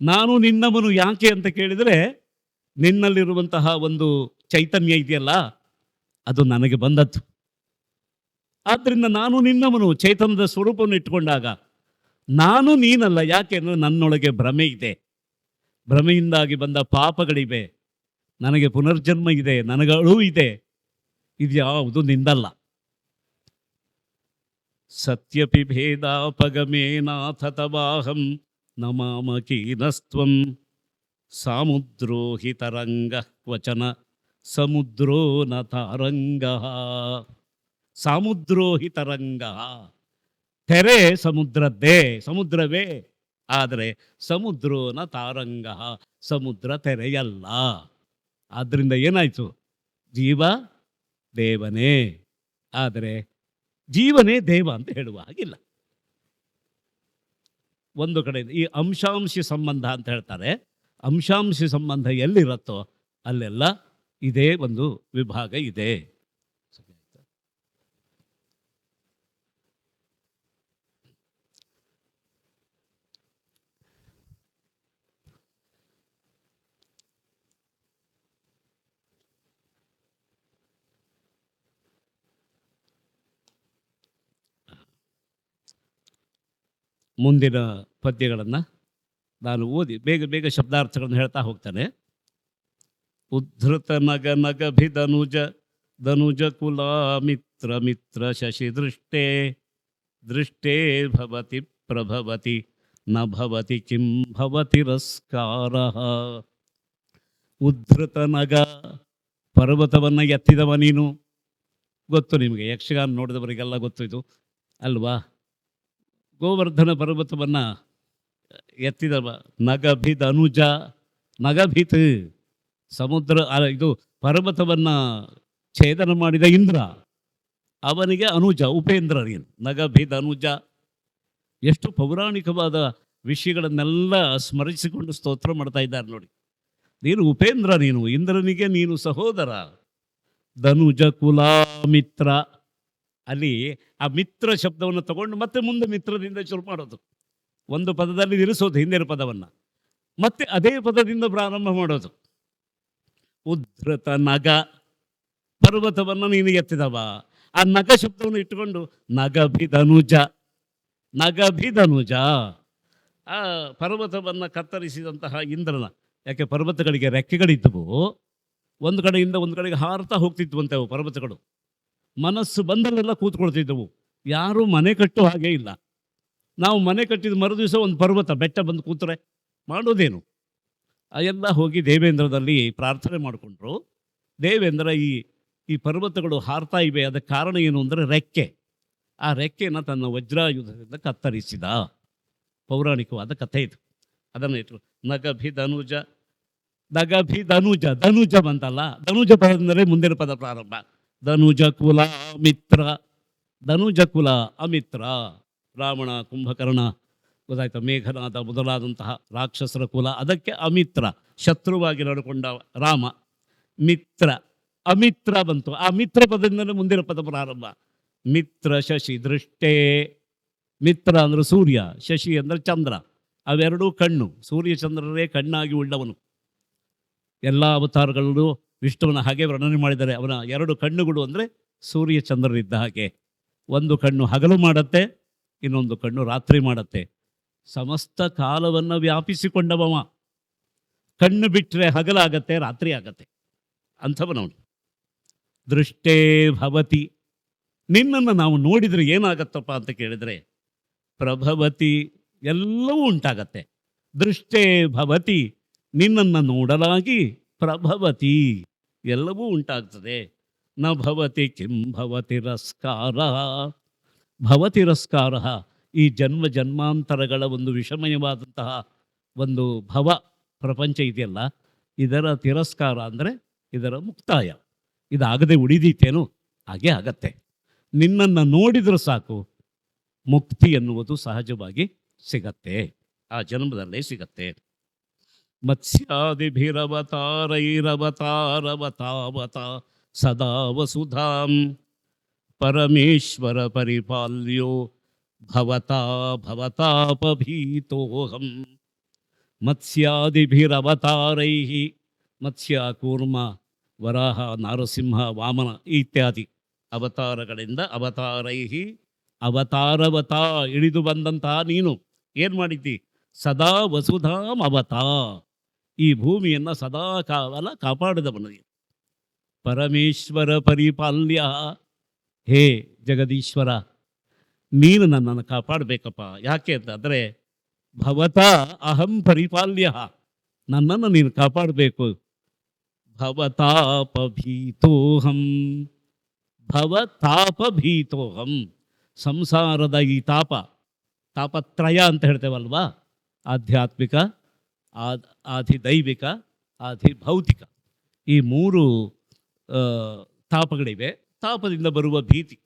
ನಾನು ನಿನ್ನವನು ಯಾಕೆ ಅಂತ ಕೇಳಿದರೆ, ನಿನ್ನಲ್ಲಿರುವಂತಹ ಒಂದು ಚೈತನ್ಯ ಇದೆಯಲ್ಲ, ಅದು ನನಗೆ ಬಂದದ್ದು. ಆದ್ದರಿಂದ ನಾನು ನಿನ್ನವನು. ಚೈತನ್ಯದ ಸ್ವರೂಪವನ್ನು ಇಟ್ಟುಕೊಂಡಾಗ ನಾನು ನೀನಲ್ಲ. ಯಾಕೆ ಅಂದರೆ ನನ್ನೊಳಗೆ ಭ್ರಮೆ ಇದೆ, ಭ್ರಮೆಯಿಂದಾಗಿ ಬಂದ ಪಾಪಗಳಿವೆ, ನನಗೆ ಪುನರ್ಜನ್ಮ ಇದೆ, ನನಗಳು ಇದೆ. ಇದು ಯಾವುದು ನಿಂದಲ್ಲ. ಸತ್ಯಪಿ ಭೇದಾಪಗಮೇ ನಾಥ ತವಾಹಂ ನಮಾಮಕೀನಸ್ತ್ವಂ, ಸಾಮುದ್ರೋ ಹಿ ತರಂಗಃ ಕ್ವಚನ ಸಮುದ್ರೋ ನ ತಾರಂಗಃ. ಸಾಮುದ್ರೋ ಹಿ ತರಂಗಃ, ತೆರೆ ಸಮುದ್ರದ್ದೇ, ಸಮುದ್ರವೇ, ಆದರೆ ಸಮುದ್ರೋ ನ ತಾರಂಗಃ, ಸಮುದ್ರ ತೆರೆಯಲ್ಲ. ಆದ್ದರಿಂದ ಏನಾಯಿತು? ಜೀವ ದೇವನೇ, ಆದರೆ ಜೀವನೇ ದೇವ ಅಂತ ಹೇಳುವ ಹಾಗಿಲ್ಲ. ಒಂದು ಕಡೆ ಈ ಅಂಶಾಂಶಿ ಸಂಬಂಧ ಅಂತ ಹೇಳ್ತಾರೆ. ಅಂಶಾಂಶಿ ಸಂಬಂಧ ಎಲ್ಲಿರುತ್ತೋ ಅಲ್ಲೆಲ್ಲ ಇದೇ ಒಂದು ವಿಭಾಗ ಇದೆ. ಮುಂದಿನ ಪದ್ಯಗಳನ್ನು ನಾನು ಓದಿ ಬೇಗ ಬೇಗ ಶಬ್ದಾರ್ಥಗಳನ್ನು ಹೇಳ್ತಾ ಹೋಗ್ತಾನೆ. ಉದ್ಧೃತ ನಗ ನಗಭಿಧನುಜ ಧನುಜ ಕುಲ ಮಿತ್ರ ಮಿತ್ರ ಶಶಿ ದೃಷ್ಟೇ ದೃಷ್ಟೇ ಭವತಿ ಪ್ರಭವತಿ ನ ಭವತಿ ಕಿಂ ಭವತಿರಸ್ಕಾರ. ಉದ್ಧೃತ ನಗ, ಪರ್ವತವನ್ನು ಎತ್ತಿದವ ನೀನು. ಗೊತ್ತು ನಿಮಗೆ, ಯಕ್ಷಗಾನ ನೋಡಿದವರಿಗೆಲ್ಲ ಗೊತ್ತು ಇದು ಅಲ್ವಾ? ಗೋವರ್ಧನ ಪರ್ವತವನ್ನು ಎತ್ತಿದವ. ನಗಭಿದ್ ಅನುಜ, ನಗಭಿತ್ ಸಮುದ್ರ, ಇದು ಪರ್ವತವನ್ನು ಛೇದನ ಮಾಡಿದ ಇಂದ್ರ. ಅವನಿಗೆ ಅನುಜ ಉಪೇಂದ್ರ ನೀನು, ನಗಭಿದನುಜ. ಎಷ್ಟು ಪೌರಾಣಿಕವಾದ ವಿಷಯಗಳನ್ನೆಲ್ಲ ಸ್ಮರಿಸಿಕೊಂಡು ಸ್ತೋತ್ರ ಮಾಡ್ತಾ ಇದ್ದಾರೆ ನೋಡಿ. ನೀನು ಉಪೇಂದ್ರ, ನೀನು ಇಂದ್ರನಿಗೆ ನೀನು ಸಹೋದರ. ಧನುಜ ಕುಲಾಮಿತ್ರ, ಅಲ್ಲಿ ಆ ಮಿತ್ರ ಶಬ್ದವನ್ನು ತಗೊಂಡು ಮತ್ತೆ ಮುಂದೆ ಮಿತ್ರದಿಂದ ಶುರು ಮಾಡೋದು. ಒಂದು ಪದದಲ್ಲಿ ನಿಲ್ಲಿಸೋದು ಹಿಂದಿನ ಪದವನ್ನು, ಮತ್ತೆ ಅದೇ ಪದದಿಂದ ಪ್ರಾರಂಭ ಮಾಡೋದು. ಉದ್ಧತ ನಗ, ಪರ್ವತವನ್ನು ನೀನು ಎತ್ತಿದವ. ಆ ನಗ ಶಬ್ದವನ್ನು ಇಟ್ಟುಕೊಂಡು ನಗಭಿದನುಜ, ನಗಭಿದನುಜ, ಆ ಪರ್ವತವನ್ನು ಕತ್ತರಿಸಿದಂತಹ ಇಂದ್ರನ. ಯಾಕೆ ಪರ್ವತಗಳಿಗೆ ರೆಕ್ಕೆಗಳಿದ್ದವು, ಒಂದು ಕಡೆಯಿಂದ ಒಂದು ಕಡೆಗೆ ಹಾರ್ತಾ ಹೋಗ್ತಿದ್ವಂತೆ ಅವು ಪರ್ವತಗಳು. ಮನಸ್ಸು ಬಂದಲ್ಲೆಲ್ಲ ಕೂತ್ಕೊಳ್ತಿದ್ದವು. ಯಾರೂ ಮನೆ ಕಟ್ಟೋ ಹಾಗೆ ಇಲ್ಲ. ನಾವು ಮನೆ ಕಟ್ಟಿದ ಮರುದಿವಸ ಒಂದು ಪರ್ವತ ಬೆಟ್ಟ ಬಂದು ಕೂತ್ರೆ ಮಾಡೋದೇನು? ಎಲ್ಲ ಹೋಗಿ ದೇವೇಂದ್ರದಲ್ಲಿ ಪ್ರಾರ್ಥನೆ ಮಾಡಿಕೊಂಡ್ರು. ದೇವೇಂದ್ರ ಈ ಪರ್ವತಗಳು ಹಾರ್ತಾ ಇವೆ, ಅದಕ್ಕೆ ಕಾರಣ ಏನು ಅಂದರೆ ರೆಕ್ಕೆ. ಆ ರೆಕ್ಕೆಯನ್ನು ತನ್ನ ವಜ್ರಾಯುಧದಿಂದ ಕತ್ತರಿಸಿದ. ಪೌರಾಣಿಕವಾದ ಕಥೆ ಇದು. ಅದನ್ನು ಇಟ್ಟು ನಗಭಿದನುಜ, ನಗಭಿದನುಜ, ಧನುಜ ಬಂತಲ್ಲ, ಧನುಜ ಪದದಿಂದಲೇ ಮುಂದಿನ ಪದ ಪ್ರಾರಂಭ. ಧನುಜ ಕುಲ ಮಿತ್ರ, ಧನುಜ ಕುಲ ಅಮಿತ್ರ. ರಾವಣ, ಕುಂಭಕರ್ಣ, ಗೊತ್ತಾಯ್ತು, ಮೇಘನಾದ ಮೊದಲಾದಂತಹ ರಾಕ್ಷಸರ ಕುಲ, ಅದಕ್ಕೆ ಅಮಿತ್ರ, ಶತ್ರುವಾಗಿ ನಡ್ಕೊಂಡ ರಾಮ. ಮಿತ್ರ, ಅಮಿತ್ರ ಬಂತು. ಆ ಮಿತ್ರ ಪದದಿಂದಲೇ ಮುಂದಿನ ಪದ ಪ್ರಾರಂಭ. ಮಿತ್ರ ಶಶಿ ದೃಷ್ಟೇ, ಮಿತ್ರ ಅಂದರೆ ಸೂರ್ಯ, ಶಶಿ ಅಂದರೆ ಚಂದ್ರ. ಅವೆರಡೂ ಕಣ್ಣು, ಸೂರ್ಯ ಚಂದ್ರರೇ ಕಣ್ಣಾಗಿ ಉಳ್ಳವನು. ಎಲ್ಲ ಅವತಾರಗಳಲ್ಲೂ ವಿಷ್ಣುವನ ಹಾಗೆ ವರ್ಣನೆ ಮಾಡಿದ್ದಾರೆ. ಅವನ ಎರಡು ಕಣ್ಣುಗಳು ಅಂದರೆ ಸೂರ್ಯ ಚಂದ್ರರಿದ್ದ ಹಾಗೆ. ಒಂದು ಕಣ್ಣು ಹಗಲು ಮಾಡತ್ತೆ, ಇನ್ನೊಂದು ಕಣ್ಣು ರಾತ್ರಿ ಮಾಡತ್ತೆ. ಸಮಸ್ತ ಕಾಲವನ್ನು ವ್ಯಾಪಿಸಿಕೊಂಡವವ. ಕಣ್ಣು ಬಿಟ್ಟರೆ ಹಗಲಾಗತ್ತೆ, ರಾತ್ರಿ ಆಗತ್ತೆ, ಅಂಥವನವನು. ದೃಷ್ಟೇ ಭವತಿ, ನಿನ್ನನ್ನು ನಾವು ನೋಡಿದರೆ ಏನಾಗತ್ತಪ್ಪ ಅಂತ ಕೇಳಿದರೆ ಪ್ರಭವತಿ, ಎಲ್ಲವೂ ಉಂಟಾಗತ್ತೆ. ದೃಷ್ಟೇ ಭವತಿ, ನಿನ್ನನ್ನು ನೋಡಲಾಗಿ ಪ್ರಭವತಿ, ಎಲ್ಲವೂ ಉಂಟಾಗ್ತದೆ. ನ ಭವತಿ ಕಿಂ ಭವತಿರಸ್ಕಾರ, ಭವತಿರಸ್ಕಾರ. ಈ ಜನ್ಮ ಜನ್ಮಾಂತರಗಳ ಒಂದು ವಿಷಮಯವಾದಂತಹ ಒಂದು ಭವ ಪ್ರಪಂಚ ಇದೆಯಲ್ಲ, ಇದರ ತಿರಸ್ಕಾರ ಅಂದರೆ ಇದರ ಮುಕ್ತಾಯ. ಇದಾಗದೆ ಉಳಿದೀತೇನು? ಹಾಗೆ ಆಗತ್ತೆ. ನಿನ್ನನ್ನು ನೋಡಿದರೂ ಸಾಕು, ಮುಕ್ತಿ ಎನ್ನುವುದು ಸಹಜವಾಗಿ ಸಿಗತ್ತೆ, ಆ ಜನ್ಮದಲ್ಲೇ ಸಿಗತ್ತೆ. ಮತ್ಸ್ಯಾದಿಭಿರವತಾರೈರವತಾರವತಾವತ ಸದಾ ವಸುಧಾಂ ಪರಮೇಶ್ವರ ಪರಿಪಾಲ್ಯೋ ಭವತಾ ಭವತಾಪಭೀತೋಹಂ. ಮತ್ಸ್ಯಾದಿಭಿರವತಾರೈ, ಮತ್ಸ್ಯ, ಕೂರ್ಮ, ವರಾಹ, ನಾರಸಿಂಹ, ವಾಮನ ಇತ್ಯಾದಿ ಅವತಾರಗಳಿಂದ, ಅವತಾರೈ ಅವತಾರವತ, ಇಳಿದು ಬಂದಂತಹ ನೀನು ಏನು ಮಾಡಿದ್ದಿ? ಸದಾ ವಸುಧಾಂ ಅವತಾ, ಈ ಭೂಮಿಯನ್ನು ಸದಾ ಕಾಲ ಕಾಪಾಡಿದವನು. ಪರಮೇಶ್ವರ ಪರಿಪಾಲ್ಯ, ಹೇ ಜಗದೀಶ್ವರ, ನೀನು ನನ್ನನ್ನು ಕಾಪಾಡಬೇಕಪ್ಪ. ಯಾಕೆ ಅಂತಂದರೆ ಭವತಾ ಅಹಂ ಪರಿಪಾಲ್ಯ, ನನ್ನನ್ನು ನೀನು ಕಾಪಾಡಬೇಕು. ಭವತಾಪಭೀತೋಹಂ, ಭವತಾಪಭೀತೋಹಂ, ಸಂಸಾರದ ಈ ತಾಪ, ತಾಪತ್ರಯ ಅಂತ ಹೇಳ್ತೇವಲ್ವಾ, ಆಧ್ಯಾತ್ಮಿಕ, ಆಧಿದೈವಿಕ, ಆಧಿಭೌತಿಕ, ಈ ಮೂರು ತಾಪಗಳಿವೆ. ತಾಪದಿಂದ ಬರುವ ಭೀತಿ,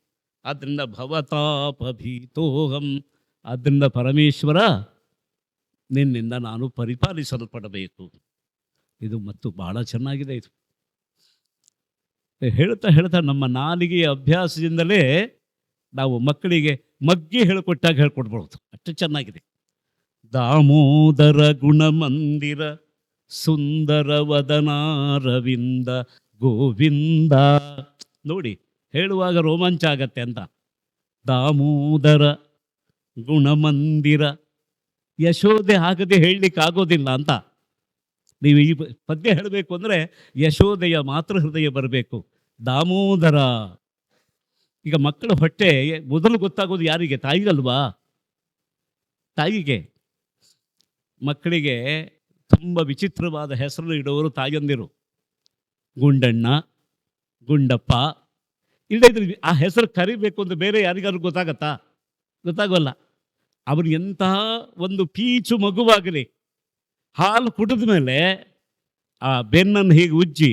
ಆದ್ದರಿಂದ ಭವತಾಪಭೀತೋಹಂ. ಆದ್ದರಿಂದ ಪರಮೇಶ್ವರ, ನಿನ್ನಿಂದ ನಾನು ಪರಿಪಾಲಿಸಲ್ಪಡಬೇಕು. ಇದು ಮತ್ತು ಭಾಳ ಚೆನ್ನಾಗಿದೆ. ಇದು ಹೇಳ್ತಾ ಹೇಳ್ತಾ ನಮ್ಮ ನಾಲಿಗೆಯ ಅಭ್ಯಾಸದಿಂದಲೇ ನಾವು ಮಕ್ಕಳಿಗೆ ಮಗ್ಗಿ ಹೇಳಿಕೊಟ್ಟಾಗ ಹೇಳ್ಕೊಡ್ಬೋದು, ಅಷ್ಟು ಚೆನ್ನಾಗಿದೆ. ದಾಮೋದರ ಗುಣಮಂದಿರ ಸುಂದರ ವದನಾರವಿಂದ ಗೋವಿಂದ. ನೋಡಿ, ಹೇಳುವಾಗ ರೋಮಾಂಚ ಆಗತ್ತೆ ಅಂತ. ದಾಮೋದರ ಗುಣಮಂದಿರ, ಯಶೋದೆ ಆಗದೆ ಹೇಳಲಿಕ್ಕಾಗೋದಿಲ್ಲ ಅಂತ. ನೀವು ಈ ಪದ್ಯ ಹೇಳಬೇಕು ಅಂದರೆ ಯಶೋದೆಯ ಮಾತೃ ಹೃದಯ ಬರಬೇಕು. ದಾಮೋದರ. ಈಗ ಮಕ್ಕಳ ಹೊಟ್ಟೆ ಮೊದಲು ಗೊತ್ತಾಗೋದು ಯಾರಿಗೆ? ತಾಯಿಗಲ್ವಾ? ತಾಯಿಗೆ. ಮಕ್ಕಳಿಗೆ ತುಂಬ ವಿಚಿತ್ರವಾದ ಹೆಸರು ಇಡೋರು ತಾಯಂದಿರು. ಗುಂಡಣ್ಣ, ಗುಂಡಪ್ಪ. ಇಲ್ಲದಿದ್ರೆ ಆ ಹೆಸರು ಕರಿಬೇಕು ಅಂತ ಬೇರೆ ಯಾರಿಗಾದ್ರು ಗೊತ್ತಾಗತ್ತಾ? ಗೊತ್ತಾಗೋಲ್ಲ. ಅವನು ಎಂತಹ ಒಂದು ಪೀಚು ಮಗುವಾಗಲಿ, ಹಾಲು ಕುಡಿದ ಮೇಲೆ ಆ ಬೆನ್ನನ್ನು ಹೀಗೆ ಉಜ್ಜಿ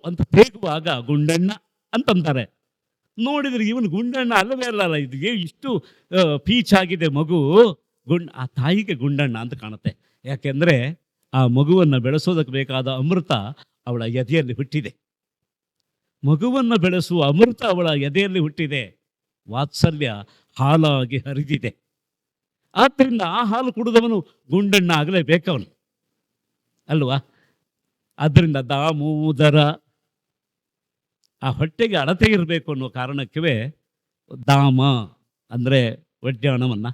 ಅಂತ ತೇಗುವಾಗ ಗುಂಡಣ್ಣ ಅಂತಂತಾರೆ. ನೋಡಿದ್ರೆ ಇವನು ಗುಂಡಣ್ಣ ಅಲ್ಲವೇ ಅಲ್ಲ, ಇದು ಇಷ್ಟು ಪೀಚಾಗಿದೆ ಮಗು, ಆ ತಾಯಿಗೆ ಗುಂಡಣ್ಣ ಅಂತ ಕಾಣುತ್ತೆ. ಯಾಕೆಂದರೆ ಆ ಮಗುವನ್ನು ಬೆಳೆಸೋದಕ್ಕೆ ಬೇಕಾದ ಅಮೃತ ಅವಳ ಎದೆಯಲ್ಲಿ ಹುಟ್ಟಿದೆ. ಮಗುವನ್ನು ಬೆಳೆಸುವ ಅಮೃತ ಅವಳ ಎದೆಯಲ್ಲಿ ಹುಟ್ಟಿದೆ. ವಾತ್ಸಲ್ಯ ಹಾಲಾಗಿ ಹರಿದಿದೆ. ಆದ್ದರಿಂದ ಆ ಹಾಲು ಕುಡಿದವನು ಗುಂಡಣ್ಣ ಆಗಲೇಬೇಕವನು ಅಲ್ವಾ. ಆದ್ದರಿಂದ ದಾಮೋದರ, ಆ ಹೊಟ್ಟೆಗೆ ಅಳತೆ ಇರಬೇಕು ಅನ್ನೋ ಕಾರಣಕ್ಕೆ ದಾಮ ಅಂದರೆ ವಡ್ಯಾಣವನ್ನು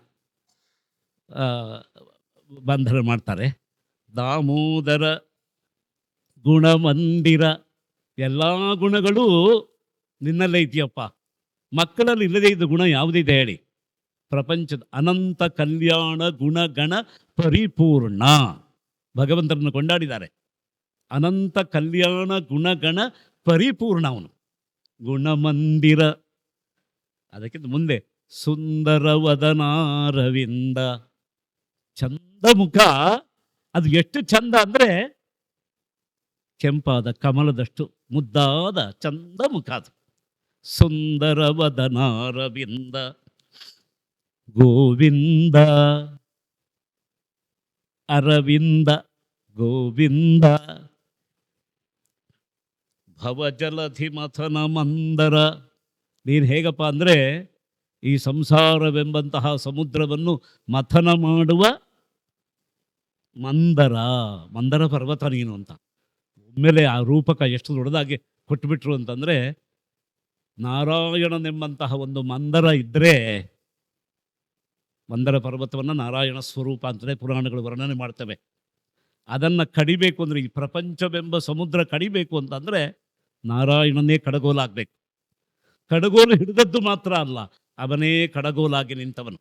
ಬಂಧನ ಮಾಡ್ತಾರೆ. ದಾಮೋದರ ಗುಣಮಂದಿರ, ಎಲ್ಲ ಗುಣಗಳು ನಿನ್ನಲ್ಲೇ ಇದೆಯಪ್ಪ. ಮಕ್ಕಳಲ್ಲಿ ಇಲ್ಲದೇ ಇದ್ದ ಗುಣ ಯಾವುದಿದೆ ಹೇಳಿ? ಪ್ರಪಂಚದ ಅನಂತ ಕಲ್ಯಾಣ ಗುಣಗಣ ಪರಿಪೂರ್ಣ. ಭಗವಂತರನ್ನು ಕೊಂಡಾಡಿದ್ದಾರೆ. ಅನಂತ ಕಲ್ಯಾಣ ಗುಣಗಣ ಪರಿಪೂರ್ಣ ಅವನು. ಗುಣಮಂದಿರ, ಅದಕ್ಕಿಂತ ಮುಂದೆ ಸುಂದರ ವದನಾರವಿಂದ, ಚಂದ ಮುಖ. ಅದು ಎಷ್ಟು ಚಂದ ಅಂದರೆ ಕೆಂಪಾದ ಕಮಲದಷ್ಟು ಮುದ್ದಾದ ಚಂದ ಮುಖ ಅದು. ಸುಂದರ ವದನಾರವಿಂದ ಗೋವಿಂದ, ಅರವಿಂದ ಗೋವಿಂದ, ಭವಜಲಧಿ ಮಥನ ಮಂದರ. ನೀನು ಹೇಗಪ್ಪ ಅಂದರೆ ಈ ಸಂಸಾರವೆಂಬಂತಹ ಸಮುದ್ರವನ್ನು ಮಥನ ಮಾಡುವ ಮಂದರ, ಮಂದರ ಪರ್ವತ ನೀನು ಅಂತ. ಒಮ್ಮೆಲೆ ಆ ರೂಪಕ ಎಷ್ಟು ದೊಡ್ಡದಾಗಿ ಕೊಟ್ಟುಬಿಟ್ರು ಅಂತಂದರೆ, ನಾರಾಯಣನೆಂಬಂತಹ ಒಂದು ಮಂದರ ಇದ್ದರೆ, ಮಂದರ ಪರ್ವತವನ್ನು ನಾರಾಯಣ ಸ್ವರೂಪ ಅಂತಲೇ ಪುರಾಣಗಳು ವರ್ಣನೆ ಮಾಡ್ತವೆ. ಅದನ್ನು ಕಡಿಬೇಕು ಅಂದರೆ, ಈ ಪ್ರಪಂಚವೆಂಬ ಸಮುದ್ರ ಕಡಿಬೇಕು ಅಂತಂದರೆ ನಾರಾಯಣನೇ ಕಡಗೋಲಾಗಬೇಕು. ಕಡಗೋಲು ಹಿಡಿದದ್ದು ಮಾತ್ರ ಅಲ್ಲ, ಅವನೇ ಕಡಗೋಲಾಗಿ ನಿಂತವನು.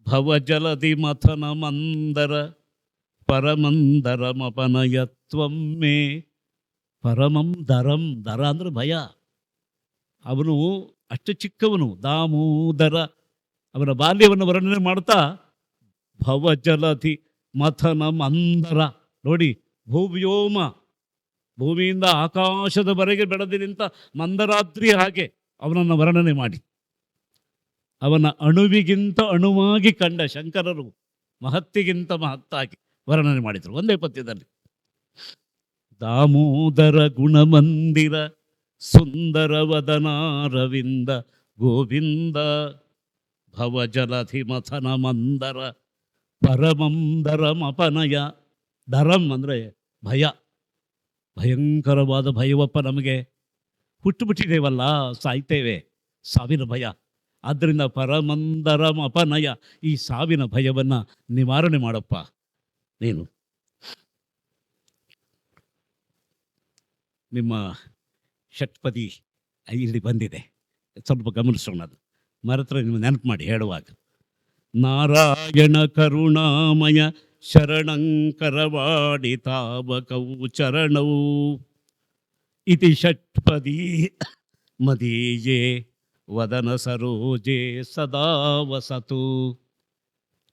ಭವಜಲಧಿ ಮಥನ ಮಂದರ ಪರಮಂದರ ಮಪನಯತ್ವಮ್ಮೆ. ಪರಮಂ ದರಂ, ದರ ಅಂದರೆ ಭಯ. ಅವನು ಅಷ್ಟು ಚಿಕ್ಕವನು. ದಾಮೋದರ, ಅವನ ಬಾಲ್ಯವನ್ನು ವರ್ಣನೆ ಮಾಡ್ತಾ ಭವಜಲಧಿ ಮಥನ ಮಂದರ. ನೋಡಿ, ಭೂವ್ಯೋಮ, ಭೂಮಿಯಿಂದ ಆಕಾಶದವರೆಗೆ ಬೆಳೆದು ನಿಂತ ಮಂದರಾದ್ರಿ ಹಾಗೆ ಅವನನ್ನು ವರ್ಣನೆ ಮಾಡಿ, ಅವನ ಅಣುವಿಗಿಂತ ಅಣುವಾಗಿ ಕಂಡ ಶಂಕರರು ಮಹತ್ತಿಗಿಂತ ಮಹತ್ತಾಗಿ ವರ್ಣನೆ ಮಾಡಿದರು ಒಂದೇ ಪದ್ಯದಲ್ಲಿ. ದಾಮೋದರ ಗುಣಮಂದಿರ ಸುಂದರ ವದನಾರವಿಂದ ಗೋವಿಂದ, ಭವಜಲಧಿ ಮಥನ ಮಂದರ ಪರಮಂದರಮಪನಯ. ದರಂ ಅಂದರೆ ಭಯ, ಭಯಂಕರವಾದ ಭಯವಪ್ಪ. ನಮಗೆ ಹುಟ್ಟುಬಿಟ್ಟಿದ್ದೇವಲ್ಲ, ಸಾಯ್ತೇವೆ, ಸಾವಿನ ಭಯ. ಆದ್ದರಿಂದ ಪರಮಂದರಮಪನಯ, ಈ ಸಾವಿನ ಭಯವನ್ನು ನಿವಾರಣೆ ಮಾಡಪ್ಪ ನೀನು. ನಿಮ್ಮ ಷಟ್ಪದಿ ಇಲ್ಲಿ ಬಂದಿದೆ, ಸ್ವಲ್ಪ ಗಮನಿಸೋಣ. ಅದು ಮರತ್ರ ನಿಮ್ಮ ನೆನಪು ಮಾಡಿ ಹೇಳುವಾಗ, ನಾರಾಯಣ ಕರುಣಾಮಯ ಶರಣಂಕರವಾಡಿ ತಾವಕೌ ಚರಣೌ ಇತಿ ಷಟ್ಪದಿ ಮದೀಯೇ ವದನ ಸರೋಜೆ ಸದಾ ವಸತು.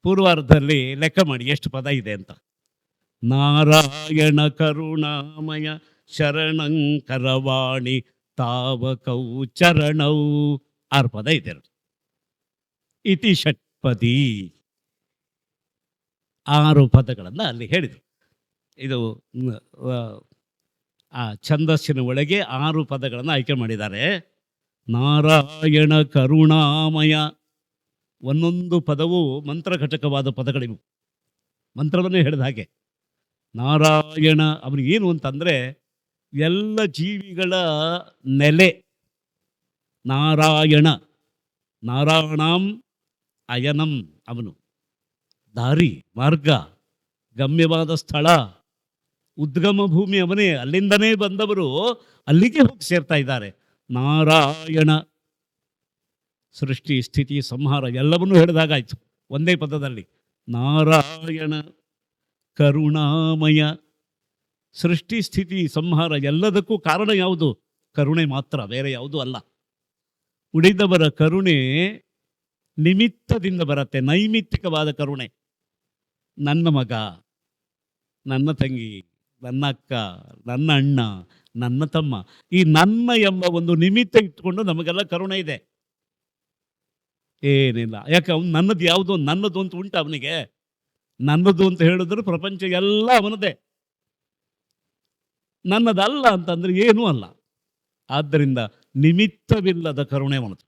ಪೂರ್ವಾರ್ಧದಲ್ಲಿ ಲೆಕ್ಕ ಮಾಡಿ ಎಷ್ಟು ಪದ ಇದೆ ಅಂತ. ನಾರಾಯಣ ಕರುಣಾಮಯ ಶರಣಂಕರವಾಣಿ ತಾವಕೌ ಚರಣೌ, 6 ಪದ ಇದೆ. ಇತಿ ಷಟ್ಪದಿ, 6 ಪದಗಳನ್ನು ಅಲ್ಲಿ ಹೇಳಿದರು. ಇದು ಆ ಛಂದಸ್ಸಿನ ಒಳಗೆ 6 ಪದಗಳನ್ನು ಆಯ್ಕೆ ಮಾಡಿದ್ದಾರೆ. ನಾರಾಯಣ ಕರುಣಾಮಯ, ಒಂದೊಂದು ಪದವು ಮಂತ್ರಘಟಕವಾದ ಪದಗಳಿವು, ಮಂತ್ರವನ್ನೇ ಹೇಳಿದ ಹಾಗೆ. ನಾರಾಯಣ ಅವನಿಗೇನು ಅಂತಂದರೆ ಎಲ್ಲ ಜೀವಿಗಳ ನೆಲೆ ನಾರಾಯಣ. ನಾರಾಯಣಂ ಅಯನಂ, ಅವನು ದಾರಿ, ಮಾರ್ಗ, ಗಮ್ಯವಾದ ಸ್ಥಳ, ಉದ್ಗಮ ಭೂಮಿ ಅವನೇ. ಅಲ್ಲಿಂದನೇ ಬಂದವರು ಅಲ್ಲಿಗೆ ಹೋಗಿ ಸೇರ್ತಾ ಇದ್ದಾರೆ. ನಾರಾಯಣ ಸೃಷ್ಟಿ ಸ್ಥಿತಿ ಸಂಹಾರ ಎಲ್ಲವನ್ನೂ ಹೇಳಿದಾಗಾಯ್ತು ಒಂದೇ ಪದದಲ್ಲಿ. ನಾರಾಯಣ ಕರುಣಾಮಯ, ಸೃಷ್ಟಿ ಸ್ಥಿತಿ ಸಂಹಾರ ಎಲ್ಲದಕ್ಕೂ ಕಾರಣ ಯಾವುದು? ಕರುಣೆ ಮಾತ್ರ, ಬೇರೆ ಯಾವುದೂ ಅಲ್ಲ. ಉಳಿದವರ ಕರುಣೆ ನಿಮಿತ್ತದಿಂದ ಬರುತ್ತೆ, ನೈಮಿತ್ತಿಕವಾದ ಕರುಣೆ. ನನ್ನ ಮಗ, ನನ್ನ ತಂಗಿ, ನನ್ನ ಅಕ್ಕ, ನನ್ನ ಅಣ್ಣ, ನನ್ನ ತಮ್ಮ. ಈ ನನ್ನ ಎಂಬ ಒಂದು ನಿಮಿತ್ತ ಇಟ್ಕೊಂಡು ನಮಗೆಲ್ಲ ಕರುಣೆ ಇದೆ. ಏನಿಲ್ಲ. ಯಾಕೆ ಅವ್ನು ನನ್ನದು ಯಾವುದೋ ನನ್ನದು ಅಂತ ಉಂಟು ಅವನಿಗೆ. ನನ್ನದು ಅಂತ ಹೇಳಿದ್ರೆ ಪ್ರಪಂಚ ಎಲ್ಲ ಅವನದೇ. ನನ್ನದಲ್ಲ ಅಂತಂದ್ರೆ ಏನೂ ಅಲ್ಲ. ಆದ್ದರಿಂದ ನಿಮಿತ್ತವಿಲ್ಲದ ಕರುಣೆ ಅವನದು.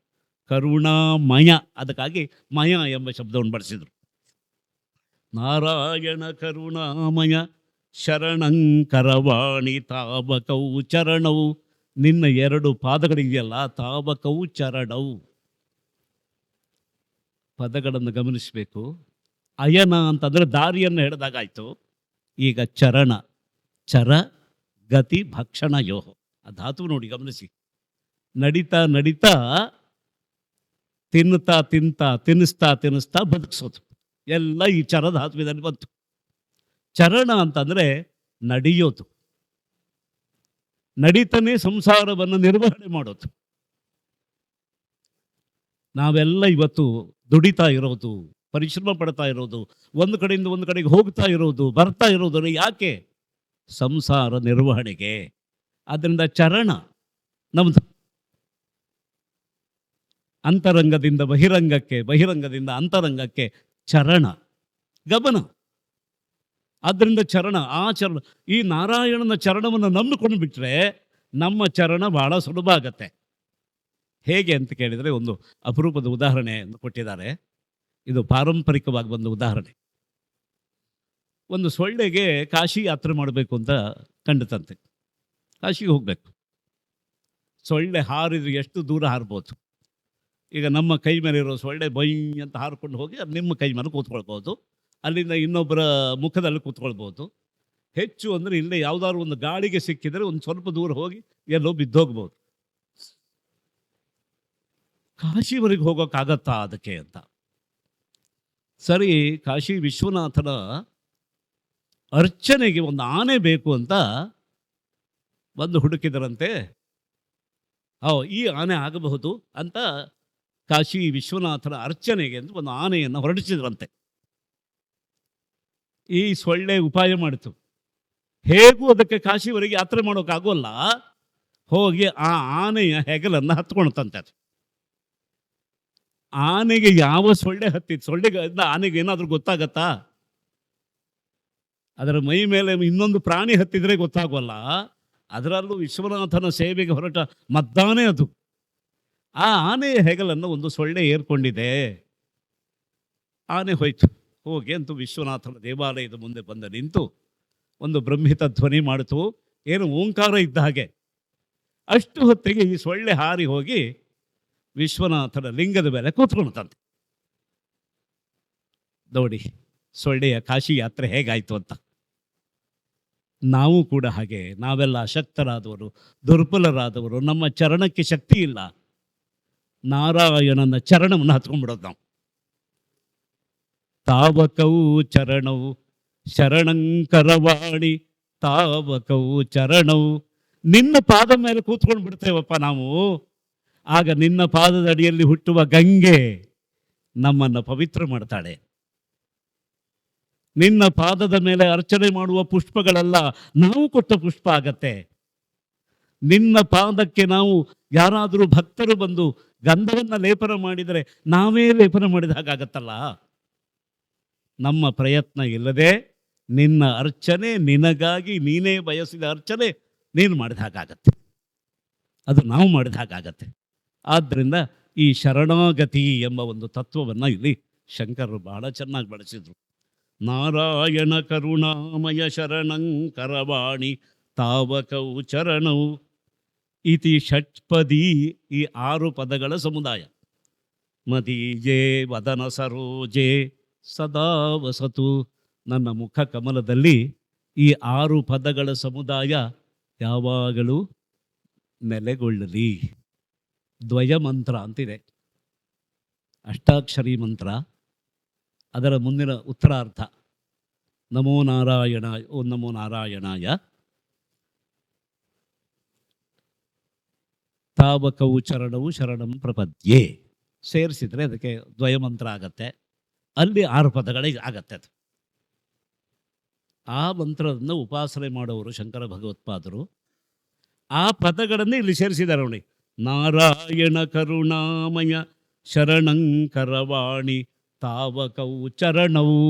ಕರುಣಾಮಯ. ಅದಕ್ಕಾಗಿ ಮಯ ಎಂಬ ಶಬ್ದವನ್ನು ಬಳಸಿದರು. ನಾರಾಯಣ ಕರುಣಾಮಯ ಶರಣಂಕರವಾಣಿ ತಾವಕೌ ಚರಣವು. ನಿನ್ನ 2 ಪಾದಗಳಿದೆಯಲ್ಲ, ತಾವಕೌ ಚರಣವು. ಪದಗಳನ್ನು ಗಮನಿಸಬೇಕು. ಅಯನ ಅಂತಂದರೆ ದಾರಿಯನ್ನು ಹಿಡಿದಾಗಾಯಿತು. ಈಗ ಚರಣ, ಚರ ಗತಿ ಭಕ್ಷಣ ಯೋಹ. ಆ ಧಾತು ನೋಡಿ, ಗಮನಿಸಿ. ನಡೀತಾ ನಡೀತಾ, ತಿನ್ನುತ್ತಾ ತಿಂತಾ, ತಿನ್ನಿಸ್ತಾ ಬದುಕಿಸೋದು ಎಲ್ಲ ಈ ಚರ ಧಾತುವಿನಲ್ಲಿ ಬಂತು. ಚರಣ ಅಂತಂದರೆ ನಡೆಯೋದು, ನಡೀತಾನೆ ಸಂಸಾರವನ್ನು ನಿರ್ವಹಣೆ ಮಾಡೋದು. ನಾವೆಲ್ಲ ಇವತ್ತು ದುಡಿತಾ ಇರೋದು, ಪರಿಶ್ರಮ ಪಡ್ತಾ ಇರೋದು, ಒಂದು ಕಡೆಯಿಂದ ಒಂದು ಕಡೆಗೆ ಹೋಗ್ತಾ ಇರೋದು, ಬರ್ತಾ ಇರೋದು ಯಾಕೆ? ಸಂಸಾರ ನಿರ್ವಹಣೆಗೆ. ಆದ್ದರಿಂದ ಚರಣ ನಮ್ಮದು. ಅಂತರಂಗದಿಂದ ಬಹಿರಂಗಕ್ಕೆ, ಬಹಿರಂಗದಿಂದ ಅಂತರಂಗಕ್ಕೆ ಚರಣ, ಗಮನ. ಆದ್ದರಿಂದ ಚರಣ, ಆ ಚರಣ, ಈ ನಾರಾಯಣನ ಚರಣವನ್ನು ನಂಬಿಕೊಂಡು ಬಿಟ್ಟರೆ ನಮ್ಮ ಚರಣ ಬಹಳ ಸುಲಭ ಆಗತ್ತೆ. ಹೇಗೆ ಅಂತ ಕೇಳಿದರೆ, ಒಂದು ಅಪರೂಪದ ಉದಾಹರಣೆ ಕೊಟ್ಟಿದ್ದಾರೆ. ಇದು ಪಾರಂಪರಿಕವಾಗಿ ಬಂದ ಉದಾಹರಣೆ. ಒಂದು ಸೊಳ್ಳೆಗೆ ಕಾಶಿ ಯಾತ್ರೆ ಮಾಡಬೇಕು ಅಂತ ಕಂಡುತ್ತಂತೆ. ಕಾಶಿಗೆ ಹೋಗಬೇಕು. ಸೊಳ್ಳೆ ಹಾರಿದ್ರೆ ಎಷ್ಟು ದೂರ ಹಾರ್ಬೋದು? ಈಗ ನಮ್ಮ ಕೈ ಮೇಲೆ ಇರೋ ಸೊಳ್ಳೆ ಬೈ ಅಂತ ಹಾರ್ಕೊಂಡು ಹೋಗಿ ಅದು ನಿಮ್ಮ ಕೈ ಮೇಲೆ ಕೂತ್ಕೊಳ್ಬೋದು, ಅಲ್ಲಿಂದ ಇನ್ನೊಬ್ಬರ ಮುಖದಲ್ಲಿ ಕೂತ್ಕೊಳ್ಬೋದು. ಹೆಚ್ಚು ಅಂದರೆ ಇಲ್ಲೇ ಯಾವುದಾದ್ರು ಒಂದು ಗಾಳಿಗೆ ಸಿಕ್ಕಿದರೆ ಒಂದು ಸ್ವಲ್ಪ ದೂರ ಹೋಗಿ ಎಲ್ಲೋ ಬಿದ್ದೋಗ್ಬೋದು. ಕಾಶಿವರೆಗೆ ಹೋಗೋಕ್ಕಾಗತ್ತಾ ಅದಕ್ಕೆ ಅಂತ. ಸರಿ, ಕಾಶಿ ವಿಶ್ವನಾಥನ ಅರ್ಚನೆಗೆ ಒಂದು ಆನೆ ಬೇಕು ಅಂತ ಬಂದು ಹುಡುಕಿದರಂತೆ. ಈ ಆನೆ ಆಗಬಹುದು ಅಂತ ಕಾಶಿ ವಿಶ್ವನಾಥನ ಅರ್ಚನೆಗೆ ಅಂತ ಒಂದು ಆನೆಯನ್ನು ಹೊರಡಿಸಿದ್ರಂತೆ. ಈ ಸೊಳ್ಳೆ ಉಪಾಯ ಮಾಡಿತು. ಹೇಗೂ ಅದಕ್ಕೆ ಕಾಶಿವರೆಗೆ ಯಾತ್ರೆ ಮಾಡೋಕ್ಕಾಗೋಲ್ಲ. ಹೋಗಿ ಆ ಆನೆಯ ಹೆಗಲನ್ನು ಹತ್ಕೊಳ್ತಂತೆ. ಅದು ಆನೆಗೆ ಯಾವ ಸೊಳ್ಳೆ ಹತ್ತಿತ್ತು? ಸೊಳ್ಳೆಗೆ ಆನೆಗೆ ಏನಾದರೂ ಗೊತ್ತಾಗತ್ತಾ? ಅದರ ಮೈ ಮೇಲೆ ಇನ್ನೊಂದು ಪ್ರಾಣಿ ಹತ್ತಿದ್ರೆ ಗೊತ್ತಾಗೋಲ್ಲ. ಅದರಲ್ಲೂ ವಿಶ್ವನಾಥನ ಸೇವೆಗೆ ಹೊರಟ ಮದ್ದಾನೆ ಅದು. ಆ ಆನೆಯ ಹೆಗಲನ್ನು ಒಂದು ಸೊಳ್ಳೆ ಏರ್ಕೊಂಡಿದೆ. ಆನೆ ಹೋಯ್ತು. ಹೋಗಿ ಅಂತೂ ವಿಶ್ವನಾಥನ ದೇವಾಲಯದ ಮುಂದೆ ಬಂದು ನಿಂತು ಒಂದು ಬ್ರಹ್ಮಿತ ಧ್ವನಿ ಮಾಡಿತು, ಏನು ಓಂಕಾರ ಇದ್ದ ಹಾಗೆ. ಅಷ್ಟು ಹೊತ್ತಿಗೆ ಈ ಸೊಳ್ಳೆ ಹಾರಿ ಹೋಗಿ ವಿಶ್ವನಾಥನ ಲಿಂಗದ ಮೇಲೆ ಕೂತ್ಕೊಳ್ತಂತೆ. ನೋಡಿ ಸೊಳ್ಳೆಯ ಕಾಶಿ ಯಾತ್ರೆ ಹೇಗಾಯಿತು ಅಂತ. ನಾವು ಕೂಡ ಹಾಗೆ. ನಾವೆಲ್ಲ ಅಶಕ್ತರಾದವರು, ದುರ್ಬಲರಾದವರು, ನಮ್ಮ ಚರಣಕ್ಕೆ ಶಕ್ತಿ ಇಲ್ಲ. ನಾರಾಯಣನ ಚರಣವನ್ನು ಹತ್ಕೊಂಡ್ಬಿಡೋದು ನಾವು. ತಾವಕವು ಚರಣವು ಶರಣಂಕರವಾಣಿ ತಾವಕವು ಚರಣವು. ನಿನ್ನ ಪಾದ ಮೇಲೆ ಕೂತ್ಕೊಂಡು ಬಿಡ್ತೇವಪ್ಪ ನಾವು. ಆಗ ನಿನ್ನ ಪಾದದ ಅಡಿಯಲ್ಲಿ ಹುಟ್ಟುವ ಗಂಗೆ ನಮ್ಮನ್ನು ಪವಿತ್ರ ಮಾಡ್ತಾಳೆ. ನಿನ್ನ ಪಾದದ ಮೇಲೆ ಅರ್ಚನೆ ಮಾಡುವ ಪುಷ್ಪಗಳೆಲ್ಲ ನಾವು ಕೊಟ್ಟ ಪುಷ್ಪ ಆಗತ್ತೆ. ನಿನ್ನ ಪಾದಕ್ಕೆ ನಾವು ಯಾರಾದರೂ ಭಕ್ತರು ಬಂದು ಗಂಧವನ್ನು ಲೇಪನ ಮಾಡಿದರೆ ನಾವೇ ಲೇಪನ ಮಾಡಿದ ಹಾಗಾಗತ್ತಲ್ಲ. ನಮ್ಮ ಪ್ರಯತ್ನ ಇಲ್ಲದೆ ನಿನ್ನ ಅರ್ಚನೆ, ನಿನಗಾಗಿ ನೀನೇ ಬಯಸಿದ ಅರ್ಚನೆ ನೀನು ಮಾಡಿದ ಹಾಗಾಗತ್ತೆ. ಅದು ನಾವು ಮಾಡಿದ ಹಾಗಾಗತ್ತೆ. ಆದ್ದರಿಂದ ಈ ಶರಣಾಗತಿ ಎಂಬ ಒಂದು ತತ್ವವನ್ನು ಇಲ್ಲಿ ಶಂಕರರು ಬಹಳ ಚೆನ್ನಾಗಿ ಬಳಸಿದರು. ನಾರಾಯಣ ಕರುಣಾಮಯ ಶರಣಂಕರವಾಣಿ ತಾವಕೌ ಚರಣವು ಇತಿ ಷಟ್ಪದಿ. ಈ 6 ಪದಗಳ ಸಮುದಾಯ. ಮದೀಯೇ ವದನ ಸರೋಜೆ ಸದಾ ವಸತು. ನನ್ನ ಮುಖ ಕಮಲದಲ್ಲಿ ಈ 6 ಪದಗಳ ಸಮುದಾಯ ಯಾವಾಗಲೂ ನೆಲೆಗೊಳ್ಳಲಿ. ದ್ವಯ ಮಂತ್ರ ಅಂತಿದೆ, ಅಷ್ಟಾಕ್ಷರಿ ಮಂತ್ರ. ಅದರ ಮುಂದಿನ ಉತ್ತರಾರ್ಥ ನಮೋ ನಾರಾಯಣ, ಓ ನಮೋ ನಾರಾಯಣಾಯ. ತಾವಕವು ಚರಣವು ಶರಣಂ ಪ್ರಪದ್ಯೆ ಸೇರಿಸಿದರೆ ಅದಕ್ಕೆ ದ್ವಯಮಂತ್ರ ಆಗತ್ತೆ. ಅಲ್ಲಿ 6 ಪದಗಳಿಗೆ ಆಗತ್ತೆ. ಅದು ಆ ಮಂತ್ರವನ್ನು ಉಪಾಸನೆ ಮಾಡೋರು ಶಂಕರ ಭಗವತ್ಪಾದರು. ಆ ಪದಗಳನ್ನೇ ಇಲ್ಲಿ ಸೇರಿಸಿದ್ದಾರೆ ನೋಡಿ. ನಾರಾಯಣ ಕರುಣಾಮಯ ಶರಣಂಕರವಾಣಿ ತಾವಕೌ ಚರಣವು.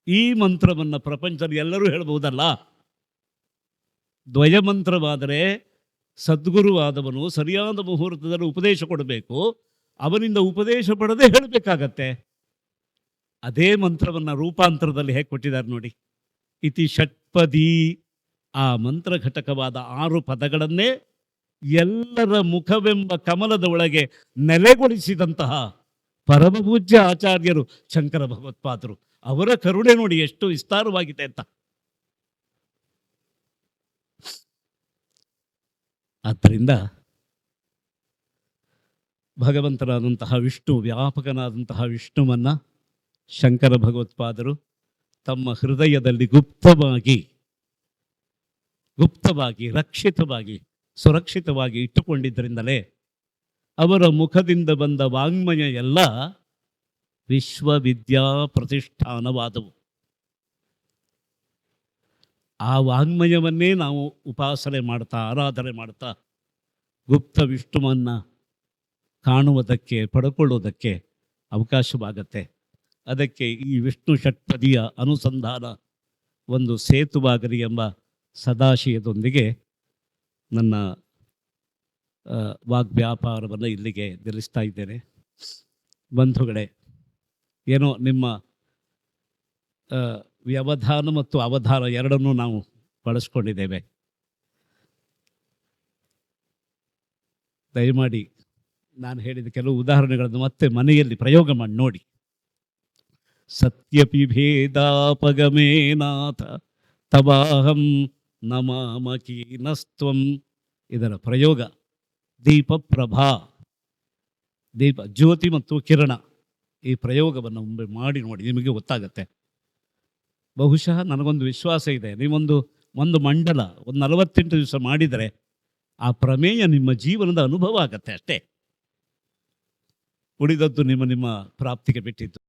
ಈ ಮಂತ್ರವನ್ನು ಪ್ರಪಂಚದಲ್ಲಿ ಎಲ್ಲರೂ ಹೇಳಬಹುದಲ್ಲ. ದ್ವಯಮಂತ್ರವಾದರೆ ಸದ್ಗುರುವಾದವನು ಸರಿಯಾದ ಮುಹೂರ್ತದಲ್ಲಿ ಉಪದೇಶ ಕೊಡಬೇಕು. ಅವನಿಂದ ಉಪದೇಶ ಪಡೆದೇ ಹೇಳಬೇಕಾಗತ್ತೆ. ಅದೇ ಮಂತ್ರವನ್ನು ರೂಪಾಂತರದಲ್ಲಿ ಹೇಗೆ ಕೊಟ್ಟಿದ್ದಾರೆ ನೋಡಿ. ಇತಿ ಷಟ್ಪದಿ. ಆ ಮಂತ್ರ ಘಟಕವಾದ 6 ಪದಗಳನ್ನೇ ಎಲ್ಲರ ಮುಖವೆಂಬ ಕಮಲದ ಒಳಗೆ ನೆಲೆಗೊಳಿಸಿದಂತಹ ಪರಮಪೂಜ್ಯ ಆಚಾರ್ಯರು ಶಂಕರ ಭಗವತ್ಪಾದರು. ಅವರ ಕರುಣೆ ನೋಡಿ ಎಷ್ಟು ವಿಸ್ತಾರವಾಗಿದೆ ಅಂತ. ಆದ್ದರಿಂದ ಭಗವಂತನಾದಂತಹ ವಿಷ್ಣು, ವ್ಯಾಪಕನಾದಂತಹ ವಿಷ್ಣುವನ್ನ ಶಂಕರ ಭಗವತ್ಪಾದರು ತಮ್ಮ ಹೃದಯದಲ್ಲಿ ಗುಪ್ತವಾಗಿ ರಕ್ಷಿತವಾಗಿ ಸುರಕ್ಷಿತವಾಗಿ ಇಟ್ಟುಕೊಂಡಿದ್ದರಿಂದಲೇ ಅವರ ಮುಖದಿಂದ ಬಂದ ವಾಂಗ್ಮಯ ಎಲ್ಲ ವಿಶ್ವವಿದ್ಯಾ ಪ್ರತಿಷ್ಠಾನವಾದವು. ಆ ವಾಂಗ್ಮಯವನ್ನೇ ನಾವು ಉಪಾಸನೆ ಮಾಡ್ತಾ ಆರಾಧನೆ ಮಾಡ್ತಾ ಗುಪ್ತ ವಿಷ್ಣುವನ್ನು ಕಾಣುವುದಕ್ಕೆ ಪಡ್ಕೊಳ್ಳುವುದಕ್ಕೆ ಅವಕಾಶವಾಗತ್ತೆ. ಅದಕ್ಕೆ ಈ ವಿಷ್ಣು ಷಟ್ಪದಿಯ ಅನುಸಂಧಾನ ಒಂದು ಸೇತುವಾಗಲಿ ಎಂಬ ಸದಾಶಯದೊಂದಿಗೆ ನನ್ನ ವಾಗ್ವ್ಯಾಪಾರವನ್ನು ಇಲ್ಲಿಗೆ ನಿಲ್ಲಿಸ್ತಾ ಇದ್ದೇನೆ. ಬಂಧುಗಳೇ, ಏನೋ ನಿಮ್ಮ ವ್ಯವಧಾನ ಮತ್ತು ಅವಧಾನ ಎರಡನ್ನೂ ನಾವು ಬಳಸ್ಕೊಂಡಿದ್ದೇವೆ. ದಯಮಾಡಿ ನಾನು ಹೇಳಿದ ಕೆಲವು ಉದಾಹರಣೆಗಳನ್ನು ಮತ್ತೆ ಮನೆಯಲ್ಲಿ ಪ್ರಯೋಗ ಮಾಡಿ ನೋಡಿ. ಸತ್ಯಪಿ ಭೇದಾಪಗಮೇನಾಥ ತವಾಹಂ ನಮಾಮಕೀನಸ್ತ್ವಂ. ಇದರ ಪ್ರಯೋಗ ದೀಪಪ್ರಭಾ, ದೀಪ ಜ್ಯೋತಿ ಮತ್ತು ಕಿರಣ. ಈ ಪ್ರಯೋಗವನ್ನು ಒಮ್ಮೆ ಮಾಡಿ ನೋಡಿ, ನಿಮಗೆ ಗೊತ್ತಾಗತ್ತೆ. ಬಹುಶಃ ನನಗೊಂದು ವಿಶ್ವಾಸ ಇದೆ, ಒಂದು ಮಂಡಲ 48 ದಿವಸ ಮಾಡಿದರೆ ಆ ಪ್ರಮೇಯ ನಿಮ್ಮ ಜೀವನದ ಅನುಭವ ಆಗತ್ತೆ. ಅಷ್ಟೇ, ಉಳಿದದ್ದು ನಿಮ್ಮ ಪ್ರಾಪ್ತಿಗೆ ಬಿಟ್ಟಿದ್ದು.